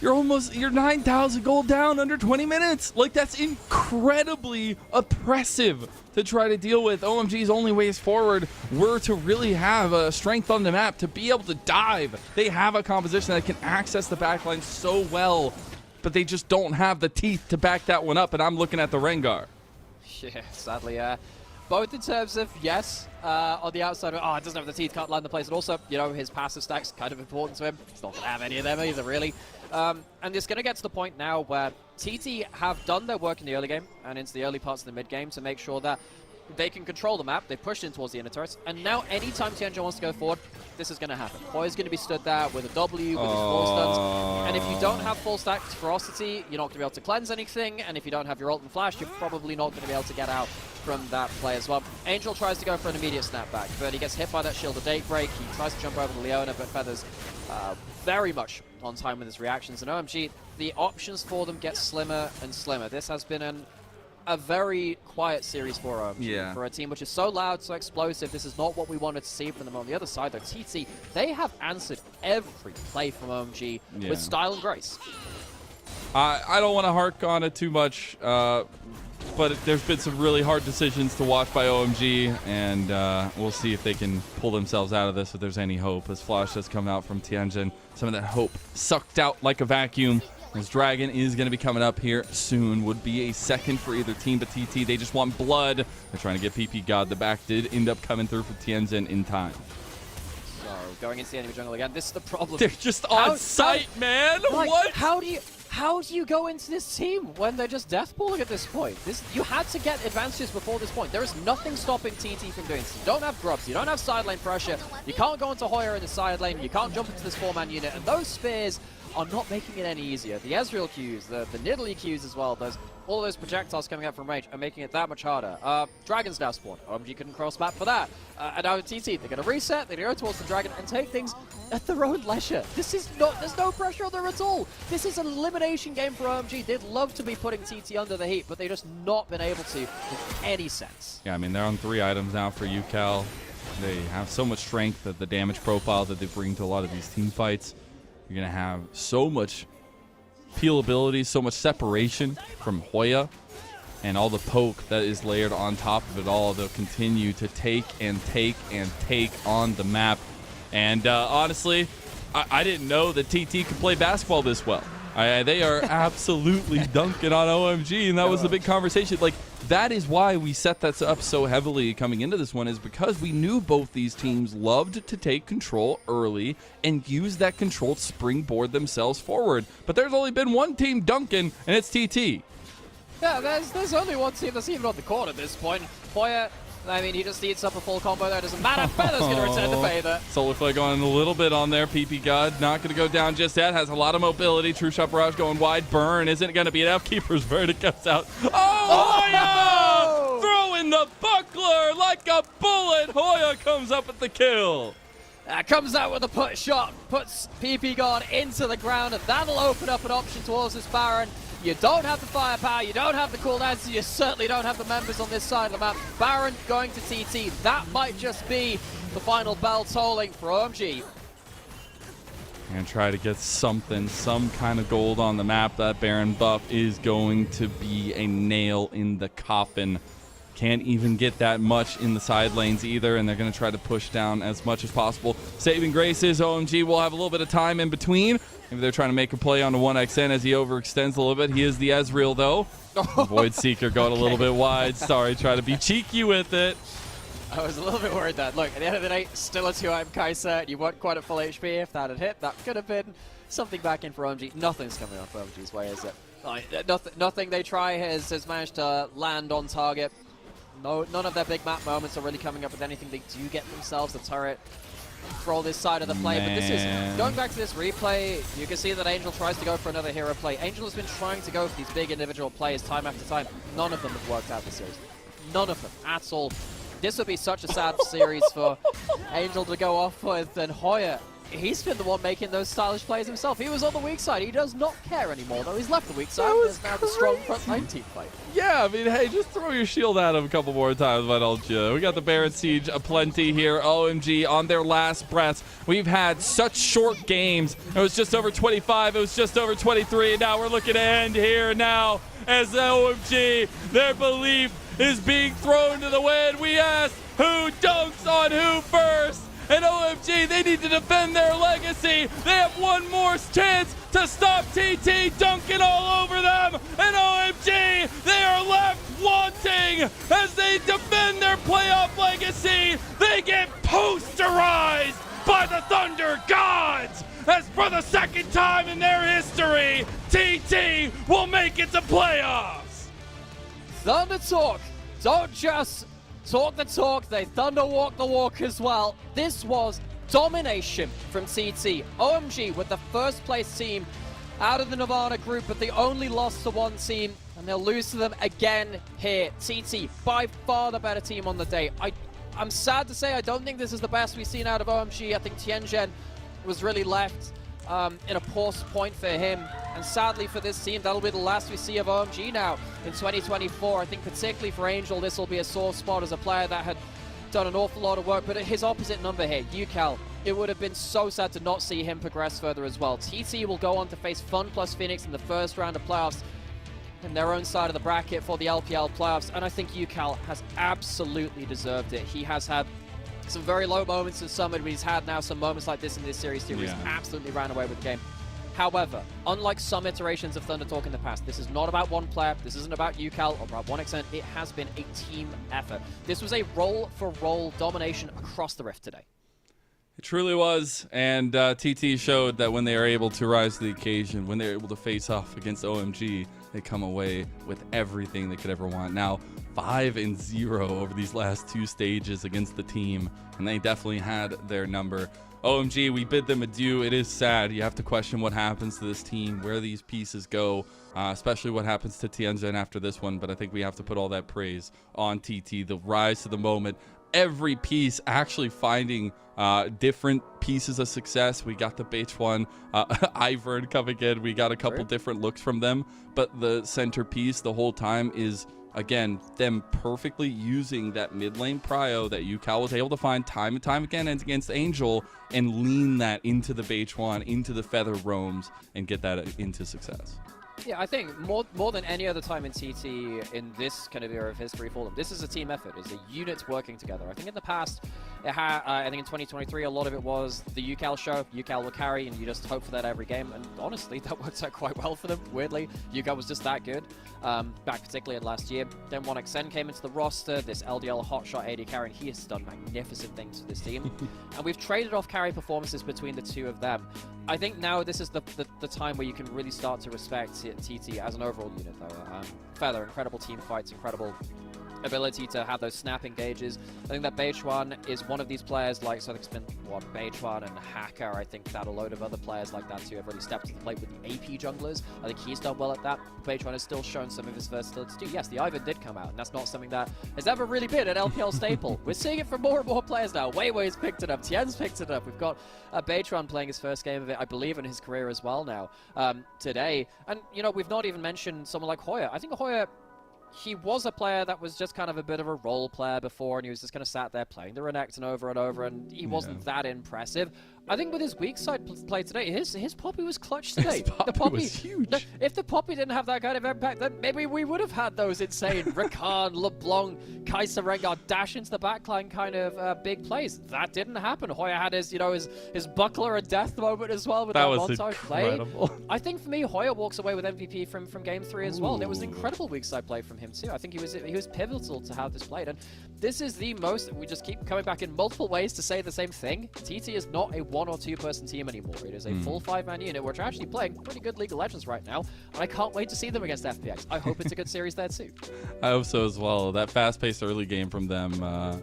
You're 9,000 gold down under 20 minutes. Like, that's incredibly oppressive to try to deal with. OMG's only ways forward were to really have a strength on the map, to be able to dive. They have a composition that can access the backline so well, but they just don't have the teeth to back that one up, and I'm looking at the Rengar. Yeah, sadly, both in terms of, yes, on the outside, it doesn't have the teeth, can't land the place, and also, you know, his passive stack's kind of important to him. He's not going to have any of them either, really. And it's going to get to the point now where TT have done their work in the early game and into the early parts of the mid game to make sure that they can control the map. They pushed in towards the inner turrets, and now anytime Tianjin wants to go forward, this is going to happen. Hoya's going to be stood there with a W, with his 4 stuns, and if you don't have full stacked ferocity, you're not going to be able to cleanse anything, and if you don't have your ult and flash, you're probably not going to be able to get out from that play as well. Angel tries to go for an immediate snapback, but he gets hit by that shield of Daybreak. He tries to jump over to Leona, but Feather's very much on time with his reactions, and OMG, the options for them get slimmer and slimmer. This has been a very quiet series for OMG. For a team which is so loud, so explosive. This is not what we wanted to see from them. On the other side, though, TT, they have answered every play from OMG with style and grace. I don't want to hark on it too much, but there's been some really hard decisions to watch by OMG, and we'll see if they can pull themselves out of this, if there's any hope. As Flash has come out from Tianjin, some of that hope sucked out like a vacuum. As Dragon is going to be coming up here soon. Would be a second for either team, but TT, they just want blood. They're trying to get PP God. The back did end up coming through for Tianjin in time. So, going into the enemy jungle again. This is the problem. They're just on site, man. Like, what? How do you go into this team when they're just deathballing at this point? You had to get advantages before this point. There is nothing stopping TT from doing this. You don't have grubs, you don't have side lane pressure, you can't go into Hoya in the side lane, you can't jump into this 4-man unit, and those spears are not making it any easier. The Ezreal Qs, the Nidalee Qs as well, all those projectiles coming out from range are making it that much harder. Dragon's now spawned. OMG couldn't cross map for that. And now TT, they're going to reset, they're going to go towards the Dragon and take things at their own leisure. There's no pressure on them at all. This is an elimination game for OMG. They'd love to be putting TT under the heat, but they've just not been able to in any sense. Yeah, I mean, they're on 3 items now for UCal. They have so much strength that the damage profile that they bring to a lot of these team fights. You're going to have so much peel ability, so much separation from Hoya. and all the poke that is layered on top of it all. They'll continue to take and take and take on the map. And honestly, I didn't know that TT could play basketball this well. They are absolutely dunking on OMG, and that was the big conversation. Like, that is why we set that up so heavily coming into this one, is because we knew both these teams loved to take control early and use that control to springboard themselves forward. But there's only been one team dunking, and it's TT. Yeah, there's only one team that's even on the court at this point. Hoya, I mean, he just eats up a full combo there. Doesn't matter. Feather's going to return the favor. Solar Flare going a little bit on there. PP God not going to go down just yet. Has a lot of mobility. True Shot Barrage going wide. Burn isn't going to be enough. Keeper's Verdict comes out. Hoya! Throwing the buckler like a bullet. Hoya comes up with the kill. Comes out with a put shot. Puts PP God into the ground, and that'll open up an option towards this Baron. You don't have the firepower, you don't have the cooldowns, you certainly don't have the members on this side of the map. Baron going to TT. That might just be the final bell tolling for OMG. And try to get something, some kind of gold on the map. That Baron buff is going to be a nail in the coffin. Can't even get that much in the side lanes either, and they're going to try to push down as much as possible. Saving graces, OMG will have a little bit of time in between. Maybe they're trying to make a play on the 1xN as he overextends a little bit. He is the Ezreal, though. Void Seeker going a little bit wide. Sorry, try to be cheeky with it. I was a little bit worried that, look, at the end of the day, still a 2-item Kai'Sa. You weren't quite at full HP. If that had hit, that could have been something back in for OMG. Nothing's coming off OMG's way, is it? Like, nothing they try has managed to land on target. No, none of their big map moments are really coming up with anything. They do get themselves a turret for all this side of the play, but this is, going back to this replay, you can see that Angel tries to go for another hero play. Angel has been trying to go for these big individual plays time after time. None of them have worked out this series. None of them at all. This would be such a sad series for Angel to go off with, and Hoya, he's been the one making those stylish plays himself. He was on the weak side. He does not care anymore, though. He's left the weak side. There's now the strong front line team fight. Yeah, I mean, hey, just throw your shield at him a couple more times, why don't you? We got the Baron Siege aplenty here. OMG on their last breaths. We've had such short games. It was just over 25. It was just over 23. And now we're looking to end here now as OMG, their belief is being thrown to the wind. We ask who dunks on who first. And OMG, they need to defend their legacy. They have one more chance to stop TT dunking all over them. And OMG, they are left wanting as they defend their playoff legacy. They get posterized by the Thunder Gods. As for the second time in their history, TT will make it to playoffs. Thunder Talk, don't just talk the talk, they thunder walk the walk as well. This was domination from TT. OMG with the first place team out of the Nirvana group, but they only lost to one team, and they'll lose to them again here. TT, by far the better team on the day. I'm sad to say I don't think this is the best we've seen out of OMG. I think Tianzhen was really left in a poor point for him. And sadly for this team, that'll be the last we see of OMG now in 2024. I think particularly for Angel, this will be a sore spot as a player that had done an awful lot of work. But at his opposite number here, UCal, it would have been so sad to not see him progress further as well. TT will go on to face Fun plus Phoenix in the first round of playoffs in their own side of the bracket for the LPL playoffs. And I think UCal has absolutely deserved it. He has had some very low moments in Summit, but he's had now some moments like this in this series too, where he's absolutely ran away with the game. However, unlike some iterations of Thunder Talk in the past, this is not about one player, this isn't about UCal or about 1xN, it has been a team effort. This was a role-for-role domination across the Rift today. It truly was, and TT showed that when they are able to rise to the occasion, when they're able to face off against OMG, they come away with everything they could ever want. Now, 5-0 over these last two stages against the team, and they definitely had their number. OMG, we bid them adieu. It is sad. You have to question what happens to this team, where these pieces go, especially what happens to Tianzhen after this one, but I think we have to put all that praise on TT, the rise to the moment. Every piece actually finding different pieces of success. We got the base one, Ivern coming in. We got a couple different looks from them, but the centerpiece the whole time is, again, them perfectly using that mid lane prio that UCal was able to find time and time again against Angel and lean that into the base one, into the feather roams, and get that into success. Yeah, I think more than any other time in TT in this kind of era of history for them, this is a team effort. It's a unit working together. I think in the past, I think in 2023, a lot of it was the UCal show. UCal will carry, and you just hope for that every game. And honestly, that worked out quite well for them. Weirdly, UCal was just that good. Back particularly in last year. Then 1xN came into the roster. This LDL hotshot AD carry, and he has done magnificent things for this team. And we've traded off carry performances between the two of them. I think now this is the time where you can really start to respect TT as an overall unit, though. Feather, incredible team fights, incredible ability to have those snap engages. I think that Beichuan is one of these players, like, so I think it's been, Beichuan and Hacker, I think that a load of other players like that too have really stepped to the plate with the AP junglers. I think he's done well at that. Beichuan has still shown some of his versatility too. Yes, the Ivan did come out, and that's not something that has ever really been an LPL staple. We're seeing it from more and more players now. Weiwei's picked it up, Tien's picked it up. We've got Beichuan playing his first game of it, I believe, in his career as well now, today. And, you know, we've not even mentioned someone like Hoya. I think Hoya, he was a player that was just kind of a bit of a role player before, and he was just kind of sat there playing the Renekton over and over, and he wasn't that impressive. I think with his weak side play today, his Poppy was clutch today. The Poppy was huge. If the Poppy didn't have that kind of impact, then maybe we would have had those insane Rakan, LeBlanc, Kaiser Rengar dash into the backline kind of big plays. That didn't happen. Hoya had his, you know, his buckler and death moment as well with that montage play. I think for me, Hoya walks away with MVP from Game 3 as well. And it was an incredible weak side play from him too. I think he was pivotal to how this played. And this is the most, we just keep coming back in multiple ways to say the same thing. TT is not a 1 or 2 person team anymore. It is a full 5-man unit, which are actually playing pretty good League of Legends right now, and I can't wait to see them against FPX. I hope it's a good series there too. I hope so as well. That fast-paced early game from them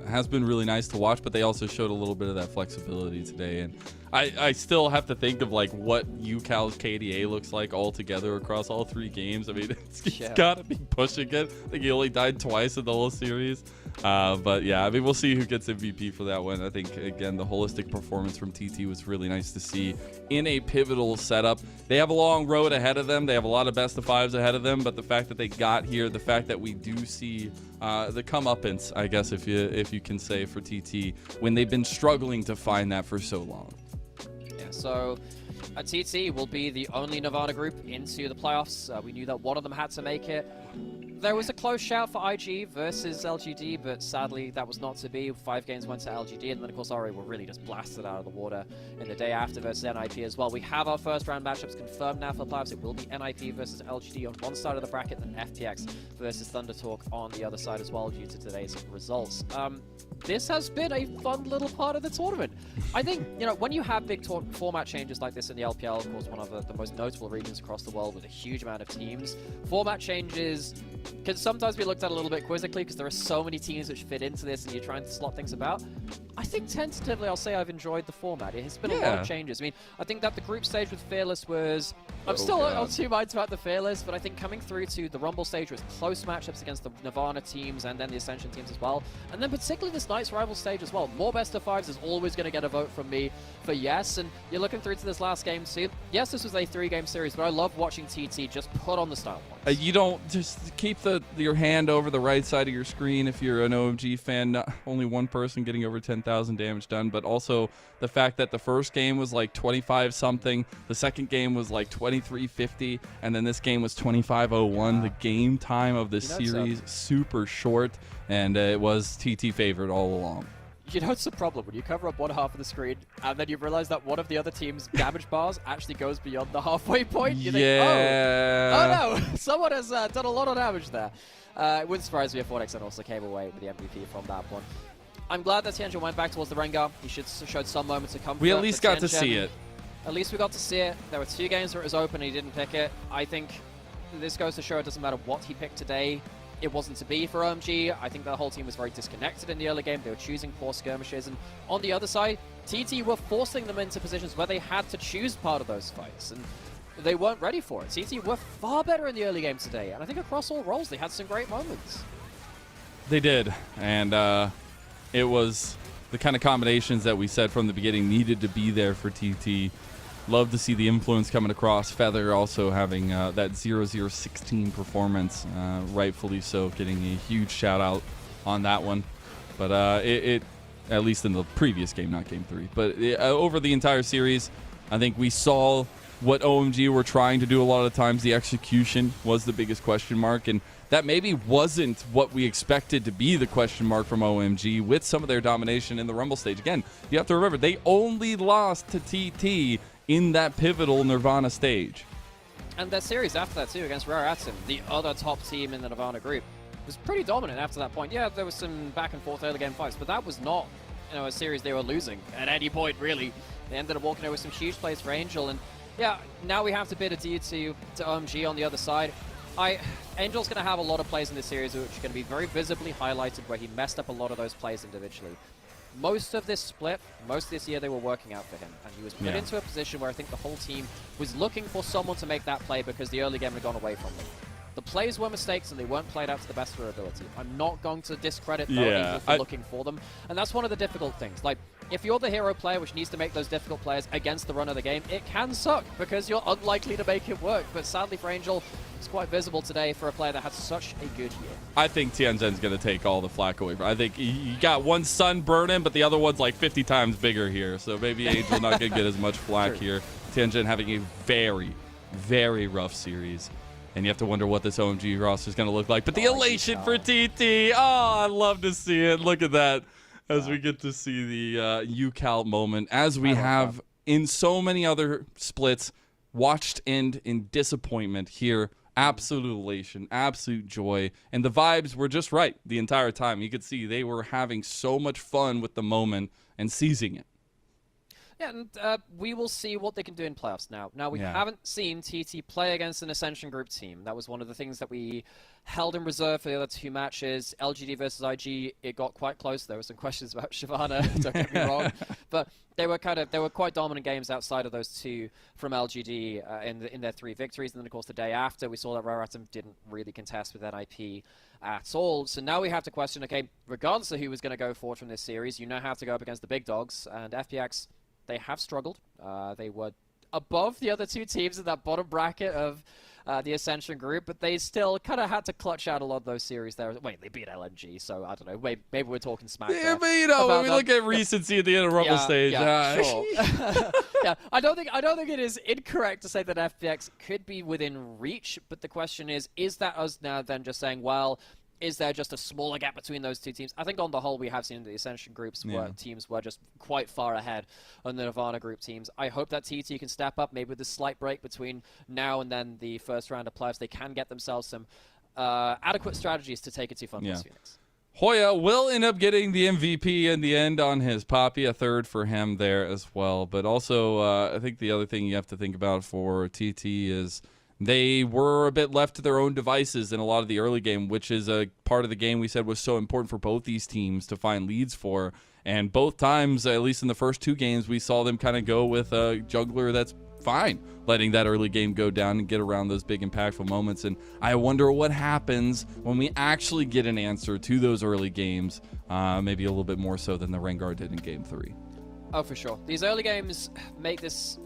has been really nice to watch, but they also showed a little bit of that flexibility today. And I still have to think of like what UCal's KDA looks like all together across all 3 games. I mean, he's got to be pushing it. I think he only died twice in the whole series. But yeah, I mean, we'll see who gets MVP for that one. I think, again, the holistic performance from TT was really nice to see in a pivotal setup. They have a long road ahead of them. They have a lot of best of 5s ahead of them, but the fact that they got here, the fact that we do see the comeuppance, I guess, if you can say, for TT, when they've been struggling to find that for so long. Yeah, so TT will be the only Nirvana group into the playoffs. We knew that one of them had to make it. There was a close shout for IG versus LGD, but sadly that was not to be. 5 games went to LGD, and then of course RA were really just blasted out of the water in the day after versus NIP as well. We have our first round matchups confirmed now for the playoffs. It will be NIP versus LGD on one side of the bracket, and FPX versus Thunder Talk on the other side as well due to today's results. This has been a fun little part of the tournament. I think, you know, when you have big format changes like this in the LPL, of course one of the most notable regions across the world with a huge amount of teams, format changes can sometimes be looked at a little bit quizzically because there are so many teams which fit into this and you're trying to slot things about. I think tentatively I'll say I've enjoyed the format. It has been a lot of changes. I mean, I think that the group stage with Fearless was... I'm still on 2 minds about the Fearless, but I think coming through to the Rumble stage with close matchups against the Nirvana teams and then the Ascension teams as well, and then particularly this Knights Rival stage as well. More best of 5s is always going to get a vote from me for yes, and you're looking through to this last game too. Yes, this was a 3-game series, but I love watching TT just put on the style points. You don't just keep your hand over the right side of your screen if you're an OMG fan. Not only one person getting over 10,000 damage done, but also the fact that the first game was like 25 something, the second game was like 2350, and then this game was 2501. The game time of this series super short, and it was TT favored all along. You know, it's a problem when you cover up one half of the screen and then you realize that one of the other team's damage bars actually goes beyond the halfway point. You think, oh no, someone has done a lot of damage there. It wouldn't surprise me if 1xN also came away with the MVP from that one. I'm glad that Tianjin went back towards the Rengar. He showed some moments of comfort. We at least got to see it. At least we got to see it. There were 2 games where it was open and he didn't pick it. I think this goes to show it doesn't matter what he picked today. It wasn't to be for OMG. I think the whole team was very disconnected in the early game. They were choosing poor skirmishes. And on the other side, TT were forcing them into positions where they had to choose part of those fights. And they weren't ready for it. TT were far better in the early game today. And I think across all roles, they had some great moments. They did. And it was the kind of combinations that we said from the beginning needed to be there for TT. Love to see the influence coming across. Feather also having that 0-0-16 performance, rightfully so, getting a huge shout out on that one. But it at least in the previous game, not game 3. But over the entire series, I think we saw what OMG were trying to do a lot of times. The execution was the biggest question mark, and that maybe wasn't what we expected to be the question mark from OMG with some of their domination in the Rumble stage. Again, you have to remember, they only lost to TT in that pivotal Nirvana stage. And their series after that too, against Rare Atom, the other top team in the Nirvana group, was pretty dominant after that point. Yeah, there was some back and forth early game fights, but that was not, a series they were losing at any point, really. They ended up walking away with some huge plays for Angel, and yeah, now we have to bid adieu to OMG on the other side. Angel's going to have a lot of plays in this series which are going to be very visibly highlighted, where he messed up a lot of those plays individually. Most of this split, most of this year, they were working out for him, and he was put into a position where I think the whole team was looking for someone to make that play because the early game had gone away from them. The plays were mistakes and they weren't played out to the best of their ability. I'm not going to discredit Angel for looking for them, and that's one of the difficult things. Like, if you're the hero player which needs to make those difficult plays against the run of the game, it can suck because you're unlikely to make it work. But sadly for Angel, it's quite visible today for a player that had such a good year. I think Tianzhen's going to take all the flack away from. I think you got one sun burning, but the other one's like 50 times bigger here. So maybe Angel not going to get as much flack here. Tianzhen having a very, very rough series. And you have to wonder what this OMG roster is going to look like. But the elation for TT. Oh, I love to see it. Look at that. As we get to see the UCal moment, as we have in so many other splits, watched end in disappointment here. Absolute elation, absolute joy, and the vibes were just right the entire time. You could see they were having so much fun with the moment and seizing it. Yeah, and we will see what they can do in playoffs now. Now, we haven't seen TT play against an Ascension Group team. That was one of the things that we held in reserve for the other two matches. LGD versus IG, it got quite close. There were some questions about Shyvana, don't get me wrong. But they were quite dominant games outside of those two from LGD in their 3 victories. And then, of course, the day after, we saw that Rare Atom didn't really contest with NIP at all. So now we have to question, okay, regardless of who was going to go forward from this series, you now have to go up against the big dogs. And FPX, they have struggled. They were above the other two teams in that bottom bracket of the Ascension Group, but they still kind of had to clutch out a lot of those series there. Wait, they beat LNG, so I don't know. Maybe we're talking smack. Yeah, but when we look at recency at the end of Rumble stage, sure. Yeah, I don't think it is incorrect to say that FPX could be within reach, but the question is that us now then just saying, well, is there just a smaller gap between those two teams? I think on the whole, we have seen the Ascension groups where teams were just quite far ahead on the Nirvana group teams. I hope that TT can step up, maybe with a slight break between now and then the first round of playoffs. They can get themselves some adequate strategies to take it to Fun+ Phoenix. Hoya will end up getting the MVP in the end on his Poppy, a third for him there as well. But also, I think the other thing you have to think about for TT is they were a bit left to their own devices in a lot of the early game, which is a part of the game we said was so important for both these teams to find leads for. And both times, at least in the first 2 games, we saw them kind of go with a jungler that's fine letting that early game go down and get around those big impactful moments. And I wonder what happens when we actually get an answer to those early games, maybe a little bit more so than the Rengar did in Game 3. Oh, for sure. These early games make this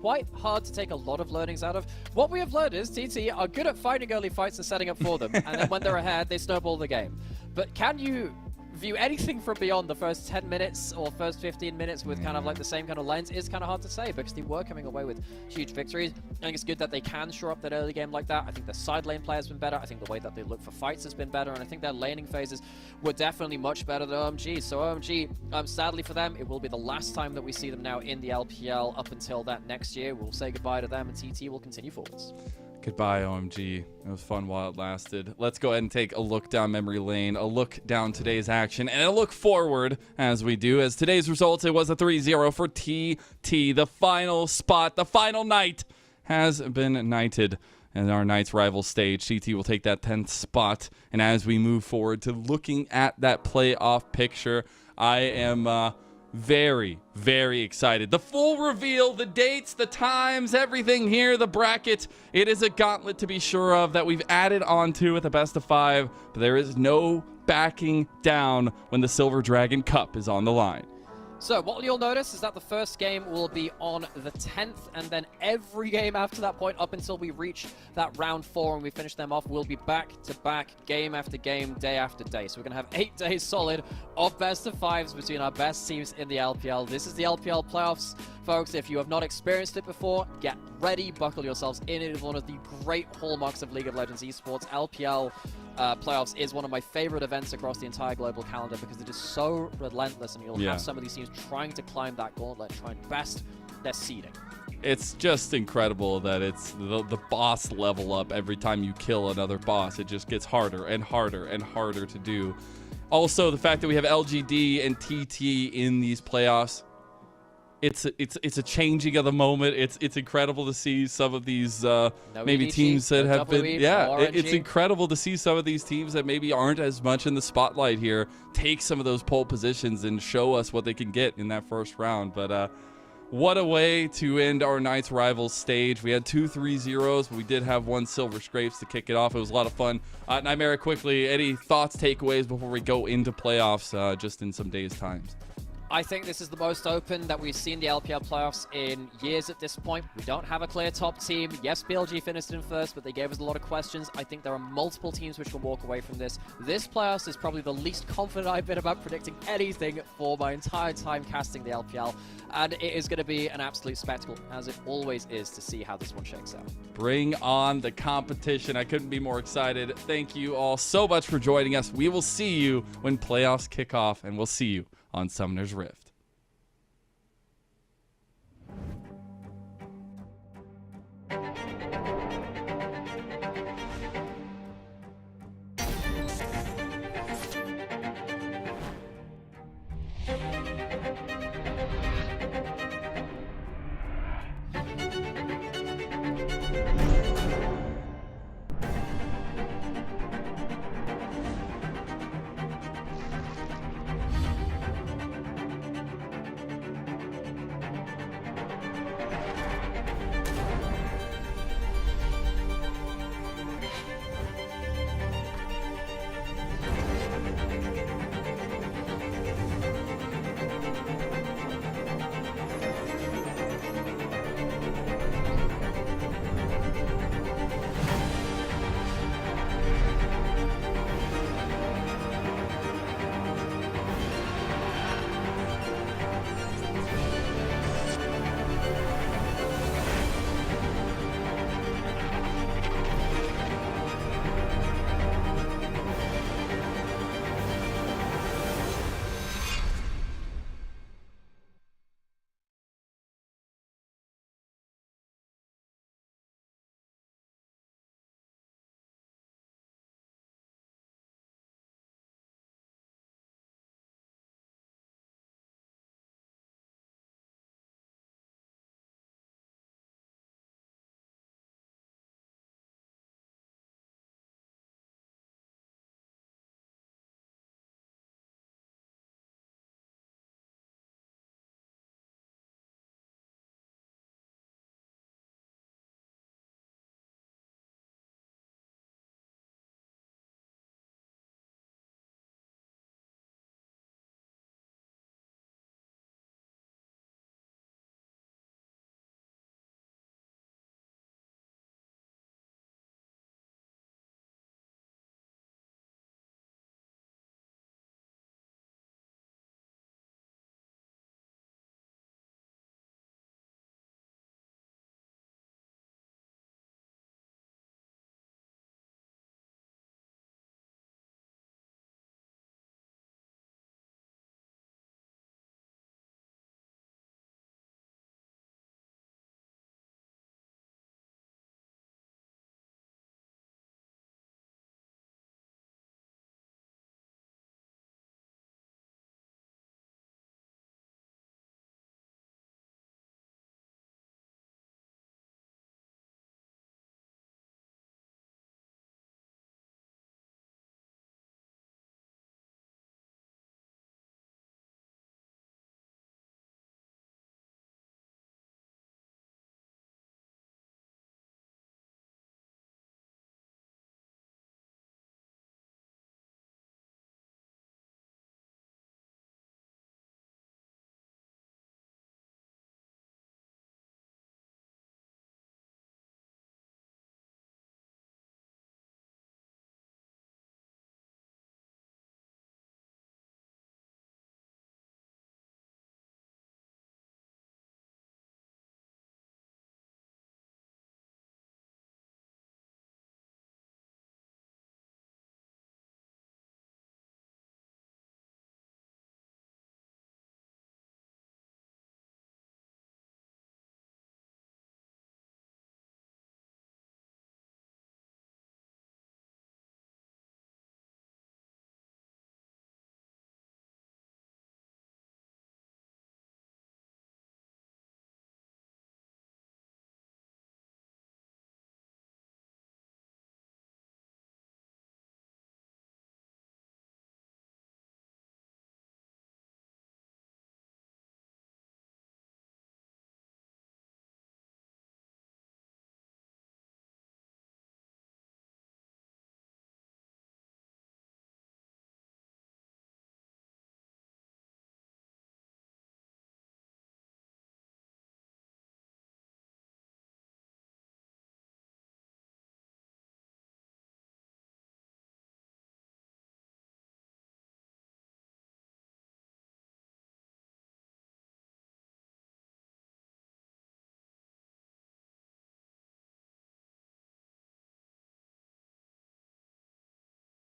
quite hard to take a lot of learnings out of. What we have learned is TT are good at finding early fights and setting up for them, and then when they're ahead, they snowball the game. But can you view anything from beyond the first 10 minutes or first 15 minutes with kind of like the same kind of lens is kind of hard to say, because they were coming away with huge victories. I think it's good that they can shore up that early game like that. I think the side lane play has been better. I think the way that they look for fights has been better, and I think their laning phases were definitely much better than OMG. So OMG, sadly for them, it will be the last time that we see them now in the LPL. Up until that next year, we'll say goodbye to them, and TT will continue forwards. Goodbye, OMG. It was fun while it lasted. Let's go ahead and take a look down memory lane, a look down today's action, and a look forward as we do. As today's results, it was a 3-0 for TT. The final spot, the final night has been knighted in our Knights rival stage. TT will take that 10th spot, and as we move forward to looking at that playoff picture, I am very, very excited. The full reveal, the dates, the times, everything here, the bracket. It is a gauntlet to be sure of that we've added on to with the best of 5, but there is no backing down when the Silver Dragon Cup is on the line. So what you'll notice is that the first game will be on the 10th, and then every game after that point up until we reach that round 4 and we finish them off will be back-to-back, game after game, day after day. So we're going to have 8 days solid of best of 5s between our best teams in the LPL. This is the LPL playoffs Folks, if you have not experienced it before, get ready, buckle yourselves in. It is one of the great hallmarks of League of Legends esports. LPL playoffs is one of my favorite events across the entire global calendar because it is so relentless, and you'll have some of these teams trying to climb that gauntlet, trying best their seeding. It's just incredible that it's the boss level up every time you kill another boss. It just gets harder and harder and harder to do. Also, the fact that we have LGD and TT in these playoffs, it's a changing of the moment. It's incredible to see some of these maybe teams that have been it's incredible to see some of these teams that maybe aren't as much in the spotlight here take some of those pole positions and show us what they can get in that first round. But what a way to end our Knights Rivals stage. We had 2 3-0s, but we did have 1 Silver Scrapes to kick it off. It was a lot of fun. Nightmare, quickly, any thoughts, takeaways before we go into playoffs just in some days' times? I think this is the most open that we've seen the LPL playoffs in years at this point. We don't have a clear top team. Yes, BLG finished in first, but they gave us a lot of questions. I think there are multiple teams which can walk away from this. This playoffs is probably the least confident I've been about predicting anything for my entire time casting the LPL. And it is going to be an absolute spectacle, as it always is, to see how this one shakes out. Bring on the competition. I couldn't be more excited. Thank you all so much for joining us. We will see you when playoffs kick off, and we'll see you on Summoner's Rift.